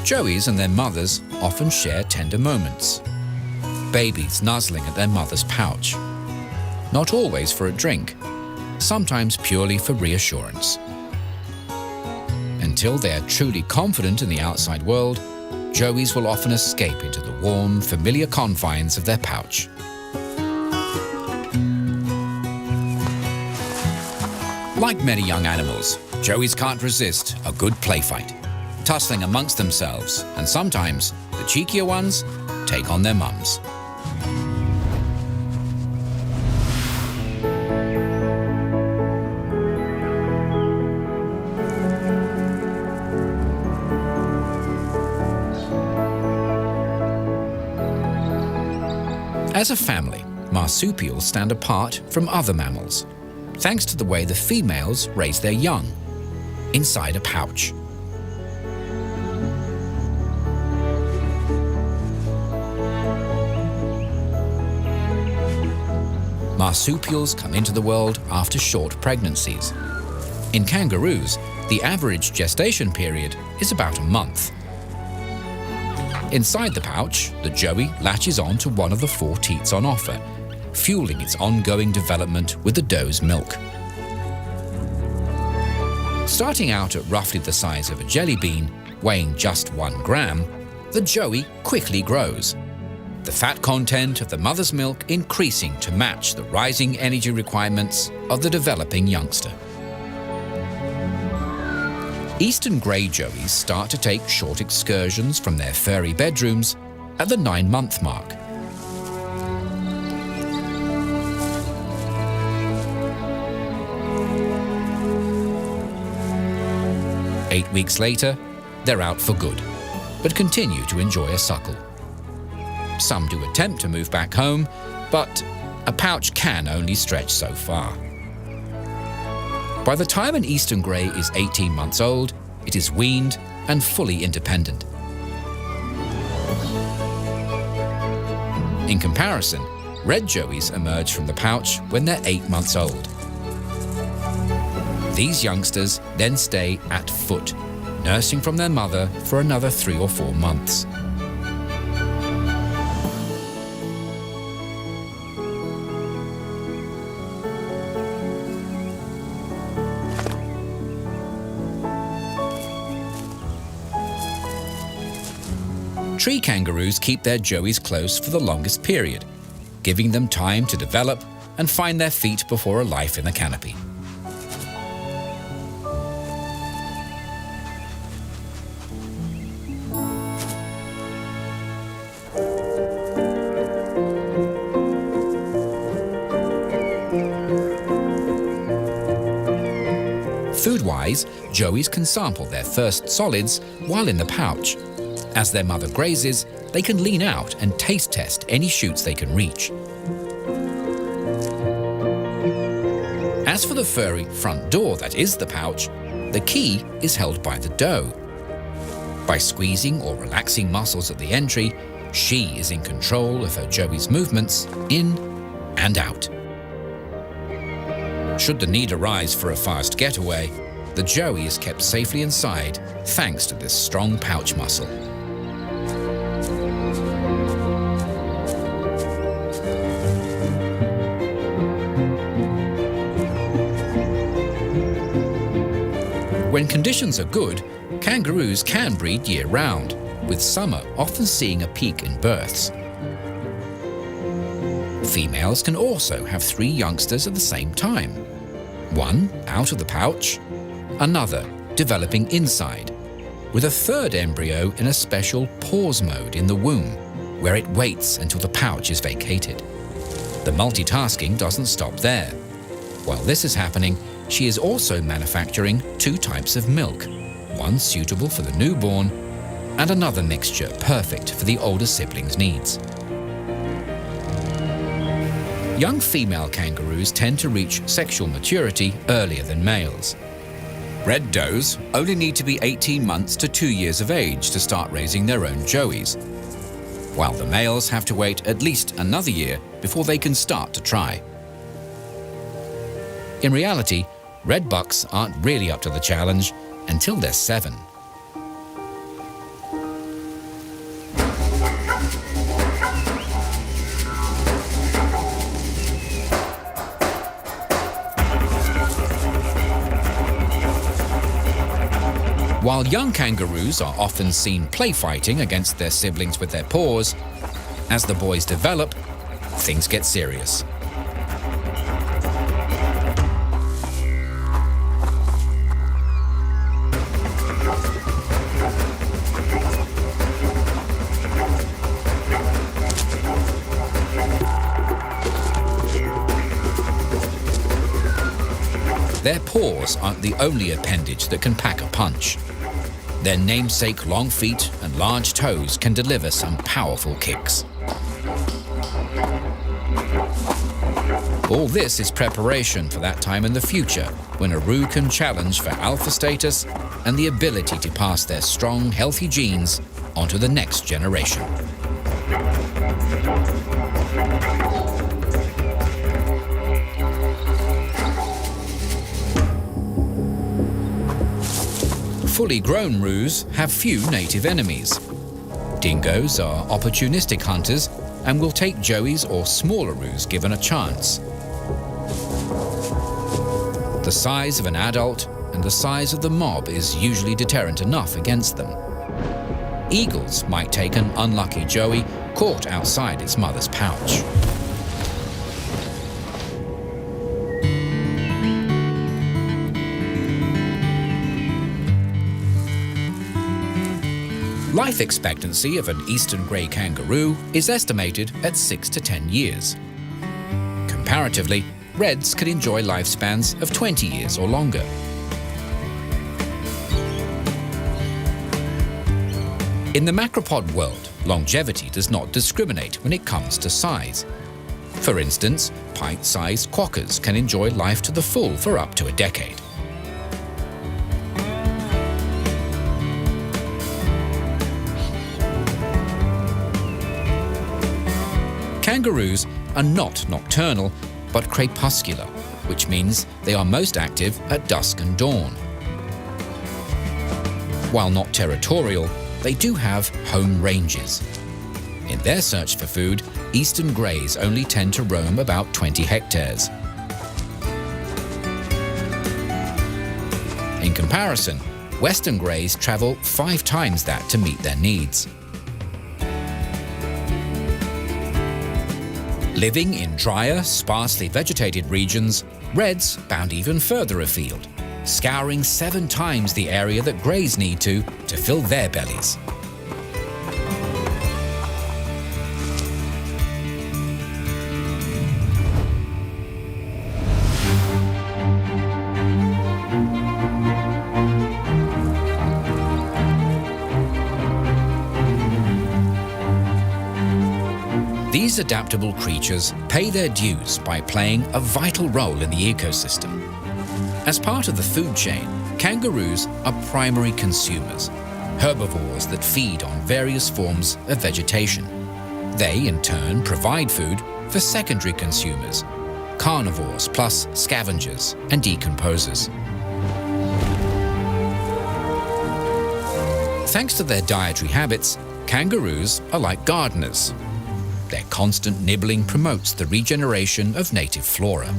Joeys and their mothers often share tender moments. Babies nuzzling at their mother's pouch. Not always for a drink, sometimes purely for reassurance. Until they are truly confident in the outside world, Joeys will often escape into the warm, familiar confines of their pouch. Like many young animals, Joeys can't resist a good play fight, tussling amongst themselves, and sometimes the cheekier ones take on their mums. As a family, marsupials stand apart from other mammals, thanks to the way the females raise their young, inside a pouch. Marsupials come into the world after short pregnancies. In kangaroos, the average gestation period is about a month. Inside the pouch, the joey latches on to one of the 4 teats on offer, fueling its ongoing development with the doe's milk. Starting out at roughly the size of a jelly bean, weighing just 1 gram, the joey quickly grows, the fat content of the mother's milk increasing to match the rising energy requirements of the developing youngster. Eastern grey joeys start to take short excursions from their furry bedrooms at the 9-month mark. Eight weeks later, they're out for good, but continue to enjoy a suckle. Some do attempt to move back home, but a pouch can only stretch so far. By the time an Eastern Grey is 18 months old, it is weaned and fully independent. In comparison, red joeys emerge from the pouch when they're 8 months old. These youngsters then stay at foot, nursing from their mother for another 3 or 4 months. Tree kangaroos keep their joeys close for the longest period, giving them time to develop and find their feet before a life in the canopy. Food-wise, joeys can sample their first solids while in the pouch. As their mother grazes, they can lean out and taste test any shoots they can reach. As for the furry front door that is the pouch, the key is held by the doe. By squeezing or relaxing muscles at the entry, she is in control of her joey's movements in and out. Should the need arise for a fast getaway, the joey is kept safely inside thanks to this strong pouch muscle. When conditions are good, kangaroos can breed year-round, with summer often seeing a peak in births. Females can also have 3 youngsters at the same time, one out of the pouch, another developing inside, with a 3rd embryo in a special pause mode in the womb, where it waits until the pouch is vacated. The multitasking doesn't stop there. While this is happening, she is also manufacturing 2 types of milk, one suitable for the newborn and another mixture perfect for the older siblings' needs. Young female kangaroos tend to reach sexual maturity earlier than males. Red does only need to be 18 months to 2 years of age to start raising their own joeys, while the males have to wait at least another year before they can start to try. In reality, red bucks aren't really up to the challenge until they're 7. While young kangaroos are often seen play fighting against their siblings with their paws, as the boys develop, things get serious. Their paws aren't the only appendage that can pack a punch. Their namesake long feet and large toes can deliver some powerful kicks. All this is preparation for that time in the future when a roo can challenge for alpha status and the ability to pass their strong, healthy genes onto the next generation. Fully grown roos have few native enemies. Dingoes are opportunistic hunters and will take joeys or smaller roos given a chance. The size of an adult and the size of the mob is usually deterrent enough against them. Eagles might take an unlucky joey caught outside its mother's pouch. Life expectancy of an eastern grey kangaroo is estimated at 6 to 10 years. Comparatively, reds can enjoy lifespans of 20 years or longer. In the macropod world, longevity does not discriminate when it comes to size. For instance, pint-sized quokkas can enjoy life to the full for up to a decade. Kangaroos are not nocturnal, but crepuscular, which means they are most active at dusk and dawn. While not territorial, they do have home ranges. In their search for food, eastern greys only tend to roam about 20 hectares. In comparison, western greys travel 5 times that to meet their needs. Living in drier, sparsely vegetated regions, reds bound even further afield, scouring 7 times the area that greys need to fill their bellies. These adaptable creatures pay their dues by playing a vital role in the ecosystem. As part of the food chain, kangaroos are primary consumers, herbivores that feed on various forms of vegetation. They, in turn, provide food for secondary consumers, carnivores plus scavengers and decomposers. Thanks to their dietary habits, kangaroos are like gardeners. Their constant nibbling promotes the regeneration of native flora.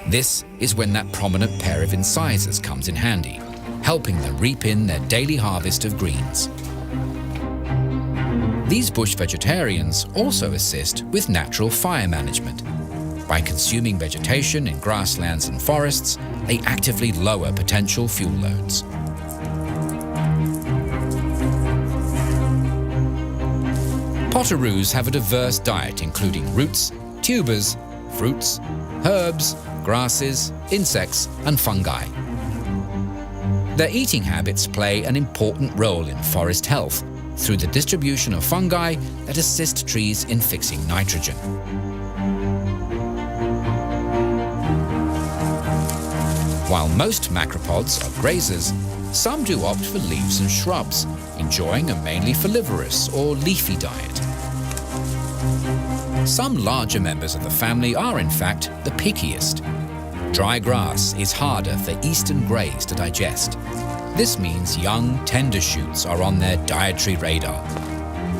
This is when that prominent pair of incisors comes in handy, helping them reap in their daily harvest of greens. These bush vegetarians also assist with natural fire management. By consuming vegetation in grasslands and forests, they actively lower potential fuel loads. Potoroos have a diverse diet including roots, tubers, fruits, herbs, grasses, insects, and fungi. Their eating habits play an important role in forest health through the distribution of fungi that assist trees in fixing nitrogen. While most macropods are grazers, some do opt for leaves and shrubs, enjoying a mainly folivorous or leafy diet. Some larger members of the family are in fact the pickiest. Dry grass is harder for eastern greys to digest. This means young, tender shoots are on their dietary radar.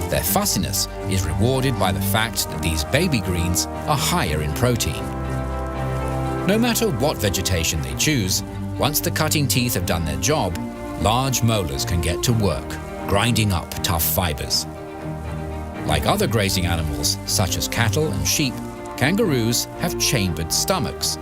Their fussiness is rewarded by the fact that these baby greens are higher in protein. No matter what vegetation they choose, once the cutting teeth have done their job, large molars can get to work, grinding up tough fibers. Like other grazing animals, such as cattle and sheep, kangaroos have chambered stomachs.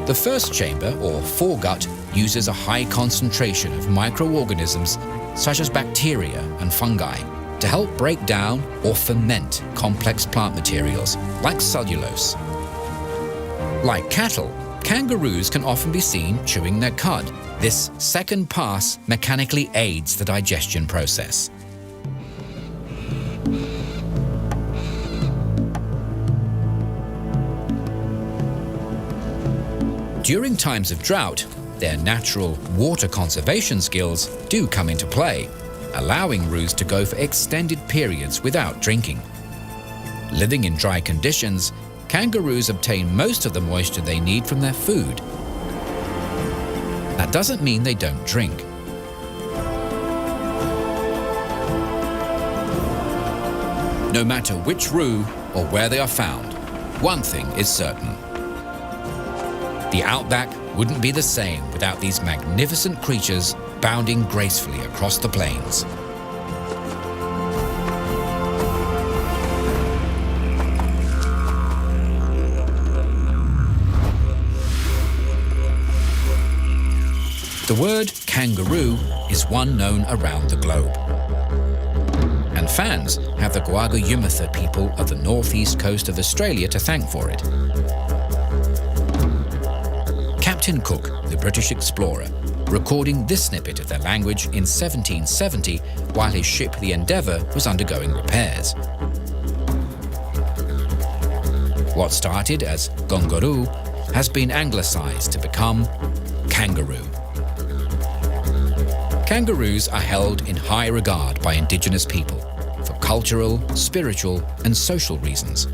The first chamber, or foregut, uses a high concentration of microorganisms such as bacteria and fungi to help break down or ferment complex plant materials like cellulose. Like cattle, kangaroos can often be seen chewing their cud. This second pass mechanically aids the digestion process. During times of drought, their natural water conservation skills do come into play, allowing roos to go for extended periods without drinking. Living in dry conditions, kangaroos obtain most of the moisture they need from their food. That doesn't mean they don't drink. No matter which roo or where they are found, one thing is certain. The outback wouldn't be the same without these magnificent creatures bounding gracefully across the plains. The word kangaroo is one known around the globe. And fans have the Guaga people of the northeast coast of Australia to thank for it. Captain Cook, the British explorer, recording this snippet of their language in 1770 while his ship the Endeavour was undergoing repairs. What started as Kangaroo has been anglicised to become kangaroo. Kangaroos are held in high regard by indigenous people for cultural, spiritual, and social reasons.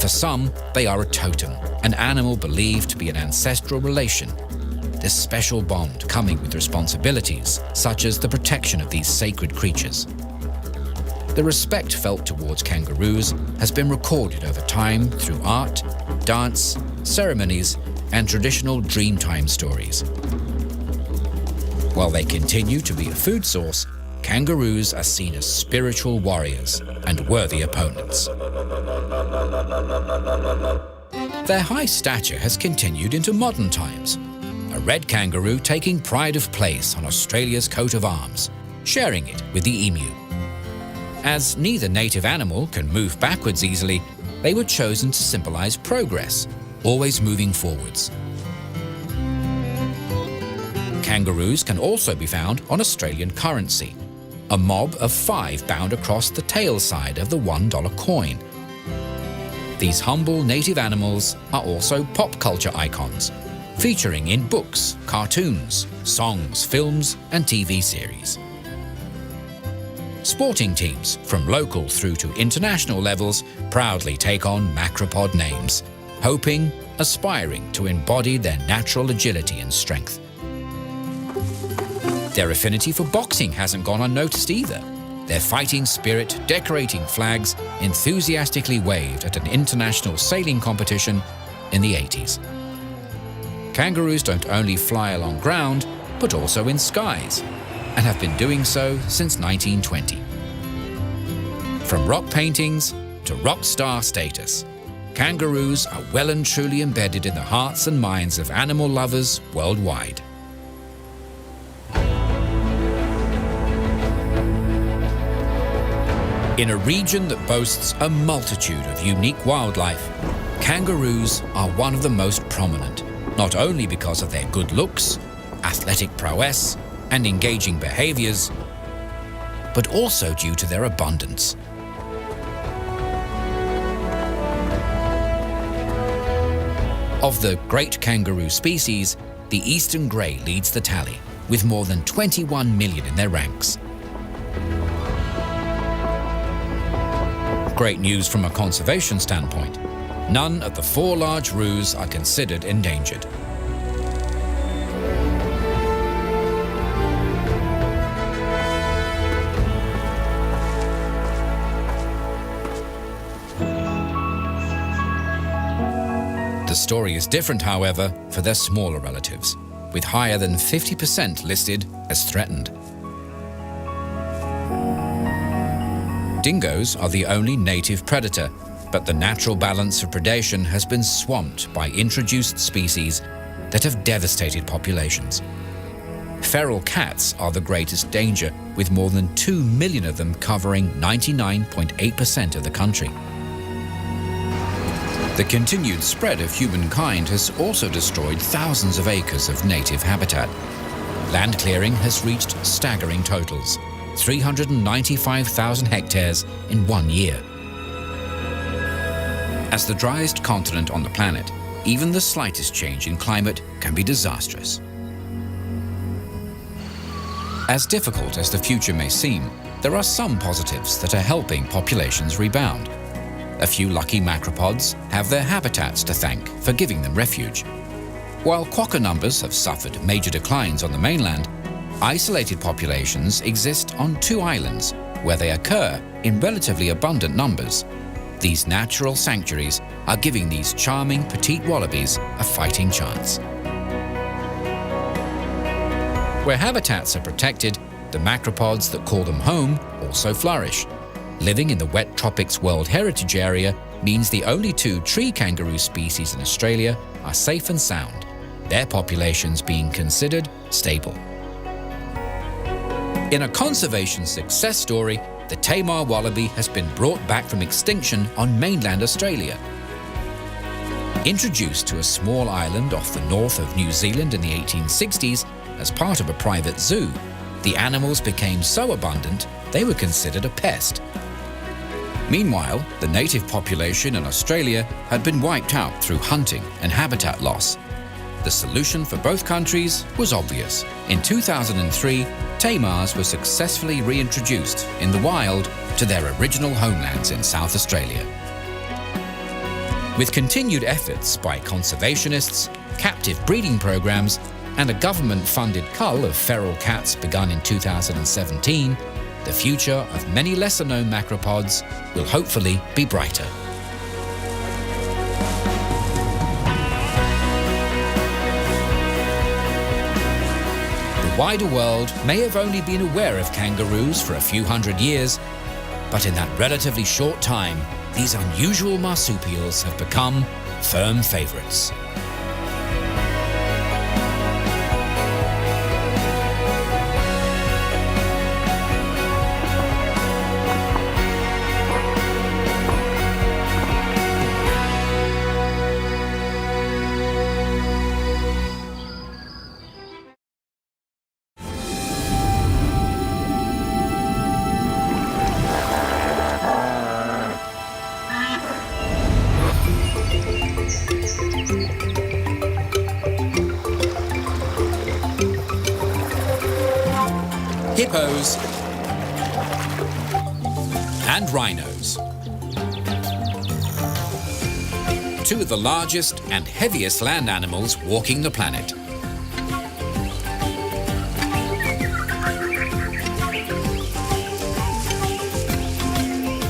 For some, they are a totem, an animal believed to be an ancestral relation. This special bond coming with responsibilities, such as the protection of these sacred creatures. The respect felt towards kangaroos has been recorded over time through art, dance, ceremonies, and traditional Dreamtime stories. While they continue to be a food source, kangaroos are seen as spiritual warriors and worthy opponents. Their high stature has continued into modern times, a red kangaroo taking pride of place on Australia's coat of arms, sharing it with the emu. As neither native animal can move backwards easily, they were chosen to symbolise progress, always moving forwards. Kangaroos can also be found on Australian currency, a mob of 5 bound across the tail side of the $1 coin. These humble native animals are also pop culture icons, featuring in books, cartoons, songs, films, and TV series. Sporting teams, from local through to international levels, proudly take on macropod names, hoping, aspiring to embody their natural agility and strength. Their affinity for boxing hasn't gone unnoticed either. Their fighting spirit decorating flags enthusiastically waved at an international sailing competition in the 80s. Kangaroos don't only fly along ground, but also in skies, and have been doing so since 1920. From rock paintings to rock star status, kangaroos are well and truly embedded in the hearts and minds of animal lovers worldwide. In a region that boasts a multitude of unique wildlife, kangaroos are one of the most prominent, not only because of their good looks, athletic prowess, and engaging behaviors, but also due to their abundance. Of the great kangaroo species, the eastern grey leads the tally, with more than 21 million in their ranks. Great news from a conservation standpoint. None of the 4 large roos are considered endangered. The story is different, however, for their smaller relatives, with higher than 50% listed as threatened. Dingoes are the only native predator, but the natural balance of predation has been swamped by introduced species that have devastated populations. Feral cats are the greatest danger, with more than 2 million of them covering 99.8% of the country. The continued spread of humankind has also destroyed thousands of acres of native habitat. Land clearing has reached staggering totals, 395,000 hectares in 1 year. As the driest continent on the planet, even the slightest change in climate can be disastrous. As difficult as the future may seem, there are some positives that are helping populations rebound. A few lucky macropods have their habitats to thank for giving them refuge. While quokka numbers have suffered major declines on the mainland, isolated populations exist on 2 islands where they occur in relatively abundant numbers. These natural sanctuaries are giving these charming petite wallabies a fighting chance. Where habitats are protected, the macropods that call them home also flourish. Living in the wet tropics World Heritage Area means the only 2 tree kangaroo species in Australia are safe and sound, their populations being considered stable. In a conservation success story, the Tamar wallaby has been brought back from extinction on mainland Australia. Introduced to a small island off the north of New Zealand in the 1860s as part of a private zoo, the animals became so abundant they were considered a pest. Meanwhile, the native population in Australia had been wiped out through hunting and habitat loss. The solution for both countries was obvious. In 2003, Tamars were successfully reintroduced in the wild to their original homelands in South Australia. With continued efforts by conservationists, captive breeding programs, and a government-funded cull of feral cats begun in 2017, the future of many lesser-known macropods will hopefully be brighter. The wider world may have only been aware of kangaroos for a few hundred years, but in that relatively short time, these unusual marsupials have become firm favourites. Hippos and rhinos. 2 of the largest and heaviest land animals walking the planet.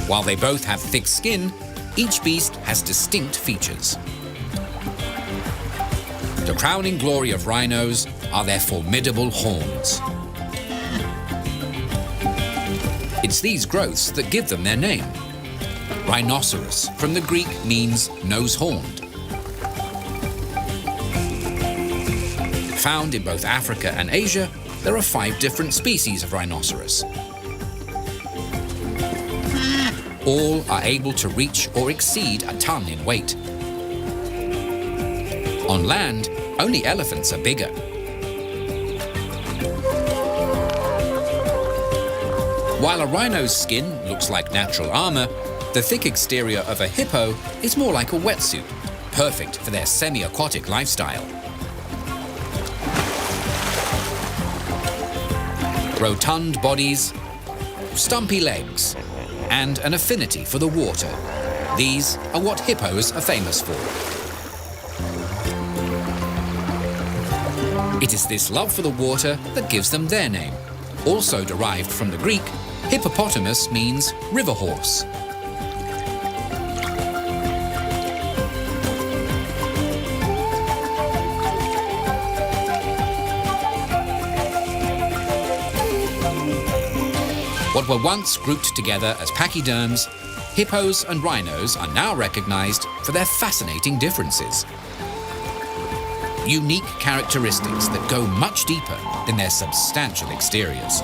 While they both have thick skin, each beast has distinct features. The crowning glory of rhinos are their formidable horns. It's these growths that give them their name. Rhinoceros, from the Greek, means nose-horned. Found in both Africa and Asia, there are 5 different species of rhinoceros. All are able to reach or exceed a ton in weight. On land, only elephants are bigger. While a rhino's skin looks like natural armor, the thick exterior of a hippo is more like a wetsuit, perfect for their semi-aquatic lifestyle. Rotund bodies, stumpy legs, and an affinity for the water. These are what hippos are famous for. It is this love for the water that gives them their name. Also derived from the Greek, hippopotamus means river horse. What were once grouped together as pachyderms, hippos and rhinos are now recognized for their fascinating differences. Unique characteristics that go much deeper than their substantial exteriors.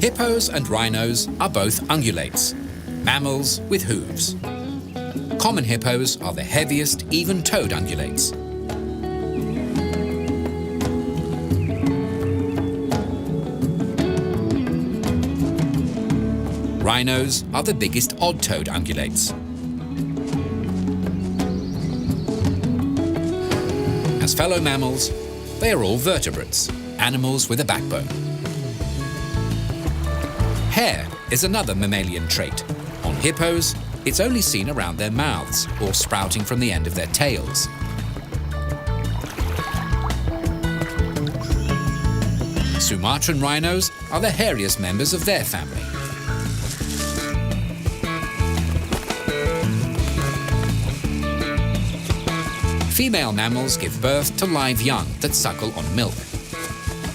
Hippos and rhinos are both ungulates, mammals with hooves. Common hippos are the heaviest, even-toed ungulates. Rhinos are the biggest odd-toed ungulates. As fellow mammals, they are all vertebrates, animals with a backbone. Hair is another mammalian trait. On hippos, it's only seen around their mouths or sprouting from the end of their tails. Sumatran rhinos are the hairiest members of their family. Female mammals give birth to live young that suckle on milk.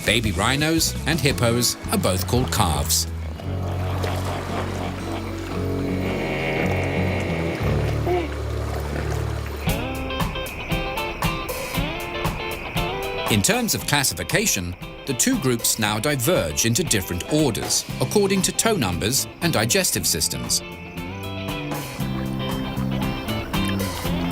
Baby rhinos and hippos are both called calves. In terms of classification, the two groups now diverge into different orders according to toe numbers and digestive systems.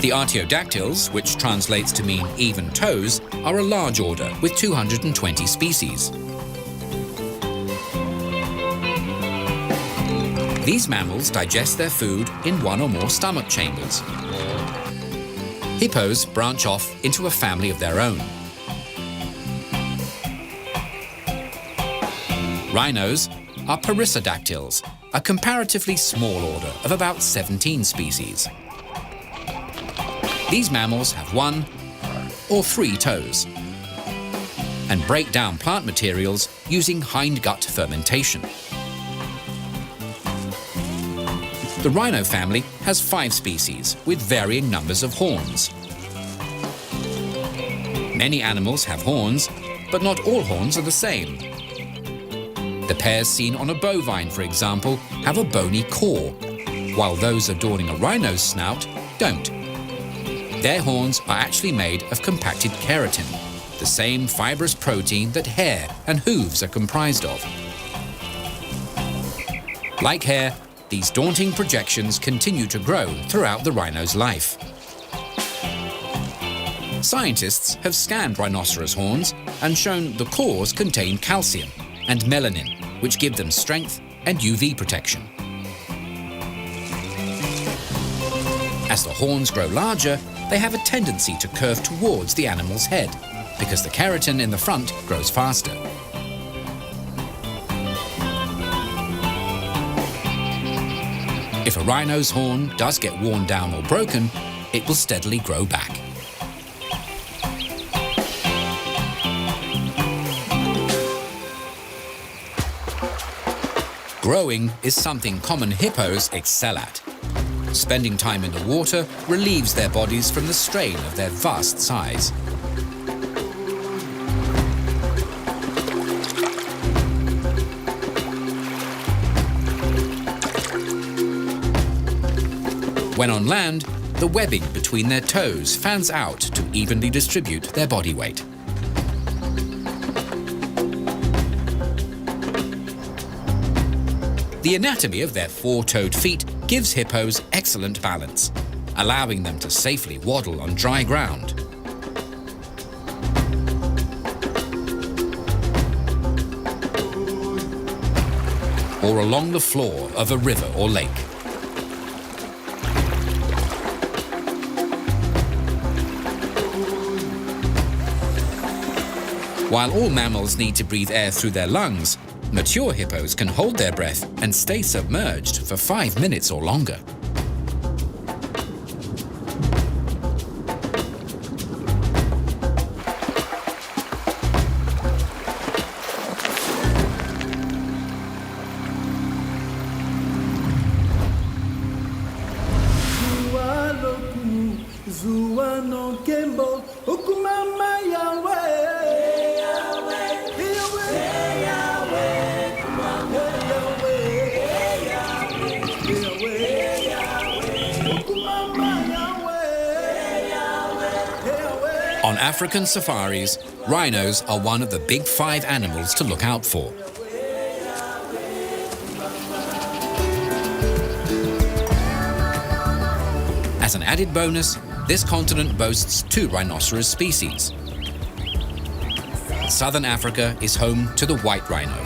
The artiodactyls, which translates to mean even toes, are a large order with 220 species. These mammals digest their food in one or more stomach chambers. Hippos branch off into a family of their own. Rhinos are perissodactyls, a comparatively small order of about 17 species. These mammals have 1 or 3 toes and break down plant materials using hindgut fermentation. The rhino family has 5 species with varying numbers of horns. Many animals have horns, but not all horns are the same. The pairs seen on a bovine, for example, have a bony core, while those adorning a rhino's snout don't. Their horns are actually made of compacted keratin, the same fibrous protein that hair and hooves are comprised of. Like hair, these daunting projections continue to grow throughout the rhino's life. Scientists have scanned rhinoceros horns and shown the cores contain calcium and melanin, which give them strength and UV protection. As the horns grow larger, they have a tendency to curve towards the animal's head, because the keratin in the front grows faster. If a rhino's horn does get worn down or broken, it will steadily grow back. Growing is something common hippos excel at. Spending time in the water relieves their bodies from the strain of their vast size. When on land, the webbing between their toes fans out to evenly distribute their body weight. The anatomy of their four-toed feet gives hippos excellent balance, allowing them to safely waddle on dry ground. Or along the floor of a river or lake. While all mammals need to breathe air through their lungs, mature hippos can hold their breath and stay submerged for 5 minutes or longer. On African safaris, rhinos are one of the big 5 animals to look out for. As an added bonus, this continent boasts 2 rhinoceros species. Southern Africa is home to the white rhino,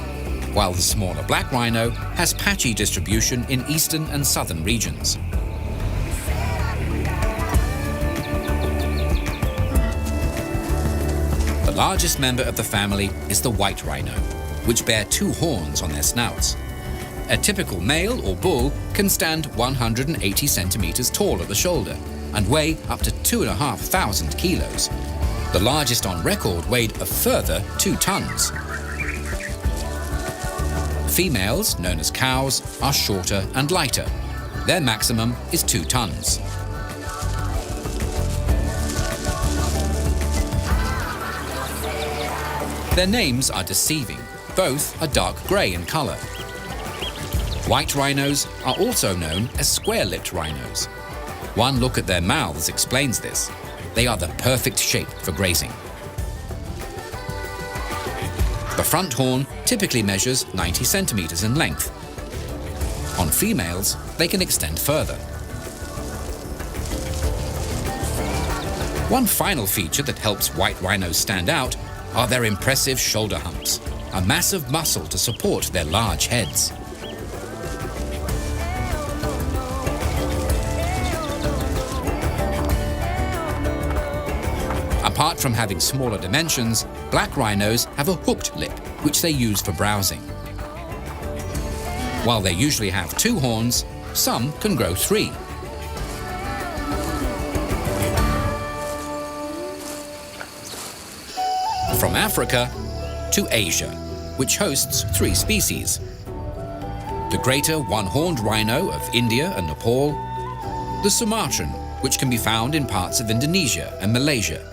while the smaller black rhino has patchy distribution in eastern and southern regions. The largest member of the family is the white rhino, which bear 2 horns on their snouts. A typical male or bull can stand 180 centimeters tall at the shoulder and weigh up to 2,500 kilos. The largest on record weighed a further 2 tons. Females, known as cows, are shorter and lighter. Their maximum is 2 tons. Their names are deceiving. Both are dark grey in colour. White rhinos are also known as square-lipped rhinos. One look at their mouths explains this. They are the perfect shape for grazing. The front horn typically measures 90 centimeters in length. On females, they can extend further. One final feature that helps white rhinos stand out are their impressive shoulder humps, a massive muscle to support their large heads. Apart from having smaller dimensions, black rhinos have a hooked lip, which they use for browsing. While they usually have 2 horns, some can grow 3. From Africa to Asia, which hosts 3 species. The greater one-horned rhino of India and Nepal, the Sumatran, which can be found in parts of Indonesia and Malaysia,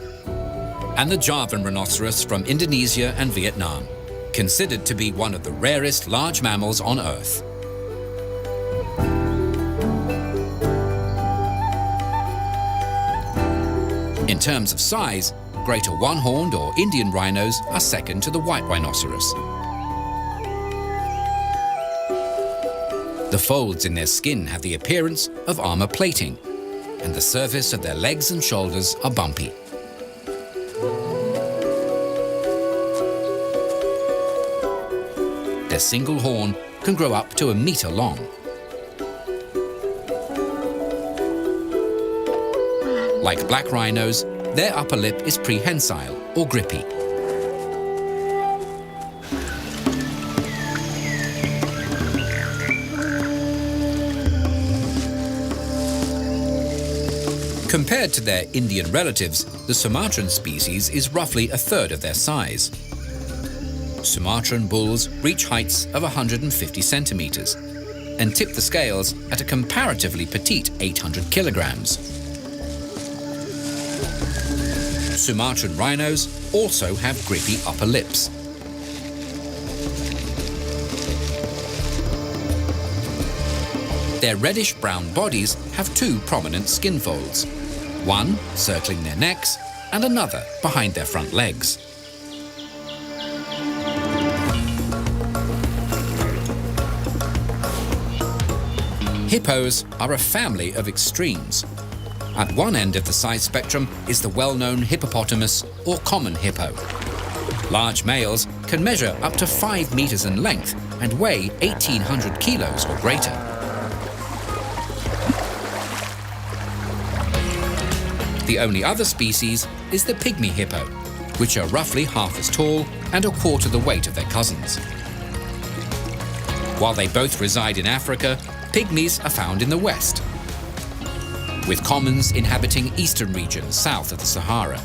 and the Javan rhinoceros from Indonesia and Vietnam, considered to be one of the rarest large mammals on Earth. In terms of size, greater one-horned or Indian rhinos are second to the white rhinoceros. The folds in their skin have the appearance of armor plating, and the surface of their legs and shoulders are bumpy. Their single horn can grow up to 1 meter long. Like black rhinos, their upper lip is prehensile or grippy. Compared to their Indian relatives, the Sumatran species is roughly 1/3 of their size. Sumatran bulls reach heights of 150 centimeters and tip the scales at a comparatively petite 800 kilograms. Sumatran rhinos also have grippy upper lips. Their reddish-brown bodies have 2 prominent skin folds, one circling their necks and another behind their front legs. Hippos are a family of extremes. At one end of the size spectrum is the well-known hippopotamus or common hippo. Large males can measure up to 5 meters in length and weigh 1,800 kilos or greater. The only other species is the pygmy hippo, which are roughly half as tall and a quarter the weight of their cousins. While they both reside in Africa, pygmies are found in the West, with commons inhabiting eastern regions south of the Sahara.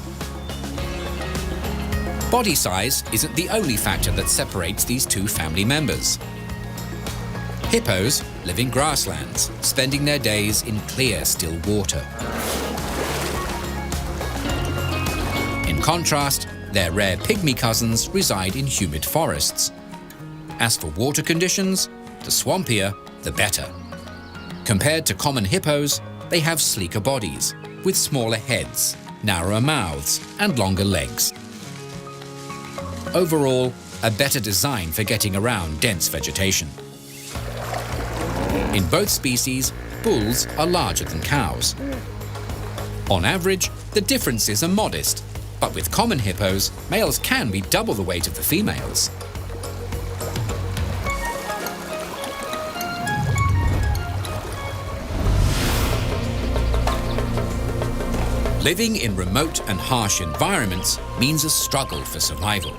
Body size isn't the only factor that separates these two family members. Hippos live in grasslands, spending their days in clear, still water. In contrast, their rare pygmy cousins reside in humid forests. As for water conditions, the swampier, the better. Compared to common hippos, they have sleeker bodies, with smaller heads, narrower mouths, and longer legs. Overall, a better design for getting around dense vegetation. In both species, bulls are larger than cows. On average, the differences are modest, but with common hippos, males can be double the weight of the females. Living in remote and harsh environments means a struggle for survival.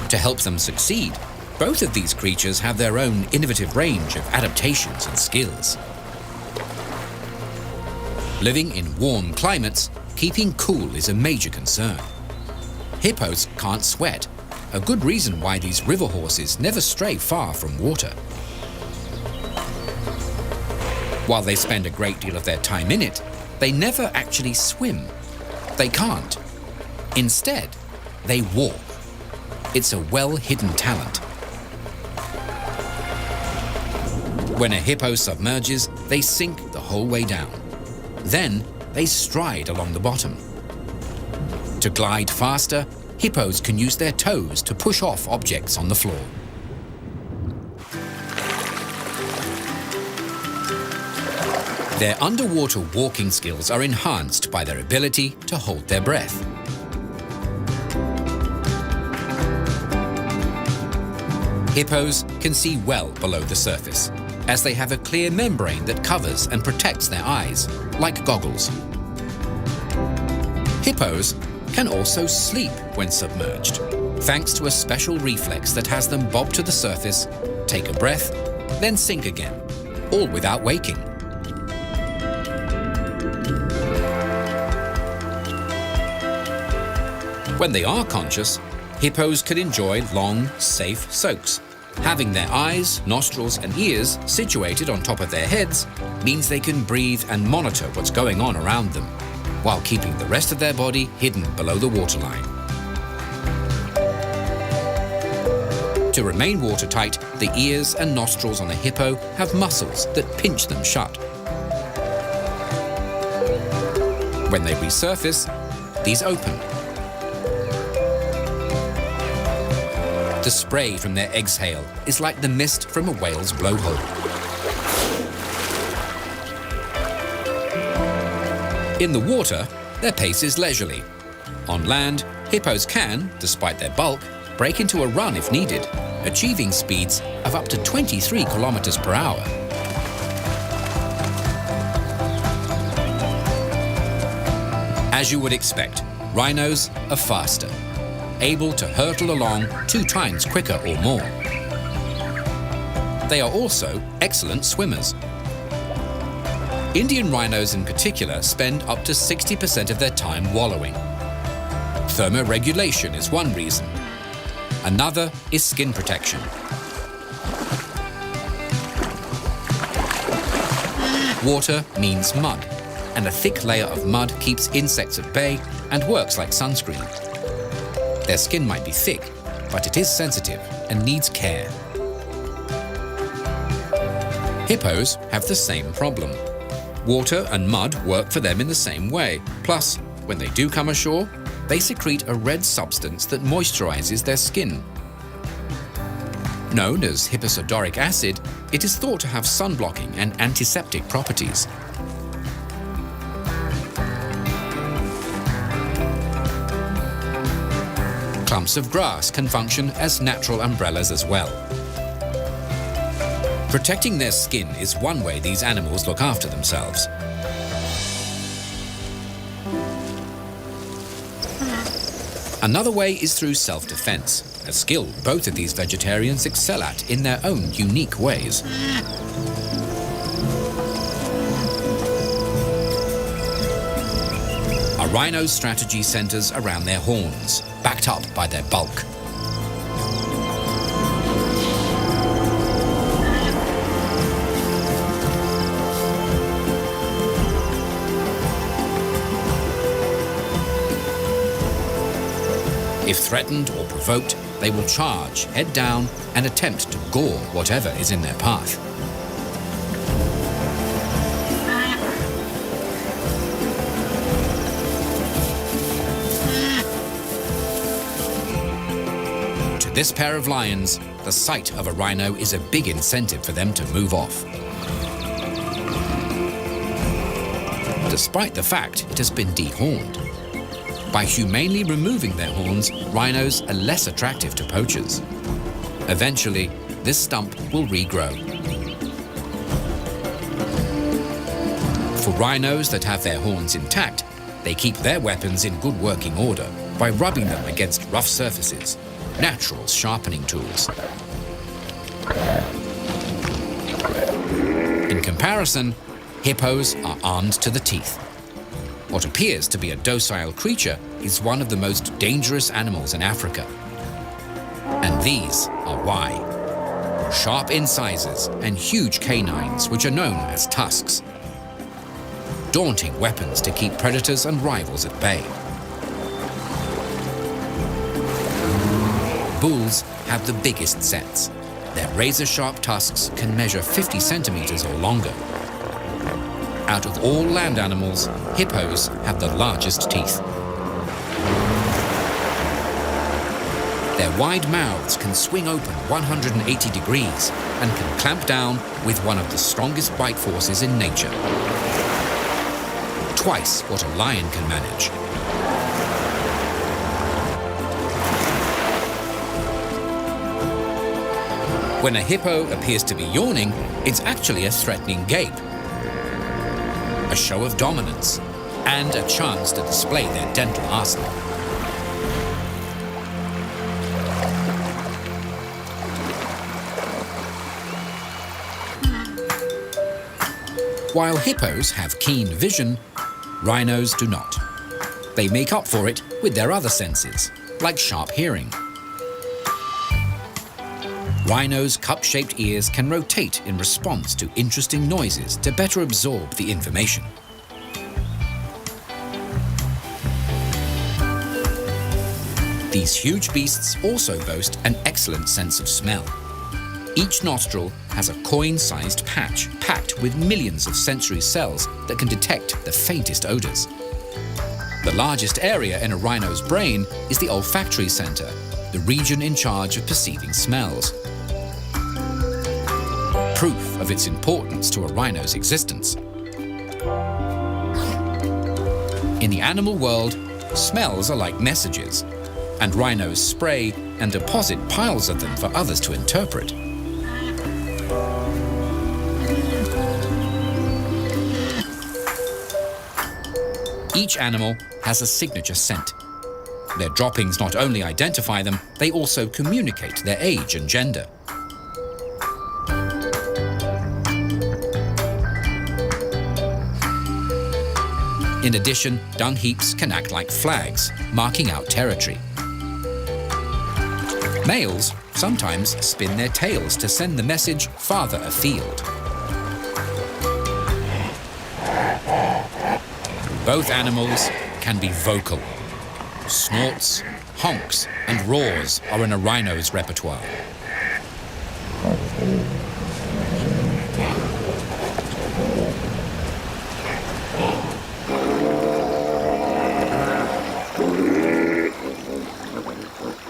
To help them succeed, both of these creatures have their own innovative range of adaptations and skills. Living in warm climates, keeping cool is a major concern. Hippos can't sweat, a good reason why these river horses never stray far from water. While they spend a great deal of their time in it, they never actually swim. They can't. Instead, they walk. It's a well-hidden talent. When a hippo submerges, they sink the whole way down. Then, they stride along the bottom. To glide faster, hippos can use their toes to push off objects on the floor. Their underwater walking skills are enhanced by their ability to hold their breath. Hippos can see well below the surface, as they have a clear membrane that covers and protects their eyes, like goggles. Hippos can also sleep when submerged, thanks to a special reflex that has them bob to the surface, take a breath, then sink again, all without waking. When they are conscious, hippos can enjoy long, safe soaks. Having their eyes, nostrils, and ears situated on top of their heads means they can breathe and monitor what's going on around them, while keeping the rest of their body hidden below the waterline. To remain watertight, the ears and nostrils on a hippo have muscles that pinch them shut. When they resurface, these open. The spray from their exhale is like the mist from a whale's blowhole. In the water, their pace is leisurely. On land, hippos can, despite their bulk, break into a run if needed, achieving speeds of up to 23 kilometers per hour. As you would expect, rhinos are faster, able to hurtle along 2 times quicker or more. They are also excellent swimmers. Indian rhinos in particular spend up to 60% of their time wallowing. Thermoregulation is one reason. Another is skin protection. Water means mud, and a thick layer of mud keeps insects at bay and works like sunscreen. Their skin might be thick, but it is sensitive and needs care. Hippos have the same problem. Water and mud work for them in the same way. Plus, when they do come ashore, they secrete a red substance that moisturizes their skin. Known as hipposudoric acid, it is thought to have sun-blocking and antiseptic properties. Clumps of grass can function as natural umbrellas as well. Protecting their skin is one way these animals look after themselves. Another way is through self-defense, a skill both of these vegetarians excel at in their own unique ways. A rhino's strategy centers around their horns, backed up by their bulk. If threatened or provoked, they will charge, head down, and attempt to gore whatever is in their path. To this pair of lions, the sight of a rhino is a big incentive for them to move off. Despite the fact it has been dehorned. By humanely removing their horns, rhinos are less attractive to poachers. Eventually, this stump will regrow. For rhinos that have their horns intact, they keep their weapons in good working order by rubbing them against rough surfaces, natural sharpening tools. In comparison, hippos are armed to the teeth. What appears to be a docile creature is one of the most dangerous animals in Africa. And these are why. Sharp incisors and huge canines, which are known as tusks. Daunting weapons to keep predators and rivals at bay. Bulls have the biggest sets. Their razor-sharp tusks can measure 50 centimeters or longer. Out of all land animals, hippos have the largest teeth. Their wide mouths can swing open 180 degrees and can clamp down with one of the strongest bite forces in nature. Twice what a lion can manage. When a hippo appears to be yawning, it's actually a threatening gape. A show of dominance, and a chance to display their dental arsenal. While hippos have keen vision, rhinos do not. They make up for it with their other senses, like sharp hearing. Rhinos' cup-shaped ears can rotate in response to interesting noises to better absorb the information. These huge beasts also boast an excellent sense of smell. Each nostril has a coin-sized patch packed with millions of sensory cells that can detect the faintest odors. The largest area in a rhino's brain is the olfactory center, the region in charge of perceiving smells. Proof of its importance to a rhino's existence. In the animal world, smells are like messages, and rhinos spray and deposit piles of them for others to interpret. Each animal has a signature scent. Their droppings not only identify them, they also communicate their age and gender. In addition, dung heaps can act like flags, marking out territory. Males sometimes spin their tails to send the message farther afield. Both animals can be vocal. Snorts, honks, and roars are in a rhino's repertoire.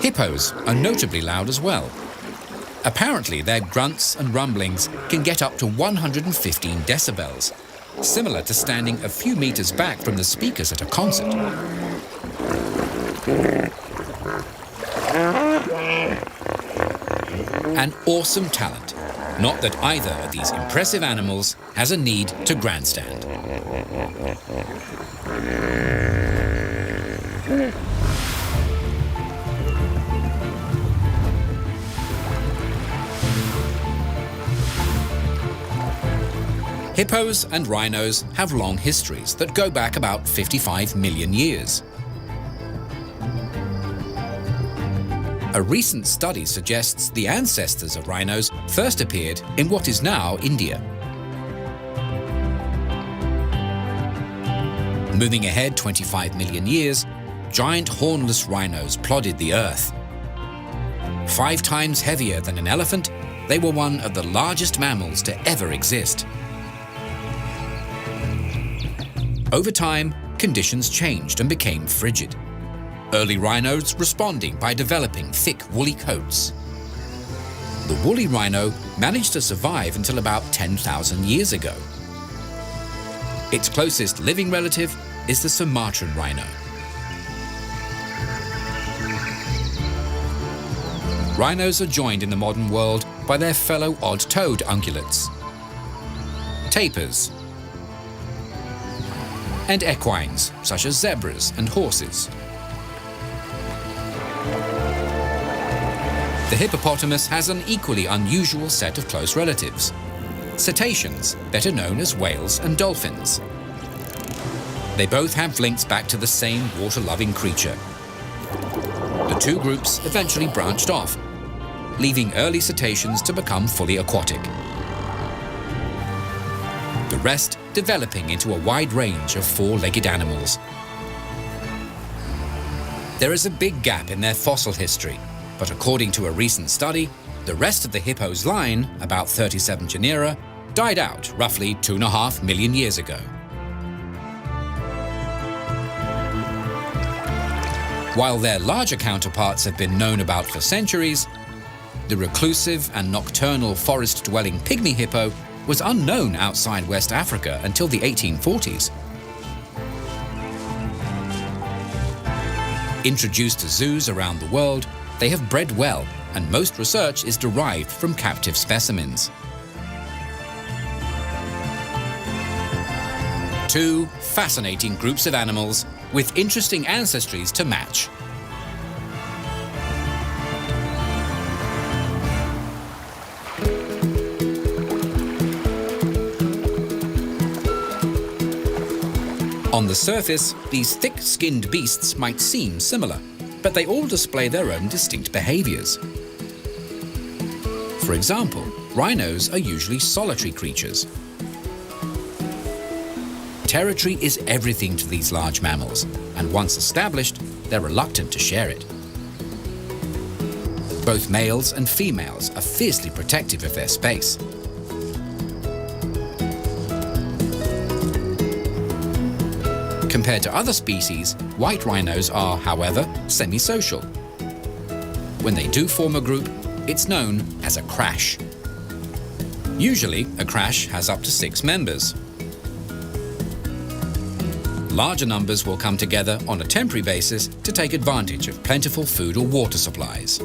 Hippos are notably loud as well. Apparently, their grunts and rumblings can get up to 115 decibels, similar to standing a few meters back from the speakers at a concert. An awesome talent. Not that either of these impressive animals has a need to grandstand. Hippos and rhinos have long histories that go back about 55 million years. A recent study suggests the ancestors of rhinos first appeared in what is now India. Moving ahead 25 million years, giant hornless rhinos plodded the earth. 5 times heavier than an elephant, they were one of the largest mammals to ever exist. Over time, conditions changed and became frigid. Early rhinos responding by developing thick, woolly coats. The woolly rhino managed to survive until about 10,000 years ago. Its closest living relative is the Sumatran rhino. Rhinos are joined in the modern world by their fellow odd-toed ungulates, tapirs, and equines, such as zebras and horses. The hippopotamus has an equally unusual set of close relatives, cetaceans, better known as whales and dolphins. They both have links back to the same water-loving creature. The two groups eventually branched off, leaving early cetaceans to become fully aquatic. The rest developing into a wide range of 4-legged animals. There is a big gap in their fossil history, but according to a recent study, the rest of the hippo's line, about 37 genera, died out roughly 2.5 million years ago. While their larger counterparts have been known about for centuries, the reclusive and nocturnal forest-dwelling pygmy hippo was unknown outside West Africa until the 1840s. Introduced to zoos around the world, they have bred well, and most research is derived from captive specimens. Two fascinating groups of animals with interesting ancestries to match. On the surface, these thick-skinned beasts might seem similar, but they all display their own distinct behaviors. For example, rhinos are usually solitary creatures. Territory is everything to these large mammals, and once established, they're reluctant to share it. Both males and females are fiercely protective of their space. Compared to other species, white rhinos are, however, semi-social. When they do form a group, it's known as a crash. Usually, a crash has up to 6 members. Larger numbers will come together on a temporary basis to take advantage of plentiful food or water supplies.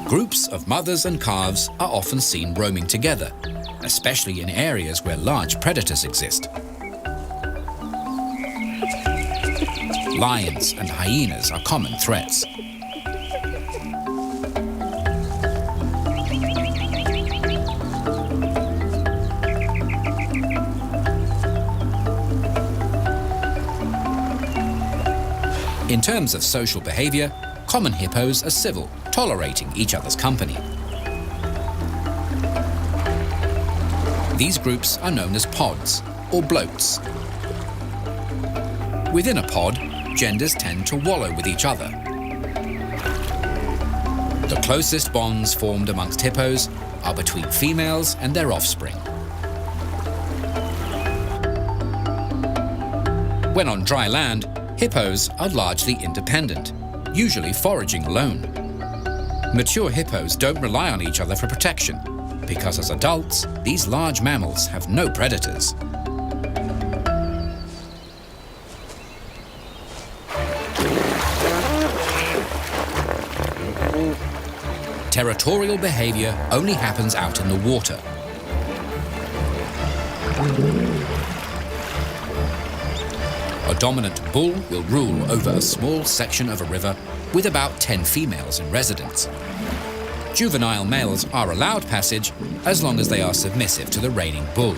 Groups of mothers and calves are often seen roaming together, especially in areas where large predators exist. Lions and hyenas are common threats. In terms of social behavior, common hippos are civil, tolerating each other's company. These groups are known as pods, or bloats. Within a pod, genders tend to wallow with each other. The closest bonds formed amongst hippos are between females and their offspring. When on dry land, hippos are largely independent, usually foraging alone. Mature hippos don't rely on each other for protection, because as adults, these large mammals have no predators. Territorial behavior only happens out in the water. A dominant bull will rule over a small section of a river with about 10 females in residence. Juvenile males are allowed passage as long as they are submissive to the reigning bull.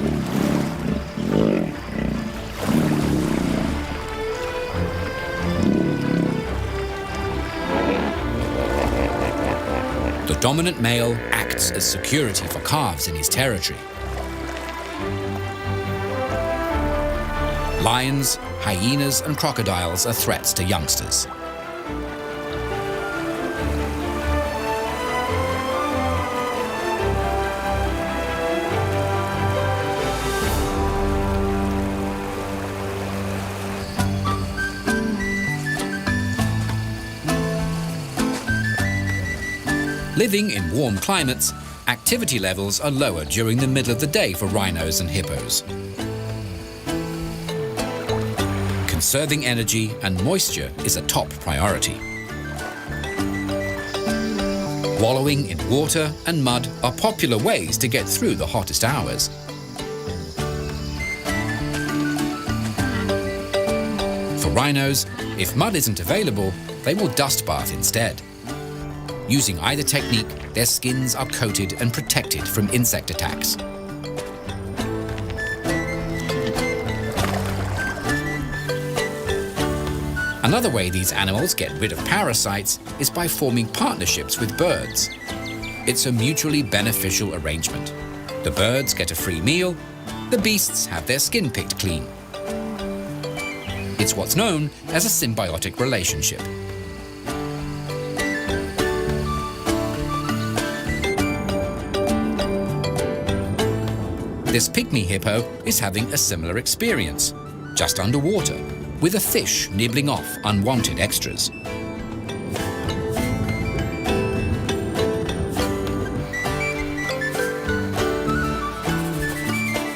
The dominant male acts as security for calves in his territory. Lions, hyenas, and crocodiles are threats to youngsters. Living in warm climates, activity levels are lower during the middle of the day for rhinos and hippos. Conserving energy and moisture is a top priority. Wallowing in water and mud are popular ways to get through the hottest hours. For rhinos, if mud isn't available, they will dust bath instead. Using either technique, their skins are coated and protected from insect attacks. Another way these animals get rid of parasites is by forming partnerships with birds. It's a mutually beneficial arrangement. The birds get a free meal, the beasts have their skin picked clean. It's what's known as a symbiotic relationship. This pygmy hippo is having a similar experience, just underwater, with a fish nibbling off unwanted extras.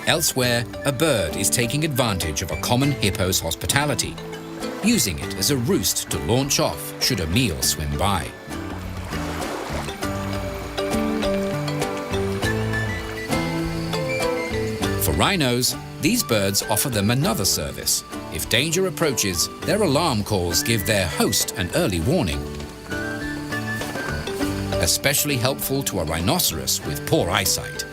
Elsewhere, a bird is taking advantage of a common hippo's hospitality, using it as a roost to launch off should a meal swim by. For rhinos, these birds offer them another service. If danger approaches, their alarm calls give their host an early warning. Especially helpful to a rhinoceros with poor eyesight.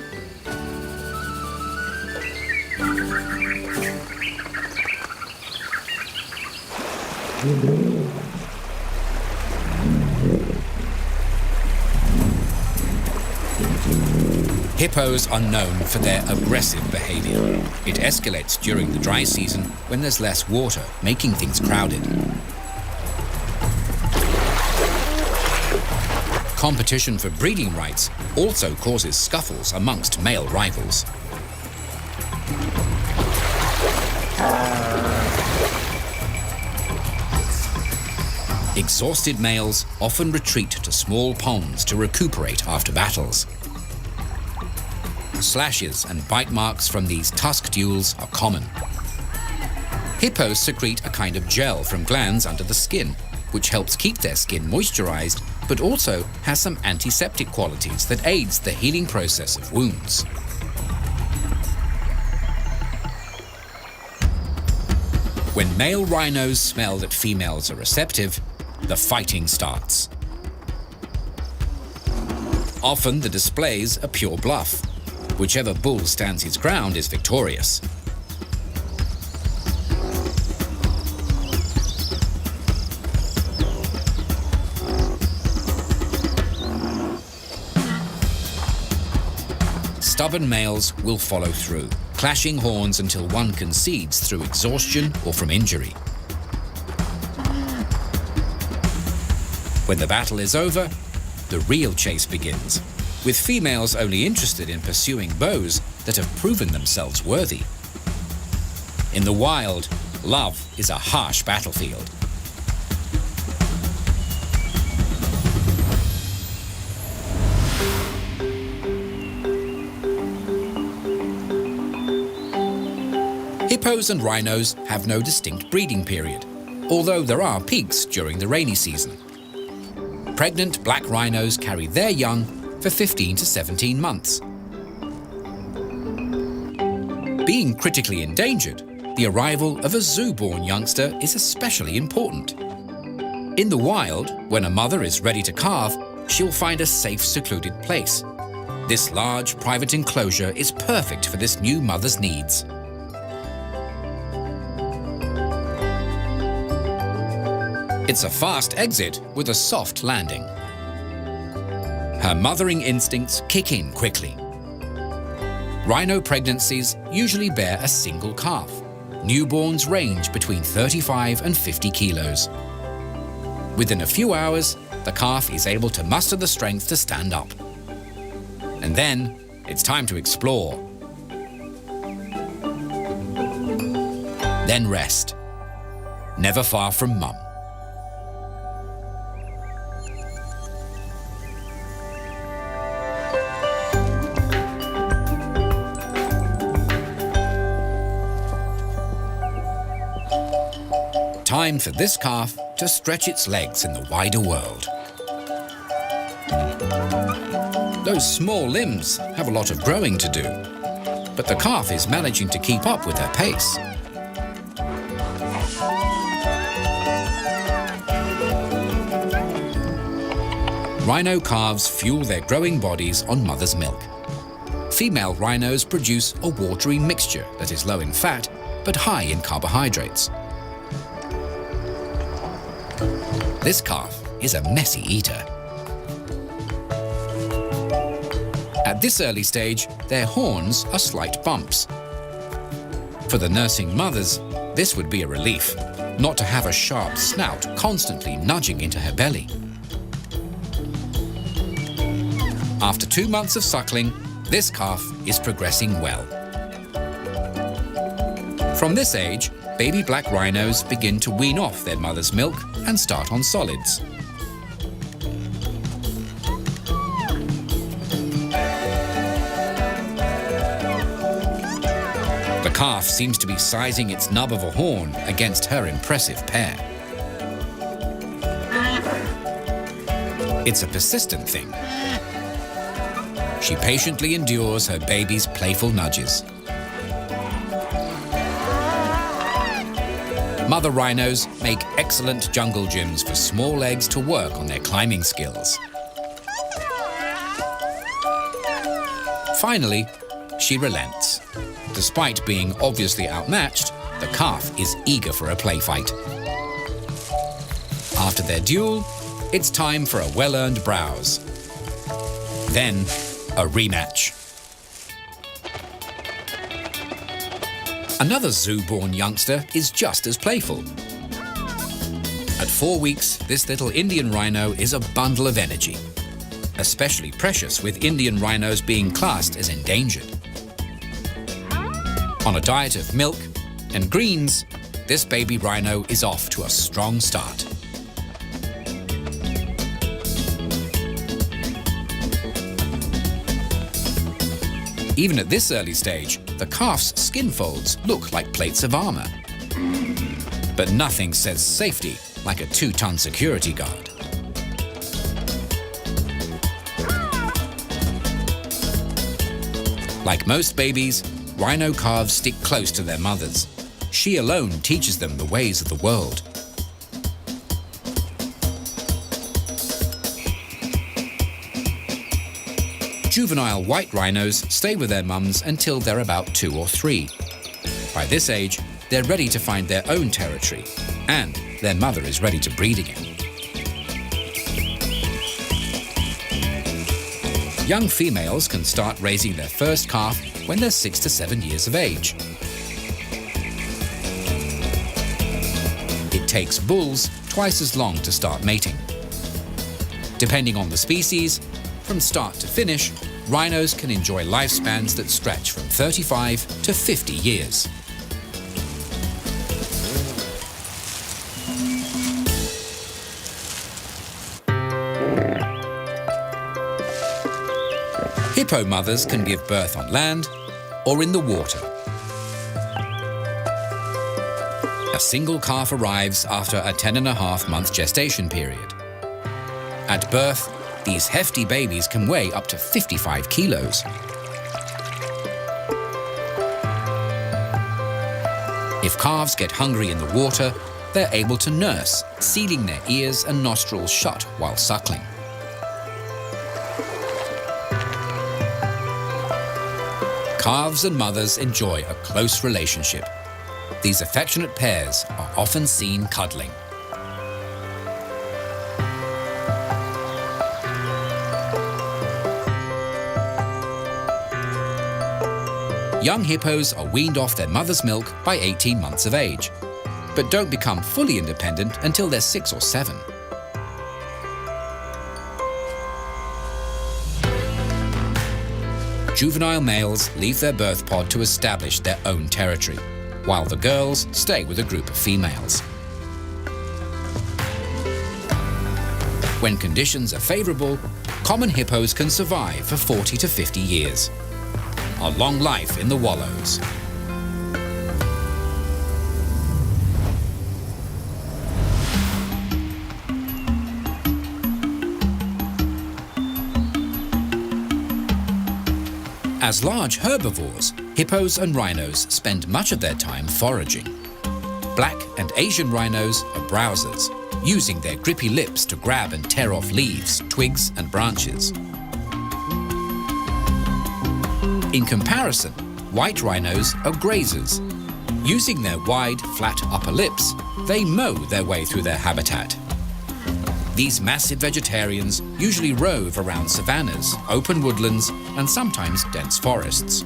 Hippos are known for their aggressive behavior. It escalates during the dry season when there's less water, making things crowded. Competition for breeding rights also causes scuffles amongst male rivals. Exhausted males often retreat to small ponds to recuperate after battles. Slashes and bite marks from these tusk duels are common. Hippos secrete a kind of gel from glands under the skin, which helps keep their skin moisturized, but also has some antiseptic qualities that aids the healing process of wounds. When male rhinos smell that females are receptive, the fighting starts. Often the displays are pure bluff. Whichever bull stands his ground is victorious. Stubborn males will follow through, clashing horns until one concedes through exhaustion or from injury. When the battle is over, the real chase begins, with females only interested in pursuing beaux that have proven themselves worthy. In the wild, love is a harsh battlefield. Hippos and rhinos have no distinct breeding period, although there are peaks during the rainy season. Pregnant black rhinos carry their young for 15 to 17 months. Being critically endangered, the arrival of a zoo-born youngster is especially important. In the wild, when a mother is ready to calve, she'll find a safe, secluded place. This large private enclosure is perfect for this new mother's needs. It's a fast exit with a soft landing. Her mothering instincts kick in quickly. Rhino pregnancies usually bear a single calf. Newborns range between 35 and 50 kilos. Within a few hours, the calf is able to muster the strength to stand up. And then, it's time to explore. Then rest. Never far from mum. Time for this calf to stretch its legs in the wider world. Those small limbs have a lot of growing to do, but the calf is managing to keep up with her pace. Rhino calves fuel their growing bodies on mother's milk. Female rhinos produce a watery mixture that is low in fat, but high in carbohydrates. This calf is a messy eater. At this early stage, their horns are slight bumps. For the nursing mothers, this would be a relief, not to have a sharp snout constantly nudging into her belly. After 2 months of suckling, this calf is progressing well. From this age, baby black rhinos begin to wean off their mother's milk and start on solids. The calf seems to be sizing its nub of a horn against her impressive pair. It's a persistent thing. She patiently endures her baby's playful nudges. Mother rhinos make excellent jungle gyms for small legs to work on their climbing skills. Finally, she relents. Despite being obviously outmatched, the calf is eager for a play fight. After their duel, it's time for a well-earned browse. Then, a rematch. Another zoo-born youngster is just as playful. At 4 weeks, this little Indian rhino is a bundle of energy, especially precious with Indian rhinos being classed as endangered. On a diet of milk and greens, this baby rhino is off to a strong start. Even at this early stage, the calf's skin folds look like plates of armor. But nothing says safety like a 2-ton security guard. Like most babies, rhino calves stick close to their mothers. She alone teaches them the ways of the world. Juvenile white rhinos stay with their mums until they're about 2 or 3. By this age, they're ready to find their own territory, and their mother is ready to breed again. Young females can start raising their first calf when they're 6 to 7 years of age. It takes bulls twice as long to start mating. Depending on the species, from start to finish, rhinos can enjoy lifespans that stretch from 35 to 50 years. Hippo mothers can give birth on land or in the water. A single calf arrives after a 10.5-month gestation period. At birth, these hefty babies can weigh up to 55 kilos. If calves get hungry in the water, they're able to nurse, sealing their ears and nostrils shut while suckling. Calves and mothers enjoy a close relationship. These affectionate pairs are often seen cuddling. Young hippos are weaned off their mother's milk by 18 months of age, but don't become fully independent until they're 6 or 7. Juvenile males leave their birth pod to establish their own territory, while the girls stay with a group of females. When conditions are favorable, common hippos can survive for 40 to 50 years. A long life in the wallows. As large herbivores, hippos and rhinos spend much of their time foraging. Black and Asian rhinos are browsers, using their grippy lips to grab and tear off leaves, twigs, and branches. In comparison, white rhinos are grazers. Using their wide, flat upper lips, they mow their way through their habitat. These massive vegetarians usually rove around savannas, open woodlands, and sometimes dense forests.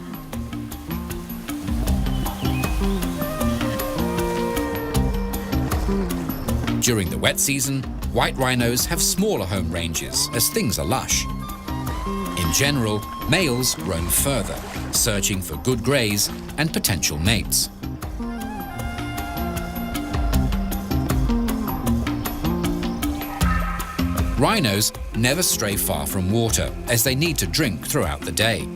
During the wet season, white rhinos have smaller home ranges as things are lush. In general, males roam further, searching for good graze and potential mates. Rhinos never stray far from water, as they need to drink throughout the day.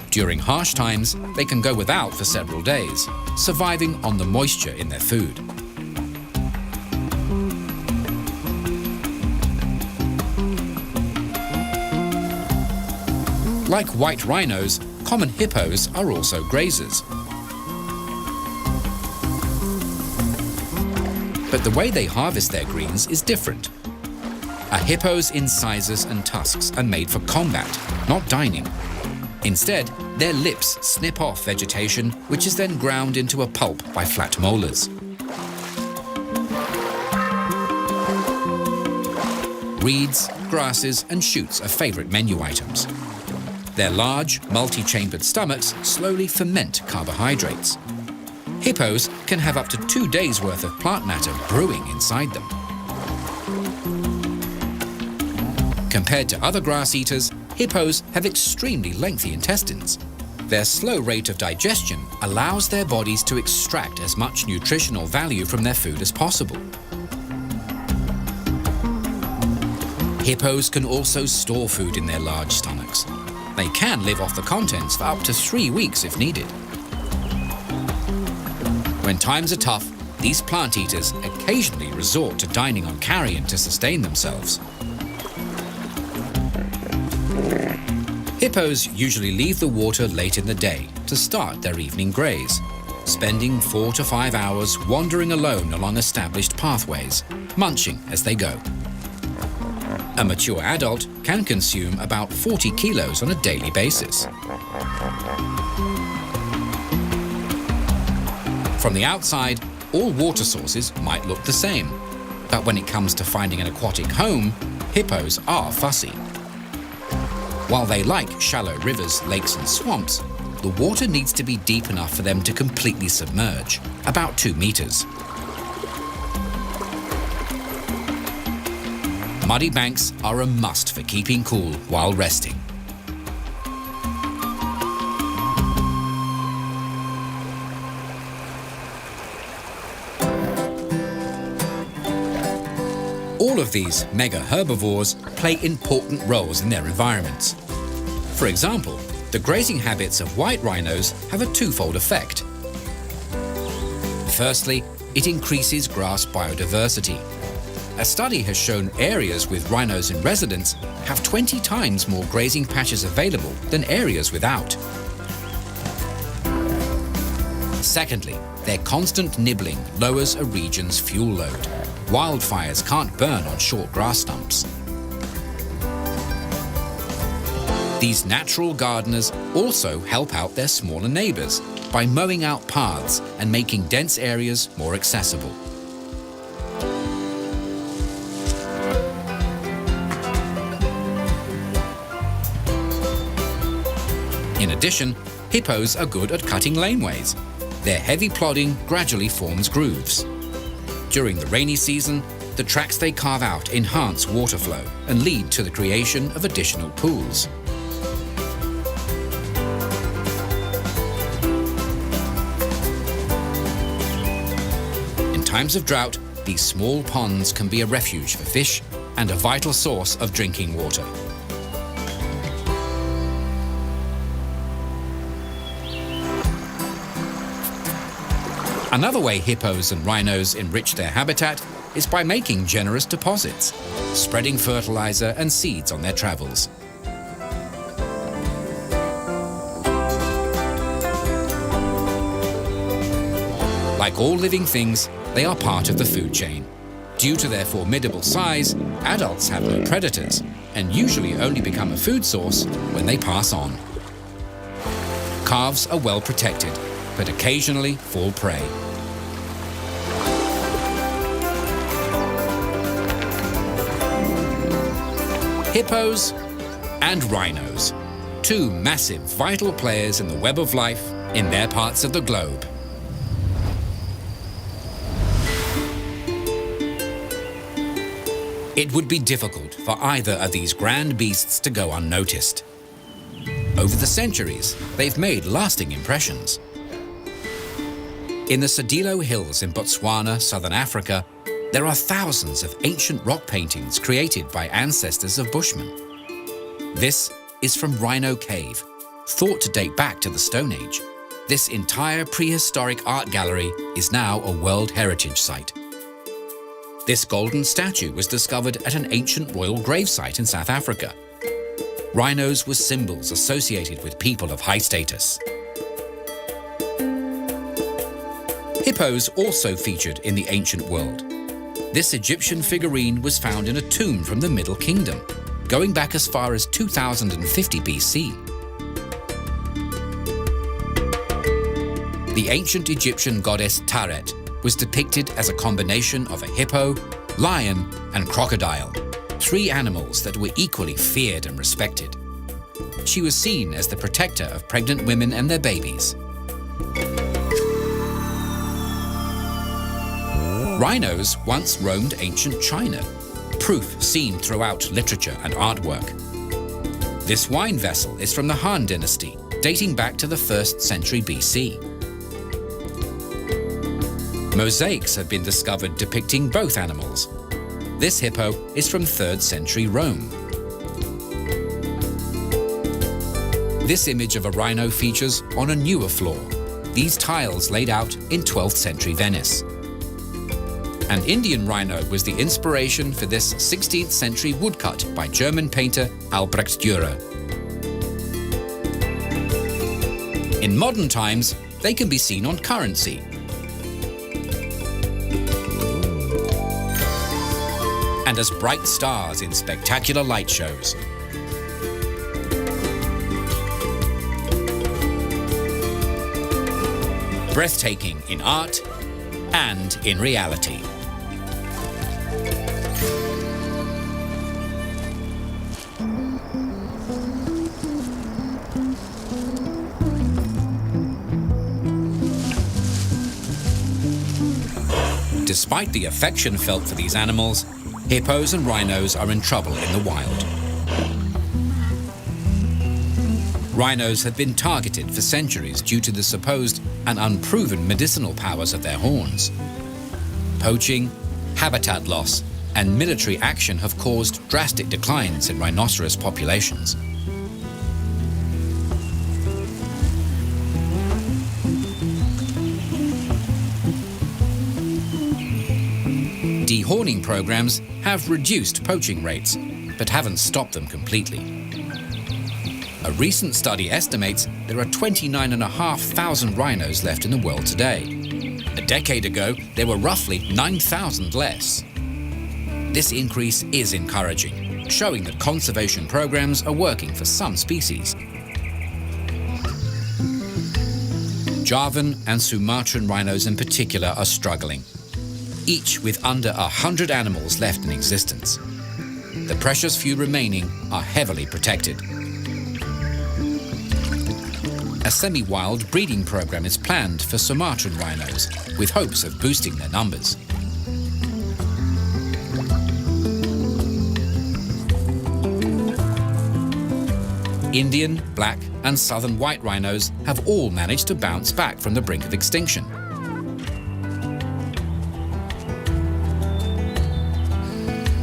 During harsh times, they can go without for several days, surviving on the moisture in their food. Like white rhinos, common hippos are also grazers. But the way they harvest their greens is different. A hippo's incisors and tusks are made for combat, not dining. Instead, their lips snip off vegetation, which is then ground into a pulp by flat molars. Reeds, grasses, and shoots are favorite menu items. Their large, multi-chambered stomachs slowly ferment carbohydrates. Hippos can have up to 2 days' worth of plant matter brewing inside them. Compared to other grass eaters, hippos have extremely lengthy intestines. Their slow rate of digestion allows their bodies to extract as much nutritional value from their food as possible. Hippos can also store food in their large stomachs. They can live off the contents for up to 3 weeks if needed. When times are tough, these plant eaters occasionally resort to dining on carrion to sustain themselves. Hippos usually leave the water late in the day to start their evening graze, spending 4 to 5 hours wandering alone along established pathways, munching as they go. A mature adult can consume about 40 kilos on a daily basis. From the outside, all water sources might look the same, but when it comes to finding an aquatic home, hippos are fussy. While they like shallow rivers, lakes, and swamps, the water needs to be deep enough for them to completely submerge, about 2 meters. Muddy banks are a must for keeping cool while resting. All of these mega herbivores play important roles in their environments. For example, the grazing habits of white rhinos have a twofold effect. Firstly, it increases grass biodiversity. A study has shown areas with rhinos in residence have 20 times more grazing patches available than areas without. Secondly, their constant nibbling lowers a region's fuel load. Wildfires can't burn on short grass stumps. These natural gardeners also help out their smaller neighbors by mowing out paths and making dense areas more accessible. In addition, hippos are good at cutting laneways. Their heavy plodding gradually forms grooves. During the rainy season, the tracks they carve out enhance water flow and lead to the creation of additional pools. In times of drought, these small ponds can be a refuge for fish and a vital source of drinking water. Another way hippos and rhinos enrich their habitat is by making generous deposits, spreading fertilizer and seeds on their travels. Like all living things, they are part of the food chain. Due to their formidable size, adults have no predators and usually only become a food source when they pass on. Calves are well protected, but occasionally fall prey. Hippos and rhinos, two massive, vital players in the web of life in their parts of the globe. It would be difficult for either of these grand beasts to go unnoticed. Over the centuries, they've made lasting impressions. In the Sedilo Hills in Botswana, southern Africa, there are thousands of ancient rock paintings created by ancestors of Bushmen. This is from Rhino Cave, thought to date back to the Stone Age. This entire prehistoric art gallery is now a World Heritage Site. This golden statue was discovered at an ancient royal gravesite in South Africa. Rhinos were symbols associated with people of high status. Hippos also featured in the ancient world. This Egyptian figurine was found in a tomb from the Middle Kingdom, going back as far as 2050 BC. The ancient Egyptian goddess Taret was depicted as a combination of a hippo, lion, and crocodile, three animals that were equally feared and respected. She was seen as the protector of pregnant women and their babies. Rhinos once roamed ancient China, proof seen throughout literature and artwork. This wine vessel is from the Han Dynasty, dating back to the 1st century BC. Mosaics have been discovered depicting both animals. This hippo is from 3rd century Rome. This image of a rhino features on a newer floor, these tiles laid out in 12th century Venice. An Indian rhino was the inspiration for this 16th century woodcut by German painter Albrecht Dürer. In modern times, they can be seen on currency. And as bright stars in spectacular light shows. Breathtaking in art and in reality. Despite the affection felt for these animals, hippos and rhinos are in trouble in the wild. Rhinos have been targeted for centuries due to the supposed and unproven medicinal powers of their horns. Poaching, habitat loss, and military action have caused drastic declines in rhinoceros populations. Dehorning programs have reduced poaching rates, but haven't stopped them completely. A recent study estimates there are 29,500 rhinos left in the world today. A decade ago, there were roughly 9,000 less. This increase is encouraging, showing that conservation programs are working for some species. Javan and Sumatran rhinos in particular are struggling, each with under 100 animals left in existence. The precious few remaining are heavily protected. A semi-wild breeding program is planned for Sumatran rhinos, with hopes of boosting their numbers. Indian, black, and southern white rhinos have all managed to bounce back from the brink of extinction.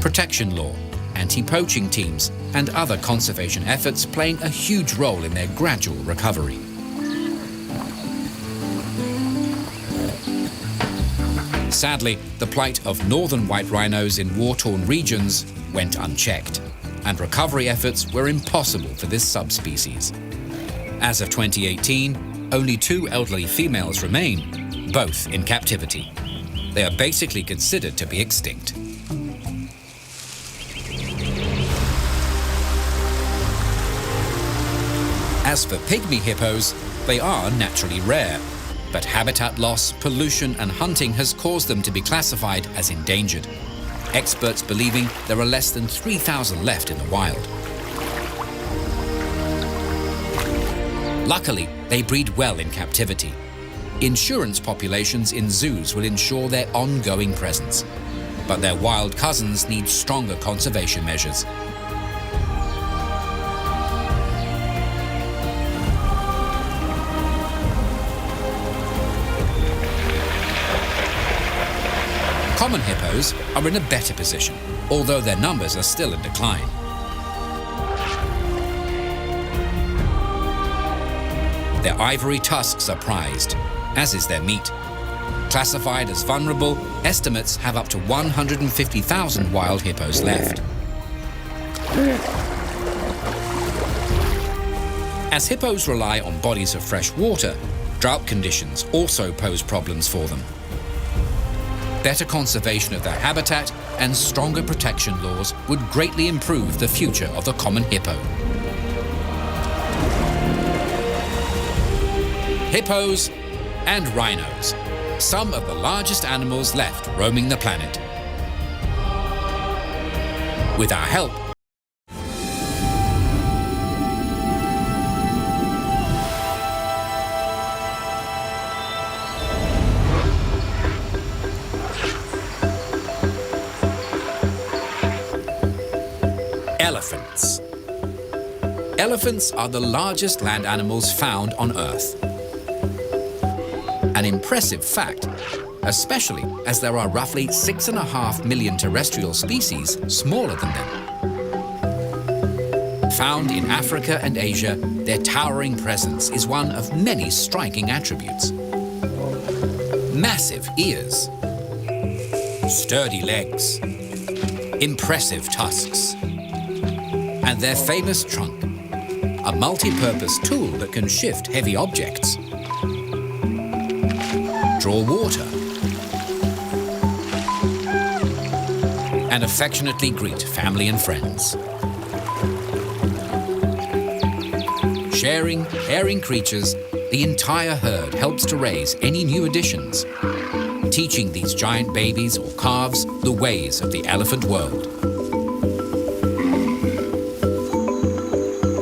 Protection law, anti-poaching teams, and other conservation efforts playing a huge role in their gradual recovery. Sadly, the plight of northern white rhinos in war-torn regions went unchecked, and recovery efforts were impossible for this subspecies. As of 2018, only 2 elderly females remain, both in captivity. They are basically considered to be extinct. As for pygmy hippos, they are naturally rare, but habitat loss, pollution, and hunting has caused them to be classified as endangered. Experts believing there are less than 3,000 left in the wild. Luckily, they breed well in captivity. Insurance populations in zoos will ensure their ongoing presence, but their wild cousins need stronger conservation measures. Common hippos are in a better position, although their numbers are still in decline. Their ivory tusks are prized, as is their meat. Classified as vulnerable, estimates have up to 150,000 wild hippos left. As hippos rely on bodies of fresh water, drought conditions also pose problems for them. Better conservation of their habitat and stronger protection laws would greatly improve the future of the common hippo. Hippos and rhinos, some of the largest animals left roaming the planet. With our help, elephants. Elephants are the largest land animals found on Earth. An impressive fact, especially as there are roughly 6.5 million terrestrial species smaller than them. Found in Africa and Asia, their towering presence is one of many striking attributes. Massive ears, sturdy legs, impressive tusks, and their famous trunk, a multi-purpose tool that can shift heavy objects, draw water, and affectionately greet family and friends. Sharing, caring creatures, the entire herd helps to raise any new additions, teaching these giant babies or calves the ways of the elephant world.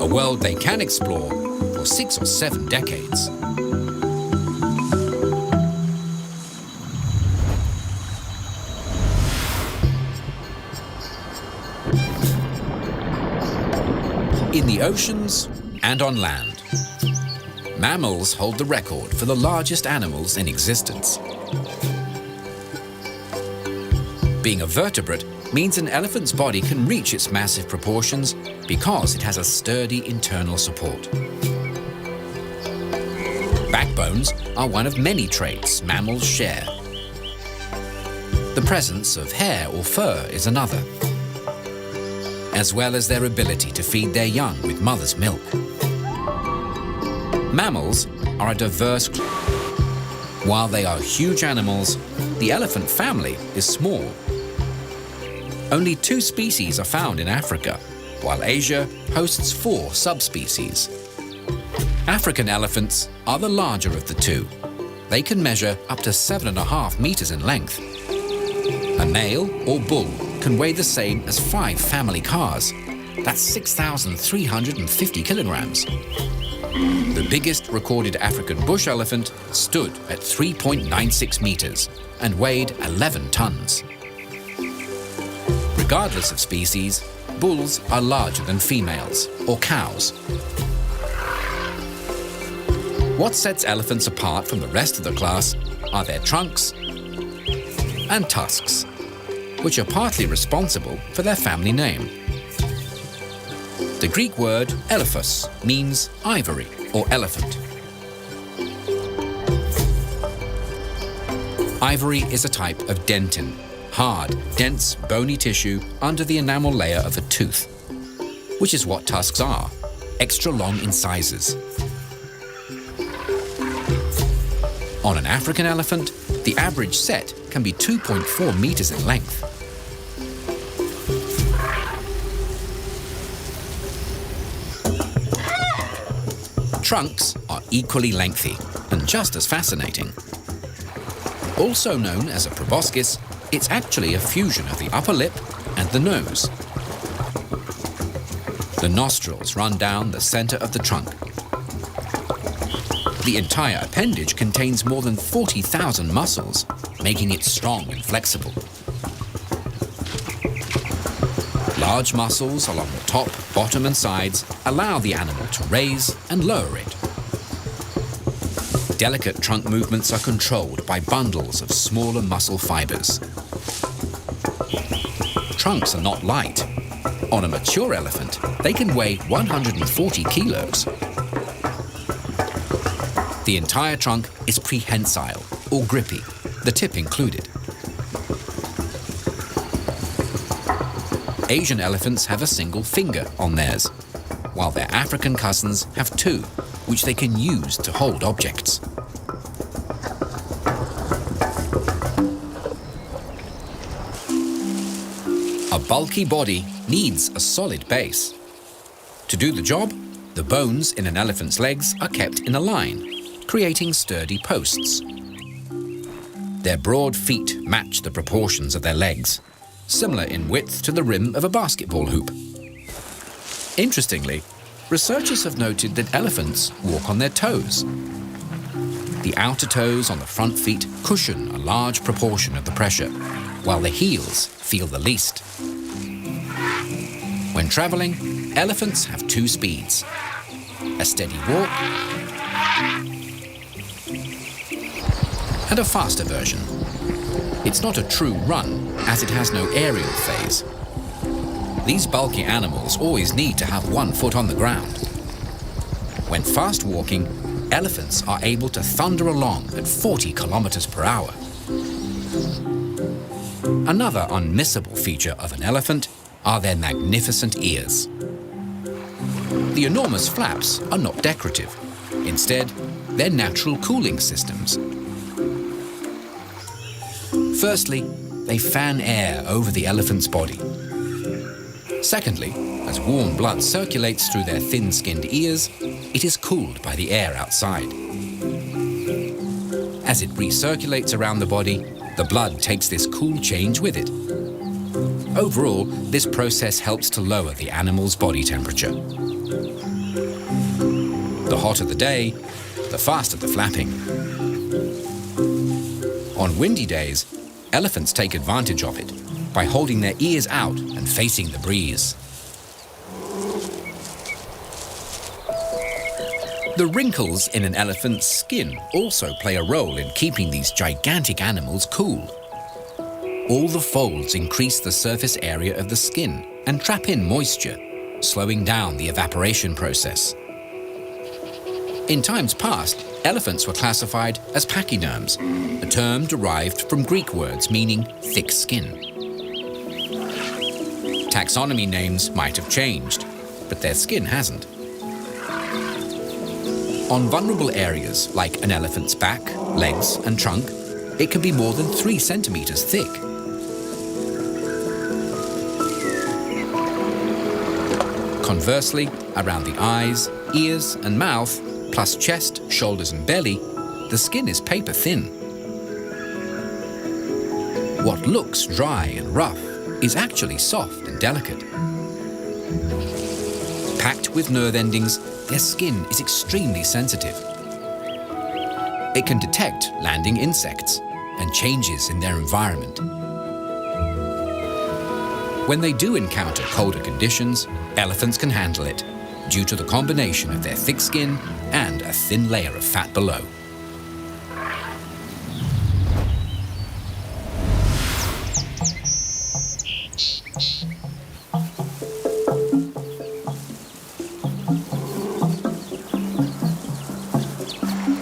A world they can explore for 6 or 7 decades. In the oceans and on land, mammals hold the record for the largest animals in existence. Being a vertebrate means an elephant's body can reach its massive proportions because it has a sturdy internal support. Backbones are one of many traits mammals share. The presence of hair or fur is another, as well as their ability to feed their young with mother's milk. Mammals are a diverse class. While they are huge animals, the elephant family is small. Only 2 species are found in Africa, while Asia hosts 4 subspecies. African elephants are the larger of the 2. They can measure up to 7.5 meters in length. A male or bull can weigh the same as 5 family cars. That's 6,350 kilograms. The biggest recorded African bush elephant stood at 3.96 meters and weighed 11 tons. Regardless of species, bulls are larger than females, or cows. What sets elephants apart from the rest of the class are their trunks and tusks, which are partly responsible for their family name. The Greek word elephos means ivory or elephant. Ivory is a type of dentin, hard, dense, bony tissue under the enamel layer of a tooth, which is what tusks are, extra long incisors. On an African elephant, the average set can be 2.4 meters in length. Trunks are equally lengthy and just as fascinating. Also known as a proboscis, it's actually a fusion of the upper lip and the nose. The nostrils run down the center of the trunk. The entire appendage contains more than 40,000 muscles, making it strong and flexible. Large muscles along the top, bottom and sides allow the animal to raise and lower it. Delicate trunk movements are controlled by bundles of smaller muscle fibers. Trunks are not light. On a mature elephant, they can weigh 140 kilos. The entire trunk is prehensile, or grippy, the tip included. Asian elephants have a single finger on theirs, while their African cousins have 2, which they can use to hold objects. A bulky body needs a solid base. To do the job, the bones in an elephant's legs are kept in a line, creating sturdy posts. Their broad feet match the proportions of their legs, similar in width to the rim of a basketball hoop. Interestingly, researchers have noted that elephants walk on their toes. The outer toes on the front feet cushion a large proportion of the pressure, while the heels feel the least. When traveling, elephants have 2 speeds: a steady walk and a faster version. It's not a true run, as it has no aerial phase. These bulky animals always need to have 1 foot on the ground. When fast walking, elephants are able to thunder along at 40 kilometers per hour. Another unmissable feature of an elephant are their magnificent ears. The enormous flaps are not decorative. Instead, they're natural cooling systems. Firstly, they fan air over the elephant's body. Secondly, as warm blood circulates through their thin-skinned ears, it is cooled by the air outside. As it recirculates around the body, the blood takes this cool change with it. Overall, this process helps to lower the animal's body temperature. The hotter the day, the faster the flapping. On windy days, elephants take advantage of it by holding their ears out and facing the breeze. The wrinkles in an elephant's skin also play a role in keeping these gigantic animals cool. All the folds increase the surface area of the skin and trap in moisture, slowing down the evaporation process. In times past, elephants were classified as pachyderms, a term derived from Greek words meaning thick skin. Taxonomy names might have changed, but their skin hasn't. On vulnerable areas like an elephant's back, legs and trunk, it can be more than 3 centimeters thick. Conversely, around the eyes, ears and mouth, plus chest, shoulders and belly, the skin is paper thin. What looks dry and rough is actually soft and delicate. Packed with nerve endings, their skin is extremely sensitive. It can detect landing insects and changes in their environment. When they do encounter colder conditions, elephants can handle it due to the combination of their thick skin and a thin layer of fat below.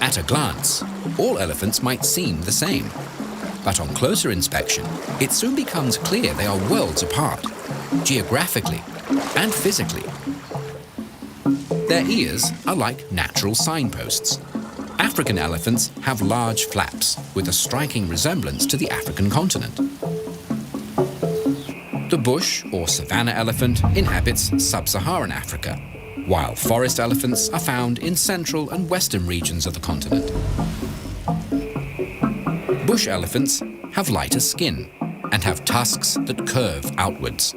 At a glance, all elephants might seem the same. But on closer inspection, it soon becomes clear they are worlds apart, geographically and physically. Their ears are like natural signposts. African elephants have large flaps with a striking resemblance to the African continent. The bush or savanna elephant inhabits sub-Saharan Africa, while forest elephants are found in central and western regions of the continent. Bush elephants have lighter skin and have tusks that curve outwards.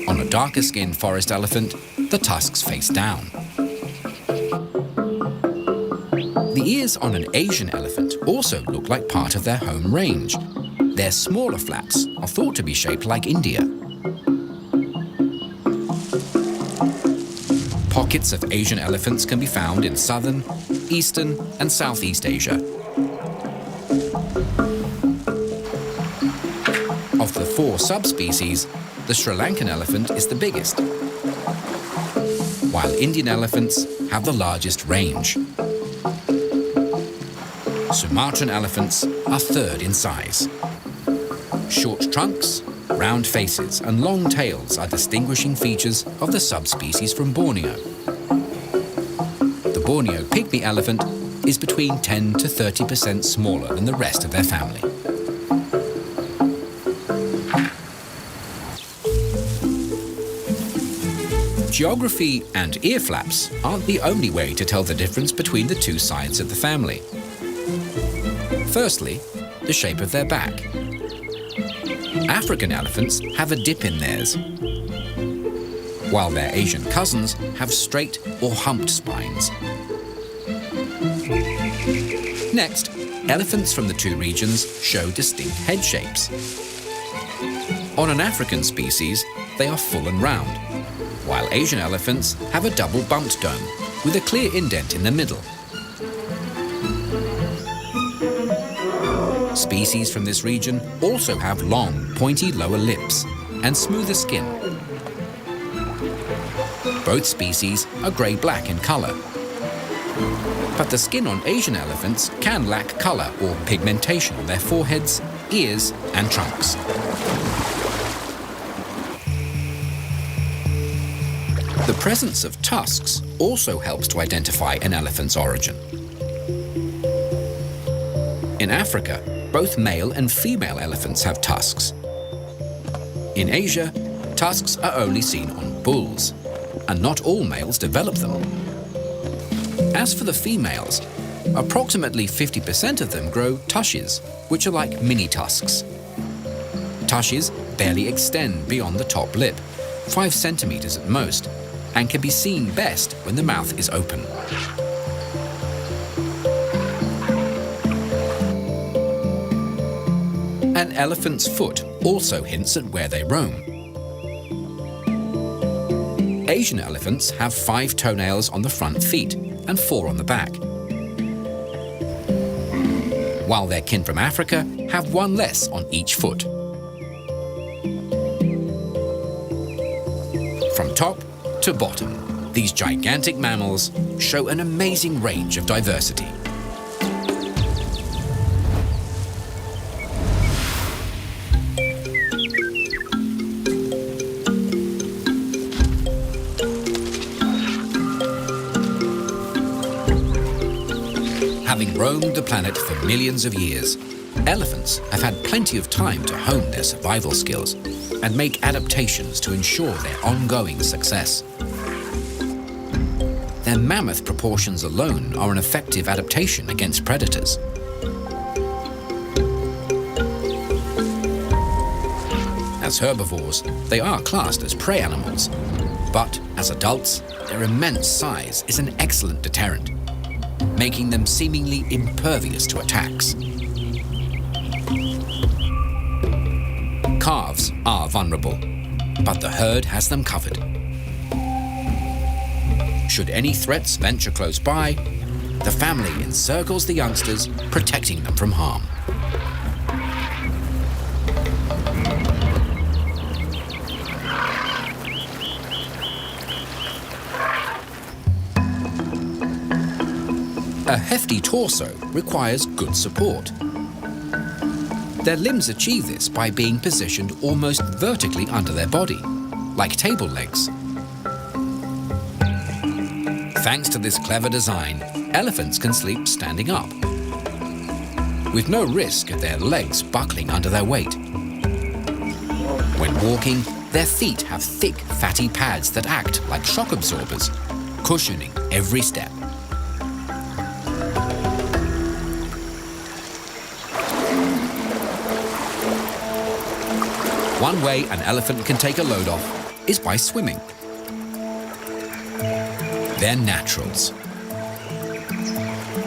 On a darker-skinned forest elephant, the tusks face down. The ears on an Asian elephant also look like part of their home range. Their smaller flaps are thought to be shaped like India. Pockets of Asian elephants can be found in southern, eastern, and Southeast Asia. Of the 4 subspecies, the Sri Lankan elephant is the biggest, while Indian elephants have the largest range. Sumatran elephants are 3rd in size. Short trunks, round faces, and long tails are distinguishing features of the subspecies from Borneo. The Borneo pygmy elephant is between 10 to 30% smaller than the rest of their family. Geography and ear flaps aren't the only way to tell the difference between the 2 sides of the family. Firstly, the shape of their back. African elephants have a dip in theirs, while their Asian cousins have straight or humped spines. Next, elephants from the 2 regions show distinct head shapes. On an African species, they are full and round, while Asian elephants have a double bumped dome with a clear indent in the middle. Species from this region also have long, pointy lower lips and smoother skin. Both species are grey-black in colour, but the skin on Asian elephants can lack colour or pigmentation on their foreheads, ears and trunks. The presence of tusks also helps to identify an elephant's origin. In Africa, both male and female elephants have tusks. In Asia, tusks are only seen on bulls, and not all males develop them. As for the females, approximately 50% of them grow tushes, which are like mini tusks. Tushes barely extend beyond the top lip, 5 centimeters at most, and can be seen best when the mouth is open. An elephant's foot also hints at where they roam. Asian elephants have 5 toenails on the front feet and 4 on the back, while their kin from Africa have 1 less on each foot. From top to bottom, These gigantic mammals show an amazing range of diversity. Having roamed the planet for millions of years, elephants have had plenty of time to hone their survival skills and make adaptations to ensure their ongoing success. Their mammoth proportions alone are an effective adaptation against predators. As herbivores, they are classed as prey animals, but as adults, their immense size is an excellent deterrent, making them seemingly impervious to attacks. Calves are vulnerable, but the herd has them covered. Should any threats venture close by, the family encircles the youngsters, protecting them from harm. A hefty torso requires good support. Their limbs achieve this by being positioned almost vertically under their body, like table legs. Thanks to this clever design, elephants can sleep standing up, with no risk of their legs buckling under their weight. When walking, their feet have thick, fatty pads that act like shock absorbers, cushioning every step. One way an elephant can take a load off is by swimming. They're naturals.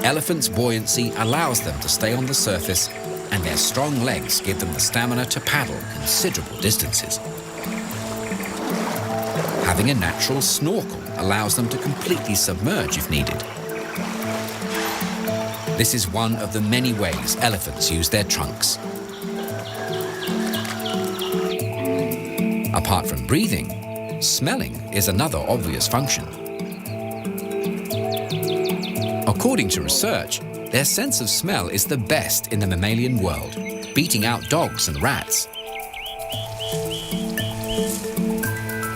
Elephants' buoyancy allows them to stay on the surface, and their strong legs give them the stamina to paddle considerable distances. Having a natural snorkel allows them to completely submerge if needed. This is one of the many ways elephants use their trunks. Apart from breathing, smelling is another obvious function. According to research, their sense of smell is the best in the mammalian world, beating out dogs and rats.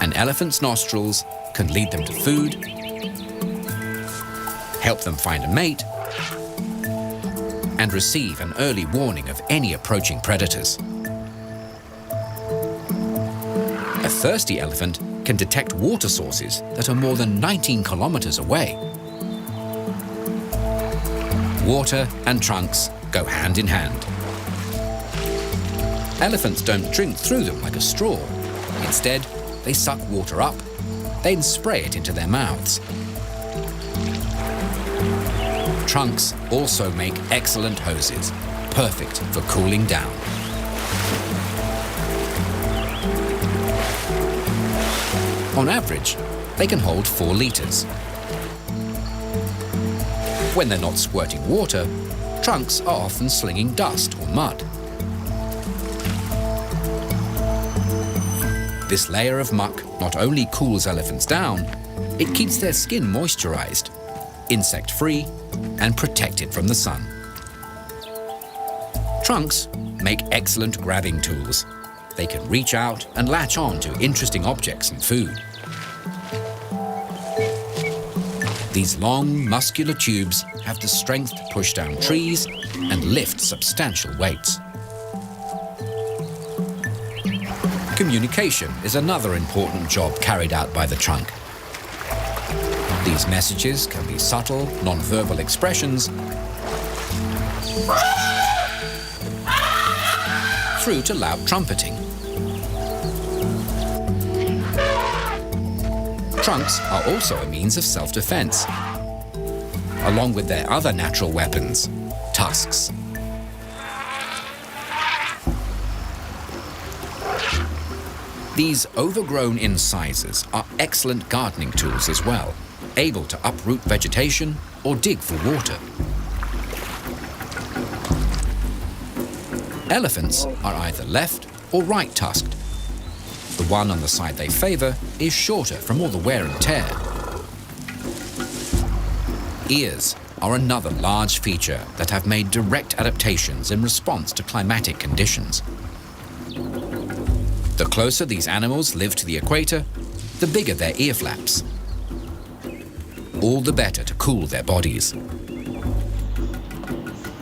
An elephant's nostrils can lead them to food, help them find a mate, and receive an early warning of any approaching predators. A thirsty elephant can detect water sources that are more than 19 kilometers away. Water and trunks go hand in hand. Elephants don't drink through them like a straw. Instead, they suck water up, then spray it into their mouths. Trunks also make excellent hoses, perfect for cooling down. On average, they can hold 4 liters. When they're not squirting water, trunks are often slinging dust or mud. This layer of muck not only cools elephants down, it keeps their skin moisturized, insect-free, and protected from the sun. Trunks make excellent grabbing tools. They can reach out and latch on to interesting objects and food. These long, muscular tubes have the strength to push down trees and lift substantial weights. Communication is another important job carried out by the trunk. These messages can be subtle, non-verbal expressions through to loud trumpeting. Trunks are also a means of self-defense, along with their other natural weapons, tusks. These overgrown incisors are excellent gardening tools as well, able to uproot vegetation or dig for water. Elephants are either left or right-tusked. The one on the side they favor is shorter from all the wear and tear, Ears are another large feature that have made direct adaptations in response to climatic conditions. The closer these animals live to the equator, the bigger their ear flaps. All the better to cool their bodies.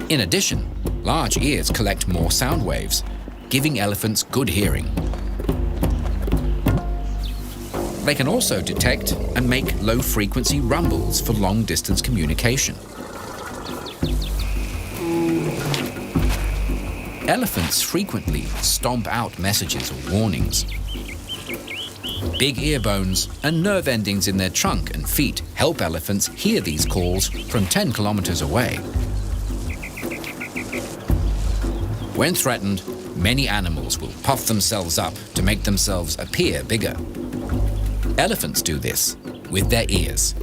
In addition, large ears collect more sound waves, giving elephants good hearing. They can also detect and make low-frequency rumbles for long-distance communication. Elephants frequently stomp out messages or warnings. Big ear bones and nerve endings in their trunk and feet help elephants hear these calls from 10 kilometers away. When threatened, many animals will puff themselves up to make themselves appear bigger. Elephants do this with their ears.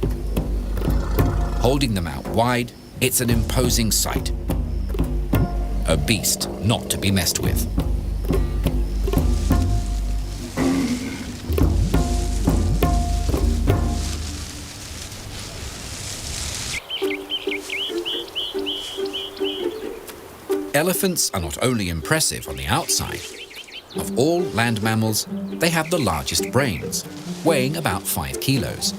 Holding them out wide, it's an imposing sight. A beast not to be messed with. Elephants are not only impressive on the outside. Of all land mammals, they have the largest brains, weighing about 5 kilos.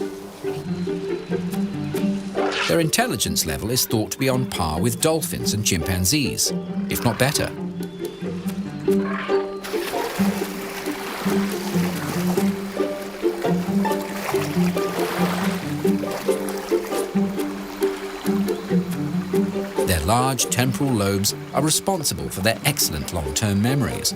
Their intelligence level is thought to be on par with dolphins and chimpanzees, if not better. Their large temporal lobes are responsible for their excellent long-term memories,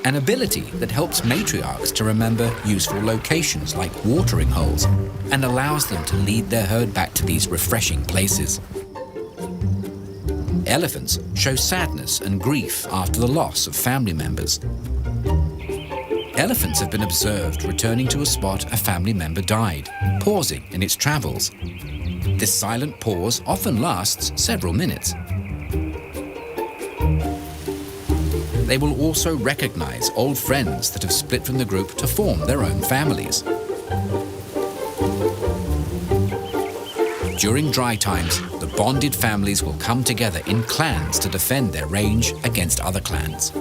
an ability that helps matriarchs to remember useful locations like watering holes and allows them to lead their herd back to these refreshing places. Elephants show sadness and grief after the loss of family members. Elephants have been observed returning to a spot a family member died, pausing in its travels. This silent pause often lasts several minutes. They will also recognize old friends that have split from the group to form their own families. During dry times, the bonded families will come together in clans to defend their range against other clans.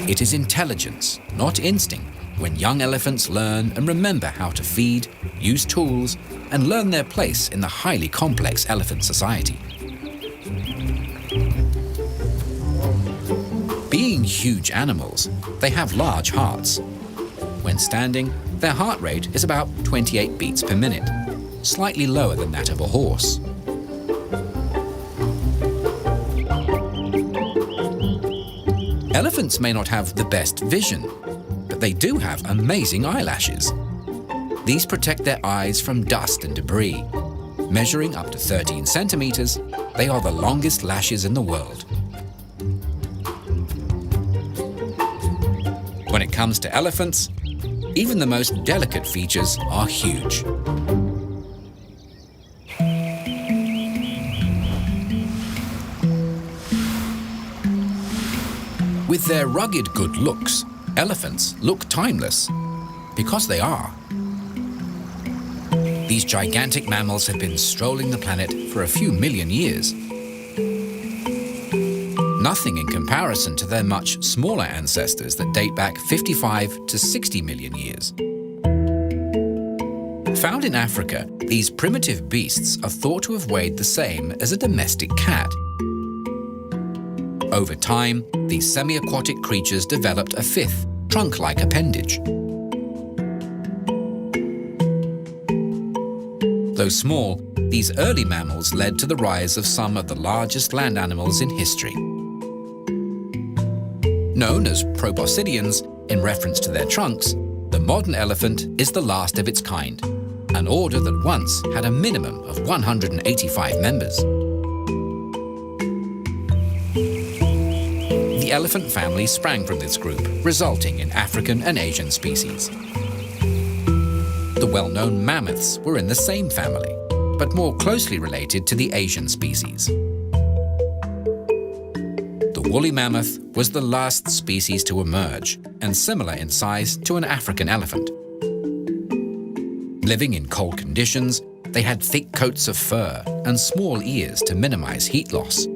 It is intelligence, not instinct, when young elephants learn and remember how to feed, use tools, and learn their place in the highly complex elephant society. Being huge animals, they have large hearts. When standing, their heart rate is about 28 beats per minute, slightly lower than that of a horse. Elephants may not have the best vision, but they do have amazing eyelashes. These protect their eyes from dust and debris. Measuring up to 13 centimeters, they are the longest lashes in the world. When it comes to elephants, even the most delicate features are huge. With their rugged good looks, elephants look timeless, because they are. These gigantic mammals have been strolling the planet for a few million years. Nothing in comparison to their much smaller ancestors that date back 55 to 60 million years. Found in Africa, these primitive beasts are thought to have weighed the same as a domestic cat. Over time, these semi-aquatic creatures developed a fifth, trunk-like appendage. Though small, these early mammals led to the rise of some of the largest land animals in history. Known as proboscideans, in reference to their trunks, the modern elephant is the last of its kind, an order that once had a minimum of 185 members. The elephant family sprang from this group, resulting in African and Asian species. The well-known mammoths were in the same family, but more closely related to the Asian species. The woolly mammoth was the last species to emerge, and similar in size to an African elephant. Living in cold conditions, they had thick coats of fur and small ears to minimize heat loss.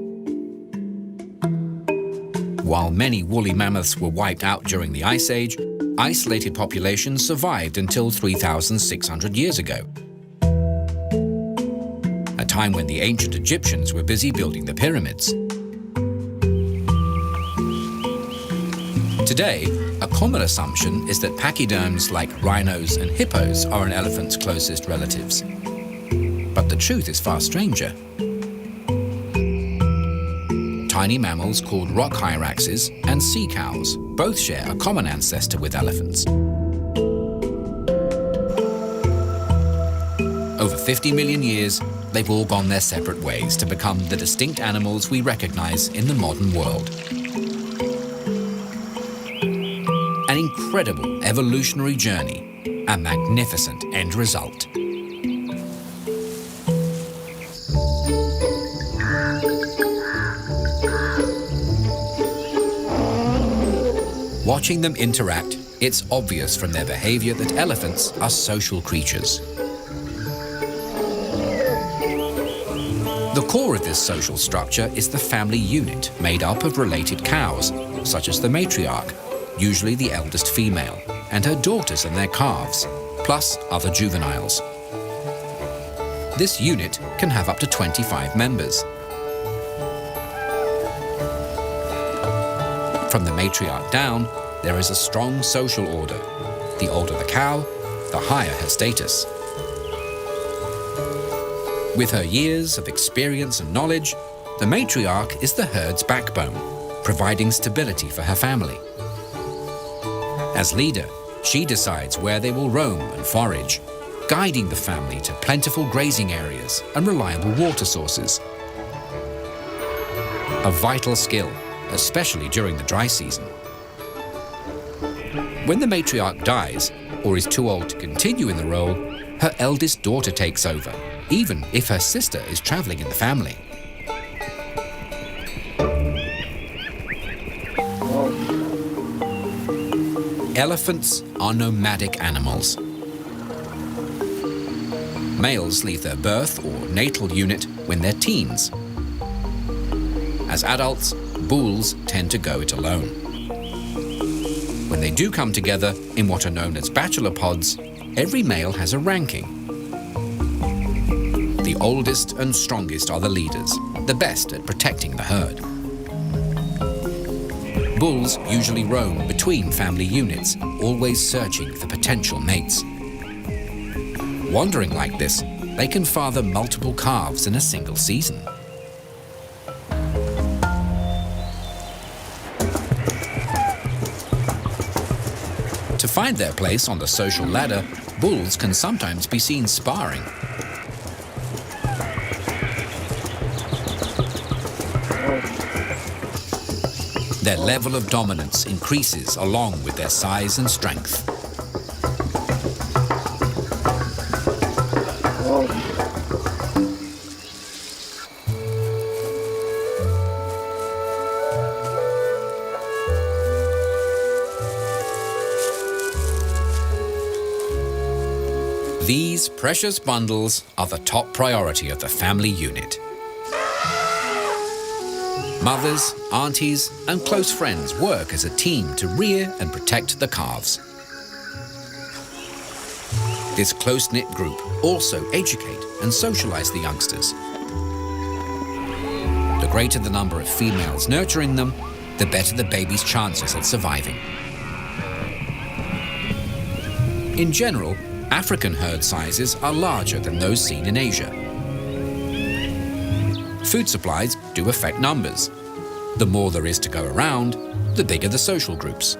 While many woolly mammoths were wiped out during the Ice Age, isolated populations survived until 3,600 years ago, a time when the ancient Egyptians were busy building the pyramids. Today, a common assumption is that pachyderms like rhinos and hippos are an elephant's closest relatives. But the truth is far stranger. Tiny mammals called rock hyraxes and sea cows both share a common ancestor with elephants. Over 50 million years, they've all gone their separate ways to become the distinct animals we recognize in the modern world. An incredible evolutionary journey, a magnificent end result. Watching them interact, it's obvious from their behavior that elephants are social creatures. The core of this social structure is the family unit made up of related cows, such as the matriarch, usually the eldest female, and her daughters and their calves, plus other juveniles. This unit can have up to 25 members. From the matriarch down, there is a strong social order. The older the cow, the higher her status. With her years of experience and knowledge, the matriarch is the herd's backbone, providing stability for her family. As leader, she decides where they will roam and forage, guiding the family to plentiful grazing areas and reliable water sources. A vital skill, especially during the dry season. When the matriarch dies, or is too old to continue in the role, her eldest daughter takes over, even if her sister is traveling in the family. Elephants are nomadic animals. Males leave their birth or natal unit when they're teens. As adults, bulls tend to go it alone. When they do come together in what are known as bachelor pods, every male has a ranking. The oldest and strongest are the leaders, the best at protecting the herd. Bulls usually roam between family units, always searching for potential mates. Wandering like this, they can father multiple calves in a single season. To find their place on the social ladder, bulls can sometimes be seen sparring. Their level of dominance increases along with their size and strength. These precious bundles are the top priority of the family unit. Mothers, aunties, and close friends work as a team to rear and protect the calves. This close-knit group also educate and socialize the youngsters. The greater the number of females nurturing them, the better the baby's chances at surviving. In general, African herd sizes are larger than those seen in Asia. Food supplies do affect numbers. The more there is to go around, the bigger the social groups.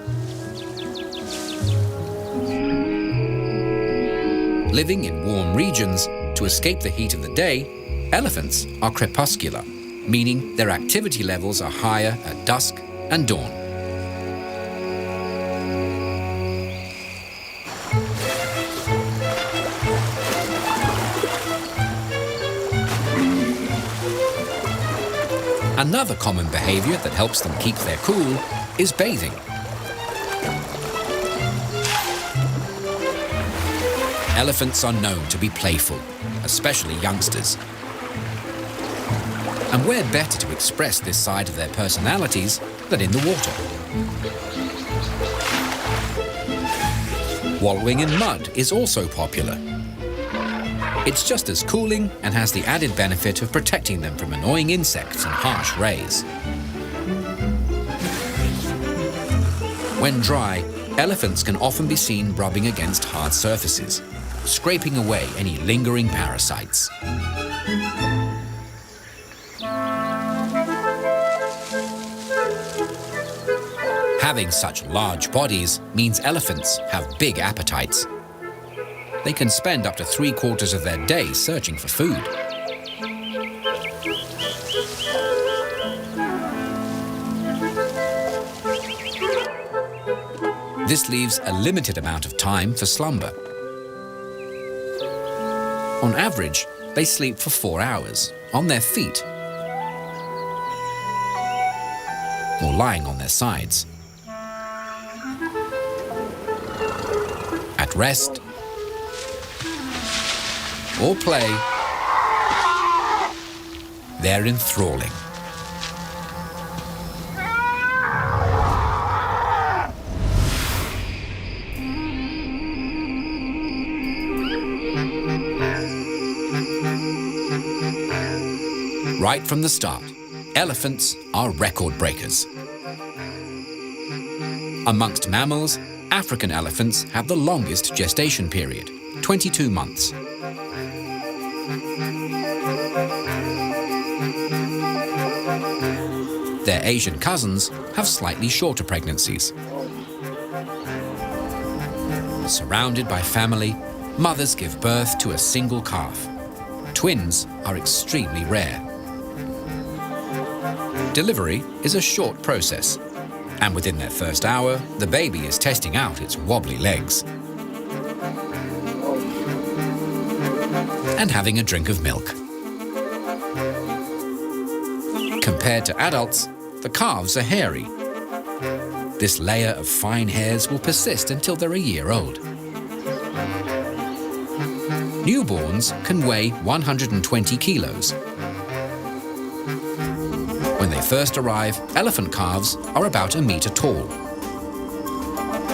Living in warm regions, to escape the heat of the day, elephants are crepuscular, meaning their activity levels are higher at dusk and dawn. Another common behavior that helps them keep their cool is bathing. Elephants are known to be playful, especially youngsters. And where better to express this side of their personalities than in the water? Wallowing in mud is also popular. It's just as cooling and has the added benefit of protecting them from annoying insects and harsh rays. When dry, elephants can often be seen rubbing against hard surfaces, scraping away any lingering parasites. Having such large bodies means elephants have big appetites. They can spend up to 3/4 of their day searching for food. This leaves a limited amount of time for slumber. On average, they sleep for 4 hours, on their feet, or lying on their sides. At rest, or play, they're enthralling. Right from the start, elephants are record breakers. Amongst mammals, African elephants have the longest gestation period, 22 months. Their Asian cousins have slightly shorter pregnancies. Surrounded by family, mothers give birth to a single calf. Twins are extremely rare. Delivery is a short process, and within their first hour, the baby is testing out its wobbly legs and having a drink of milk. Compared to adults, the calves are hairy. This layer of fine hairs will persist until they're a year old. Newborns can weigh 120 kilos. When they first arrive, elephant calves are about 1 meter tall.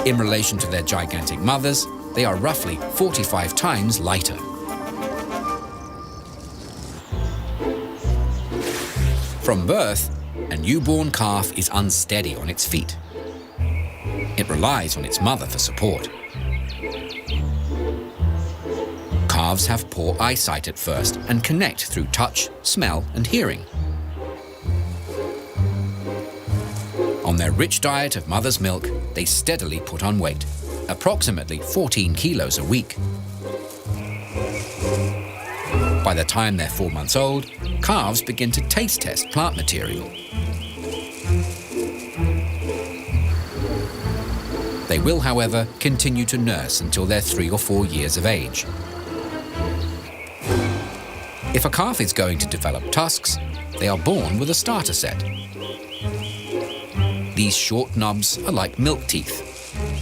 In relation to their gigantic mothers, they are roughly 45 times lighter. From birth, a newborn calf is unsteady on its feet. It relies on its mother for support. Calves have poor eyesight at first and connect through touch, smell, and hearing. On their rich diet of mother's milk, they steadily put on weight, approximately 14 kilos a week. By the time they're 4 months old, calves begin to taste test plant material. They will, however, continue to nurse until they're 3 or 4 years of age. If a calf is going to develop tusks, they are born with a starter set. These short knobs are like milk teeth.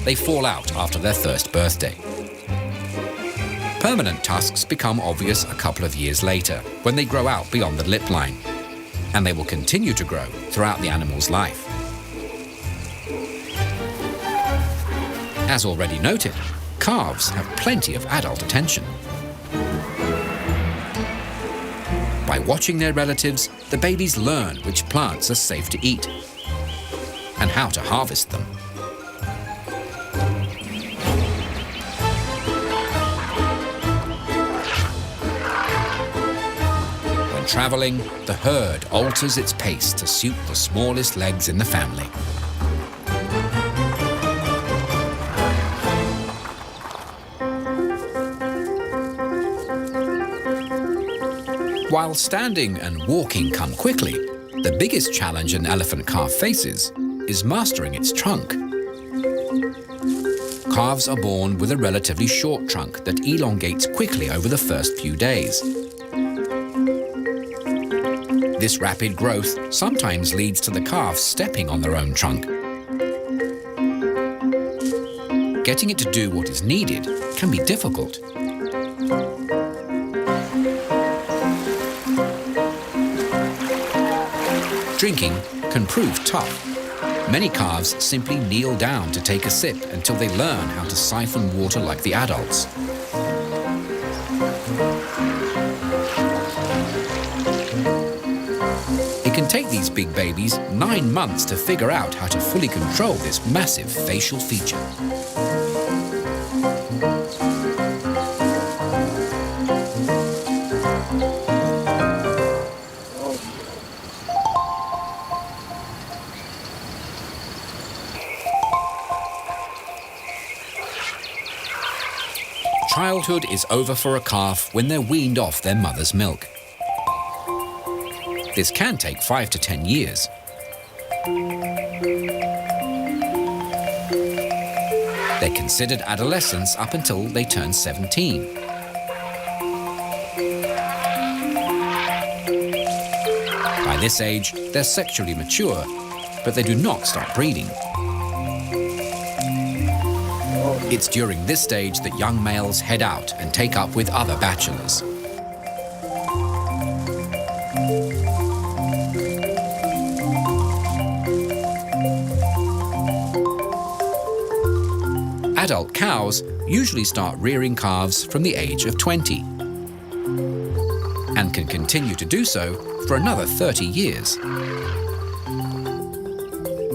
They fall out after their first birthday. Permanent tusks become obvious a couple of years later, when they grow out beyond the lip line, and they will continue to grow throughout the animal's life. As already noted, calves have plenty of adult attention. By watching their relatives, the babies learn which plants are safe to eat and how to harvest them. When traveling, the herd alters its pace to suit the smallest legs in the family. While standing and walking come quickly, the biggest challenge an elephant calf faces is mastering its trunk. Calves are born with a relatively short trunk that elongates quickly over the first few days. This rapid growth sometimes leads to the calf stepping on their own trunk. Getting it to do what is needed can be difficult. drinking can prove tough. Many calves simply kneel down to take a sip until they learn how to siphon water like the adults. It can take these big babies 9 months to figure out how to fully control this massive facial feature. Childhood is over for a calf when they're weaned off their mother's milk. This can take 5 to 10 years. They're considered adolescents up until they turn 17. By this age, they're sexually mature, but they do not stop breeding. It's during this stage that young males head out and take up with other bachelors. Adult cows usually start rearing calves from the age of 20 and can continue to do so for another 30 years.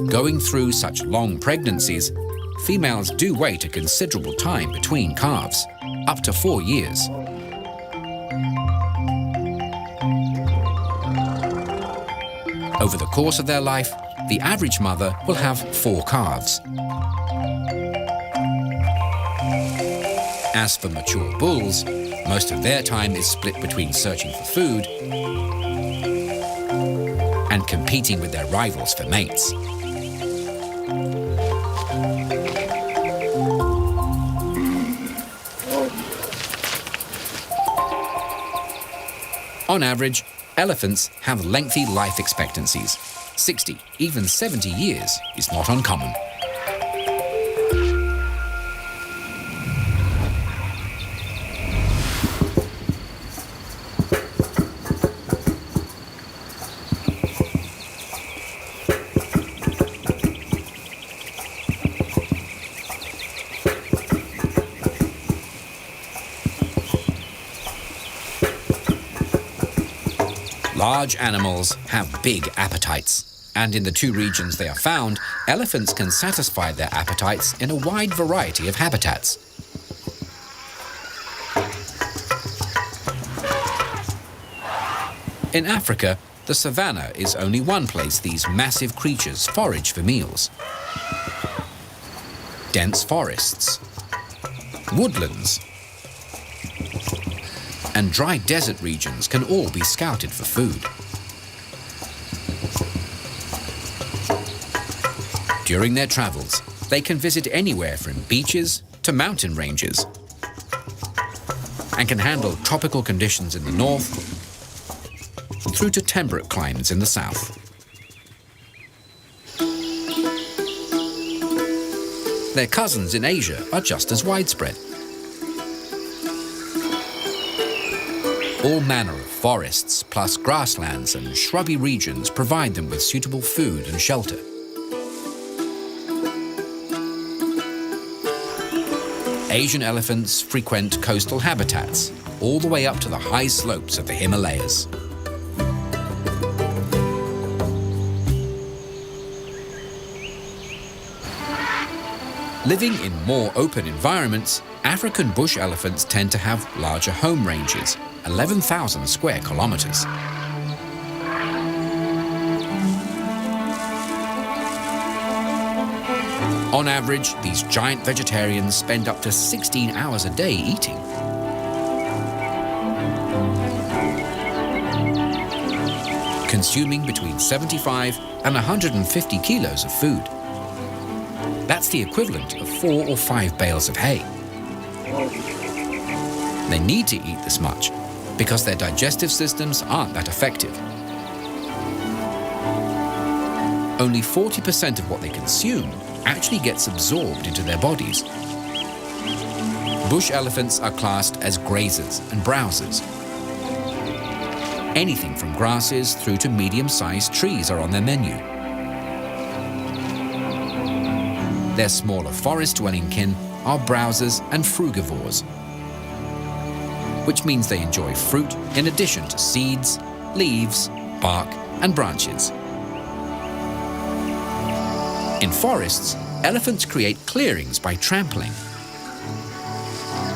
Going through such long pregnancies, females do wait a considerable time between calves, up to 4 years. Over the course of their life, the average mother will have 4 calves. As for mature bulls, most of their time is split between searching for food and competing with their rivals for mates. On average, elephants have lengthy life expectancies. 60, even 70 years is not uncommon. Large animals have big appetites, and in the 2 regions they are found, elephants can satisfy their appetites in a wide variety of habitats. In Africa, the savannah is only one place these massive creatures forage for meals. Dense forests, woodlands, and dry desert regions can all be scouted for food. During their travels, they can visit anywhere from beaches to mountain ranges and can handle tropical conditions in the north through to temperate climates in the south. Their cousins in Asia are just as widespread. All manner of forests, plus grasslands and shrubby regions provide them with suitable food and shelter. Asian elephants frequent coastal habitats, all the way up to the high slopes of the Himalayas. Living in more open environments, African bush elephants tend to have larger home ranges, 11,000 square kilometers. On average, these giant vegetarians spend up to 16 hours a day eating. Consuming between 75 and 150 kilos of food. That's the equivalent of 4 or 5 bales of hay. They need to eat this much because their digestive systems aren't that effective. Only 40% of what they consume actually gets absorbed into their bodies. Bush elephants are classed as grazers and browsers. Anything from grasses through to medium-sized trees are on their menu. Their smaller forest-dwelling kin are browsers and frugivores, which means they enjoy fruit in addition to seeds, leaves, bark, and branches. In forests, elephants create clearings by trampling.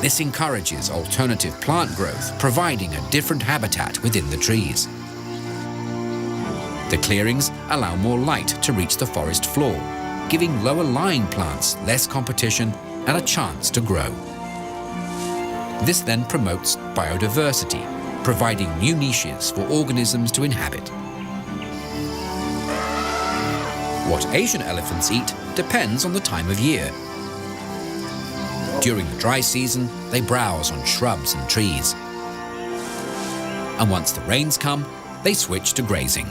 This encourages alternative plant growth, providing a different habitat within the trees. The clearings allow more light to reach the forest floor, giving lower-lying plants less competition and a chance to grow. This then promotes biodiversity, providing new niches for organisms to inhabit. What Asian elephants eat depends on the time of year. During the dry season, they browse on shrubs and trees. And once the rains come, they switch to grazing.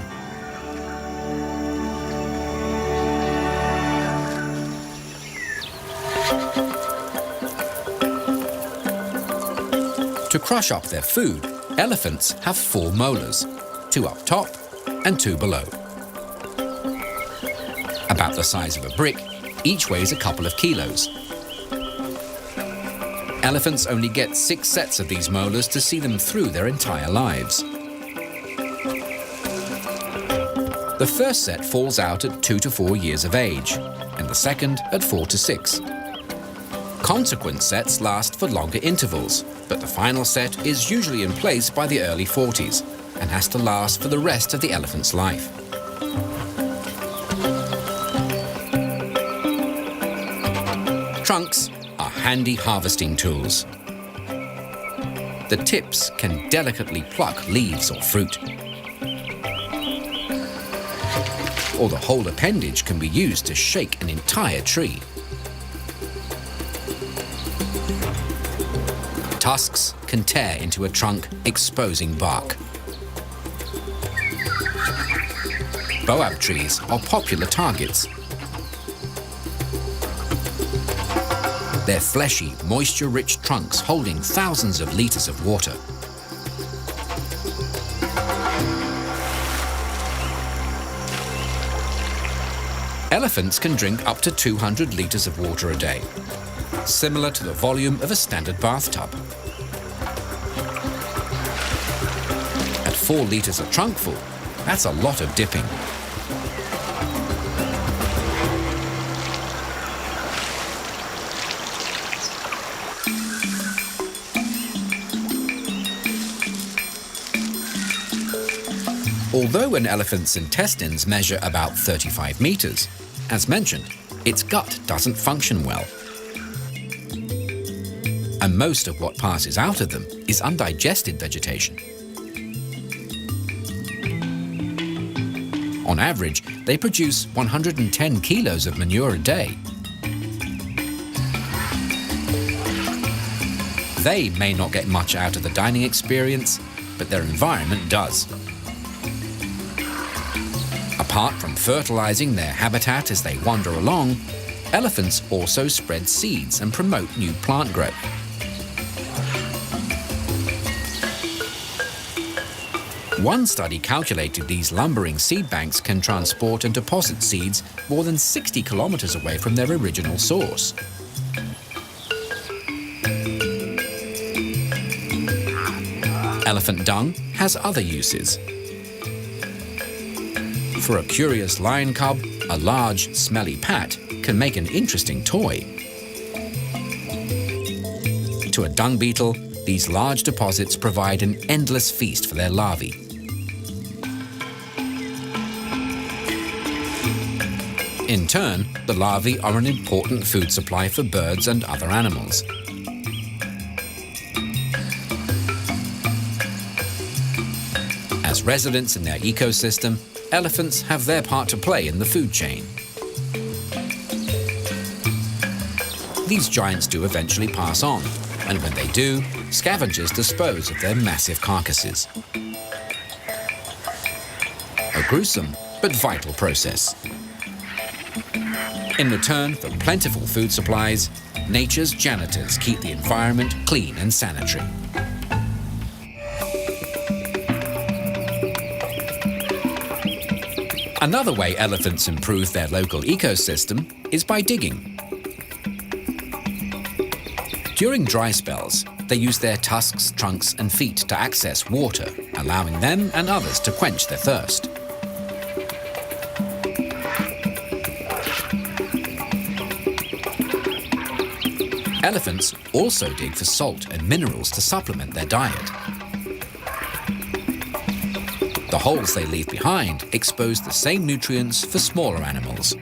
To crush up their food, elephants have 4 molars, 2 up top and 2 below. About the size of a brick, each weighs a couple of kilos. Elephants only get 6 sets of these molars to see them through their entire lives. The first set falls out at 2 to 4 years of age, and the second at 4 to 6. Consequent sets last for longer intervals, but the final set is usually in place by the early 40s and has to last for the rest of the elephant's life. Trunks are handy harvesting tools. The tips can delicately pluck leaves or fruit. Or the whole appendage can be used to shake an entire tree. Tusks can tear into a trunk, exposing bark. Boab trees are popular targets. Their fleshy, moisture-rich trunks holding thousands of liters of water. Elephants can drink up to 200 liters of water a day, similar to the volume of a standard bathtub. At 4 liters a trunkful, that's a lot of dipping. Although an elephant's intestines measure about 35 meters, as mentioned, its gut doesn't function well. And most of what passes out of them is undigested vegetation. On average, they produce 110 kilos of manure a day. They may not get much out of the dining experience, but their environment does. Apart from fertilizing their habitat as they wander along, elephants also spread seeds and promote new plant growth. One study calculated these lumbering seed banks can transport and deposit seeds more than 60 kilometers away from their original source. Elephant dung has other uses. For a curious lion cub, a large, smelly pat can make an interesting toy. To a dung beetle, these large deposits provide an endless feast for their larvae. In turn, the larvae are an important food supply for birds and other animals. As residents in their ecosystem, elephants have their part to play in the food chain. These giants do eventually pass on, and when they do, scavengers dispose of their massive carcasses. A gruesome but vital process. In return for plentiful food supplies, nature's janitors keep the environment clean and sanitary. Another way elephants improve their local ecosystem is by digging. During dry spells, they use their tusks, trunks, and feet to access water, allowing them and others to quench their thirst. Elephants also dig for salt and minerals to supplement their diet. The holes they leave behind expose the same nutrients for smaller animals.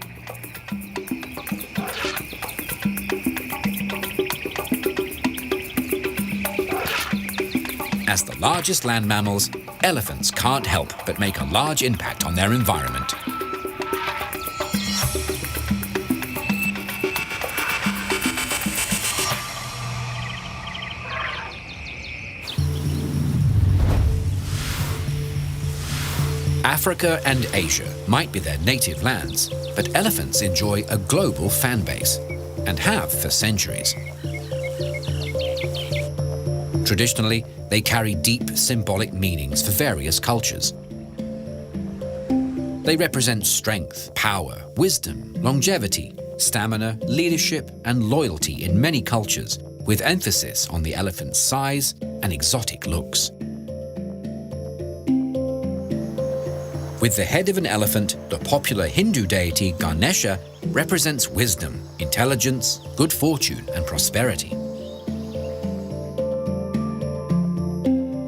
As the largest land mammals, elephants can't help but make a large impact on their environment. Africa and Asia might be their native lands, but elephants enjoy a global fan base, and have for centuries. Traditionally, they carry deep symbolic meanings for various cultures. They represent strength, power, wisdom, longevity, stamina, leadership, and loyalty in many cultures, with emphasis on the elephant's size and exotic looks. With the head of an elephant, the popular Hindu deity Ganesha represents wisdom, intelligence, good fortune, and prosperity.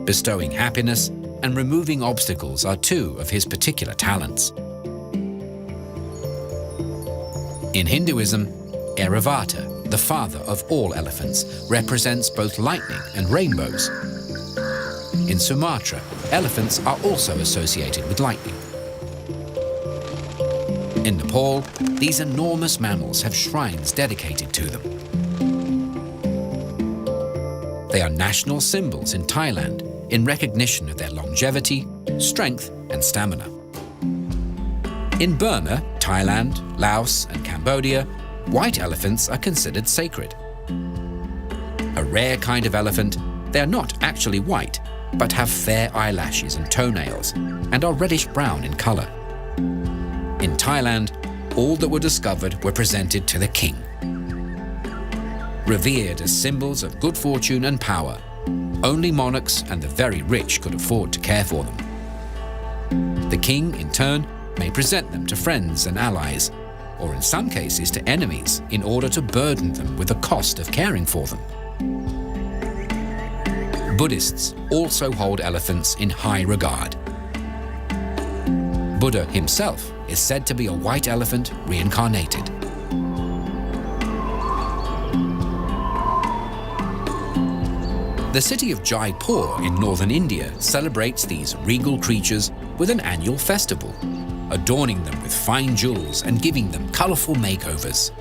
Bestowing happiness and removing obstacles are two of his particular talents. In Hinduism, Airavata, the father of all elephants, represents both lightning and rainbows. In Sumatra, elephants are also associated with lightning. In Nepal, these enormous mammals have shrines dedicated to them. They are national symbols in Thailand in recognition of their longevity, strength, and stamina. In Burma, Thailand, Laos, and Cambodia, white elephants are considered sacred. A rare kind of elephant, they are not actually white, but have fair eyelashes and toenails, and are reddish-brown in color. In Thailand, all that were discovered were presented to the king. Revered as symbols of good fortune and power, only monarchs and the very rich could afford to care for them. The king, in turn, may present them to friends and allies, or in some cases to enemies, in order to burden them with the cost of caring for them. Buddhists also hold elephants in high regard. Buddha himself is said to be a white elephant reincarnated. The city of Jaipur in northern India celebrates these regal creatures with an annual festival, adorning them with fine jewels and giving them colorful makeovers.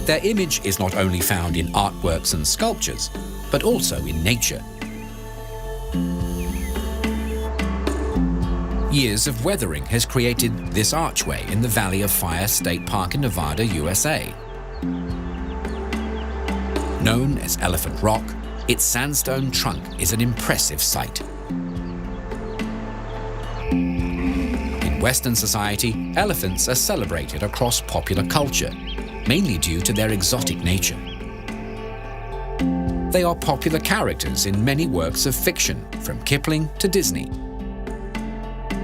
Their image is not only found in artworks and sculptures, but also in nature. Years of weathering has created this archway in the Valley of Fire State Park in Nevada, USA. Known as Elephant Rock, its sandstone trunk is an impressive sight. In Western society, elephants are celebrated across popular culture, mainly due to their exotic nature. They are popular characters in many works of fiction, from Kipling to Disney.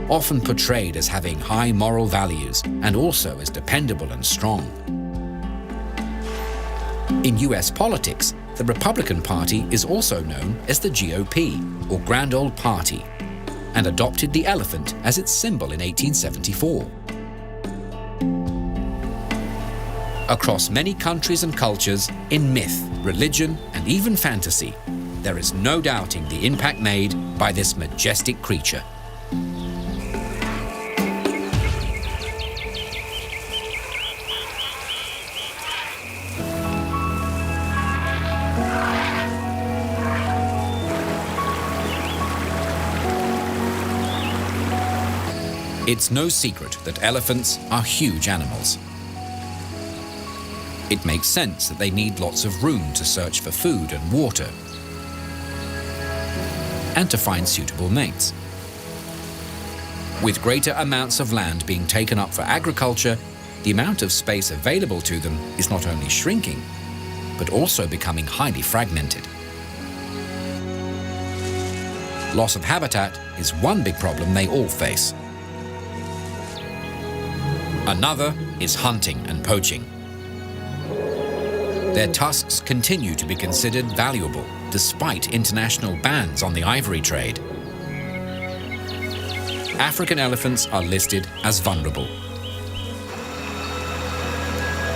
Often portrayed as having high moral values and also as dependable and strong. In US politics, the Republican Party is also known as the GOP, or Grand Old Party, and adopted the elephant as its symbol in 1874. Across many countries and cultures, in myth, religion, and even fantasy, there is no doubting the impact made by this majestic creature. It's no secret that elephants are huge animals. It makes sense that they need lots of room to search for food and water. and to find suitable mates. With greater amounts of land being taken up for agriculture, the amount of space available to them is not only shrinking, but also becoming highly fragmented. Loss of habitat is one big problem they all face. Another is hunting and poaching. Their tusks continue to be considered valuable despite international bans on the ivory trade. African elephants are listed as vulnerable,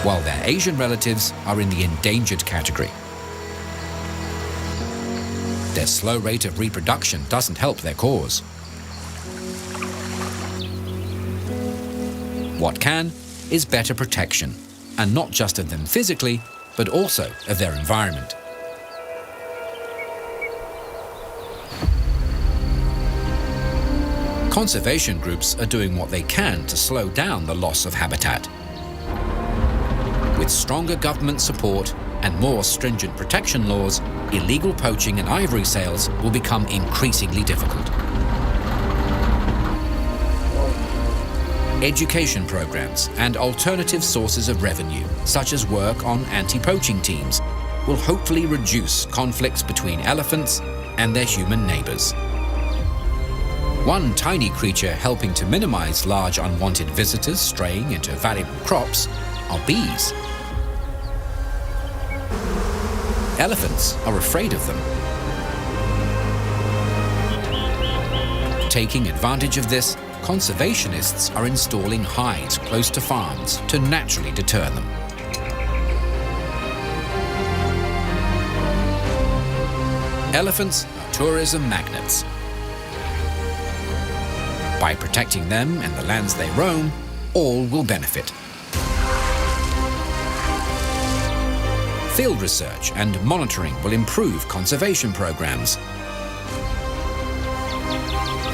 while their Asian relatives are in the endangered category. Their slow rate of reproduction doesn't help their cause. What can is better protection, and not just of them physically, but also of their environment. Conservation groups are doing what they can to slow down the loss of habitat. With stronger government support and more stringent protection laws, illegal poaching and ivory sales will become increasingly difficult. Education programs and alternative sources of revenue, such as work on anti-poaching teams, will hopefully reduce conflicts between elephants and their human neighbors. One tiny creature helping to minimize large unwanted visitors straying into valuable crops are bees. Elephants are afraid of them. Taking advantage of this, conservationists are installing hides close to farms to naturally deter them. Elephants are tourism magnets. By protecting them and the lands they roam, all will benefit. Field research and monitoring will improve conservation programs.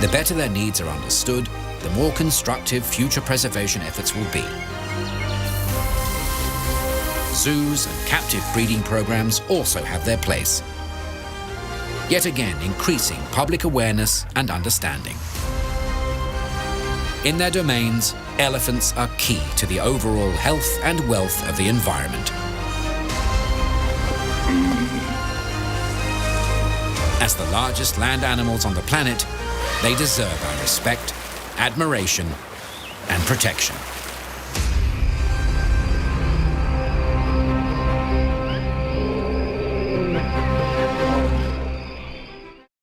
The better their needs are understood, the more constructive future preservation efforts will be. Zoos and captive breeding programs also have their place, yet again increasing public awareness and understanding. In their domains, elephants are key to the overall health and wealth of the environment. As the largest land animals on the planet, they deserve our respect, admiration, and protection.